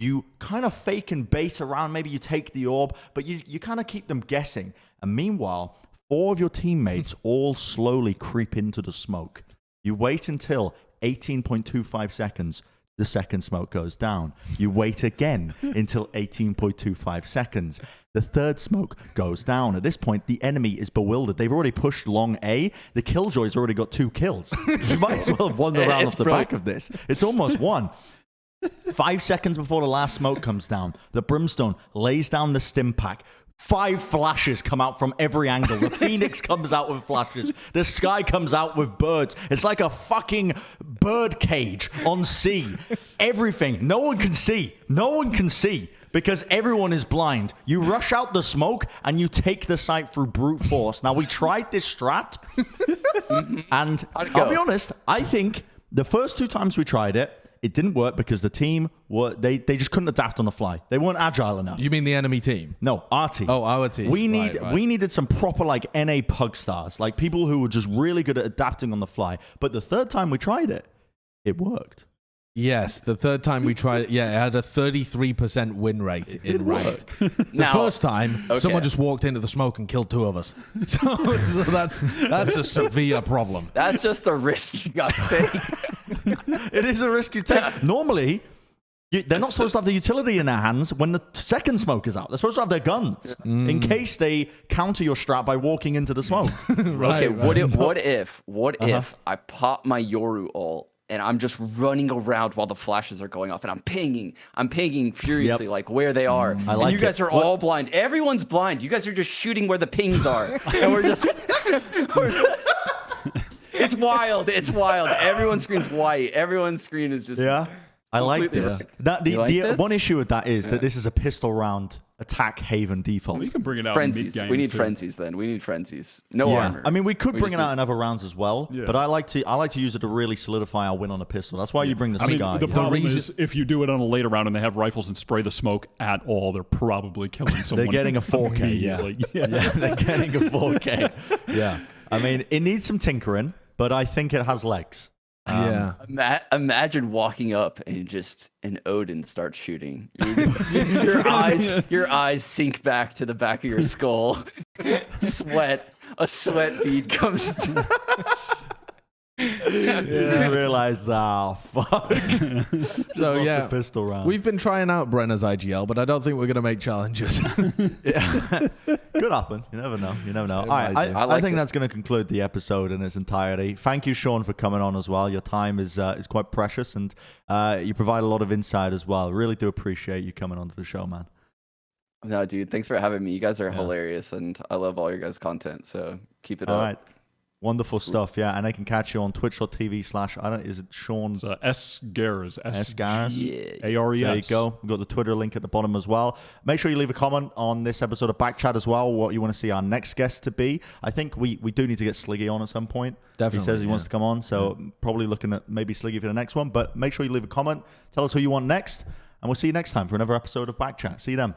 Speaker 1: You kind of fake and bait around. Maybe you take the orb, but you kind of keep them guessing. And meanwhile, 4 of your teammates all slowly creep into the smoke. You wait until 18.25 seconds The second smoke goes down. You wait again until 18.25 seconds. The third smoke goes down. At this point, the enemy is bewildered. They've already pushed long A. The Killjoy's already got 2 kills. You might as well have won the round off the back of this. It's almost won. 5 seconds before the last smoke comes down, the Brimstone lays down the stim pack. 5 flashes come out from every angle. The Phoenix comes out with flashes. The Sky comes out with birds. It's like a fucking bird cage on sea. Everything. No one can see. No one can see because everyone is blind. You rush out the smoke and you take the site through brute force. Now, we tried this strat, and I'll be honest, I think the first 2 times we tried it, it didn't work because the team they just couldn't adapt on the fly. They weren't agile enough.
Speaker 3: You mean the enemy team?
Speaker 1: No, our team.
Speaker 3: Oh, our team.
Speaker 1: We needed some proper like NA pug stars, like people who were just really good at adapting on the fly. But the third time we tried it, it worked.
Speaker 3: Yes, the third time we tried it, it had a 33% win rate in ranked. The first time, someone just walked into the smoke and killed 2 of us. So that's a severe problem.
Speaker 2: That's just a risk you got to take.
Speaker 1: It is a risk you take. Normally, they're not supposed to have the utility in their hands when the second smoke is out. They're supposed to have their guns in case they counter your strat by walking into the smoke.
Speaker 2: Okay, what if I pop my Yoru ult and I'm just running around while the flashes are going off and I'm pinging furiously like where they are. And you guys are all blind. Everyone's blind. You guys are just shooting where the pings are. And we're just It's wild. It's wild. Everyone's screen's white. Everyone's screen is just
Speaker 1: I like this. The one issue with that is that this is a pistol round attack haven default.
Speaker 4: Well, you can bring it out.
Speaker 2: Frenzies.
Speaker 4: Mid-game
Speaker 2: We need
Speaker 4: too.
Speaker 2: frenzies then. We need frenzies. No armor.
Speaker 1: I mean, we could bring it out in other rounds as well,
Speaker 4: Yeah.
Speaker 1: but I like to use it to really solidify our win on a pistol. That's why you bring the
Speaker 4: I mean,
Speaker 1: Sky.
Speaker 4: the problem is if you do it on a later round and they have rifles and spray the smoke at all, they're probably killing someone.
Speaker 1: They're getting a 4K.
Speaker 4: immediately.
Speaker 1: Yeah, they're getting a 4K. Yeah. I mean, it needs some tinkering, but I think it has legs.
Speaker 2: Imagine walking up and Odin starts shooting. Your eyes sink back to the back of your skull. A sweat bead comes.
Speaker 1: I realized that. Fuck.
Speaker 3: So
Speaker 1: the pistol round.
Speaker 3: we've been trying out Brenner's IGL, but I don't think we're going to make challenges.
Speaker 1: Could happen. You never know. All right, I think that's going to conclude the episode in its entirety. Thank you, Sean, for coming on as well. Your time is quite precious, and you provide a lot of insight as well. Really do appreciate you coming onto the show, man.
Speaker 2: No, dude, thanks for having me. You guys are hilarious, and I love all your guys' content. So keep it up.
Speaker 1: All right. Wonderful stuff, yeah. And I can catch you on twitch.tv/ is it Sean's
Speaker 4: sgares?
Speaker 1: sgares?
Speaker 4: ARES.
Speaker 1: There you go. We've got the Twitter link at the bottom as well. Make sure you leave a comment on this episode of Backchat as well, what you want to see our next guest to be. I think we do need to get Sliggy on at some point.
Speaker 3: Definitely.
Speaker 1: He says he wants to come on, so probably looking at maybe Sliggy for the next one. But make sure you leave a comment. Tell us who you want next. And we'll see you next time for another episode of Backchat. See you then.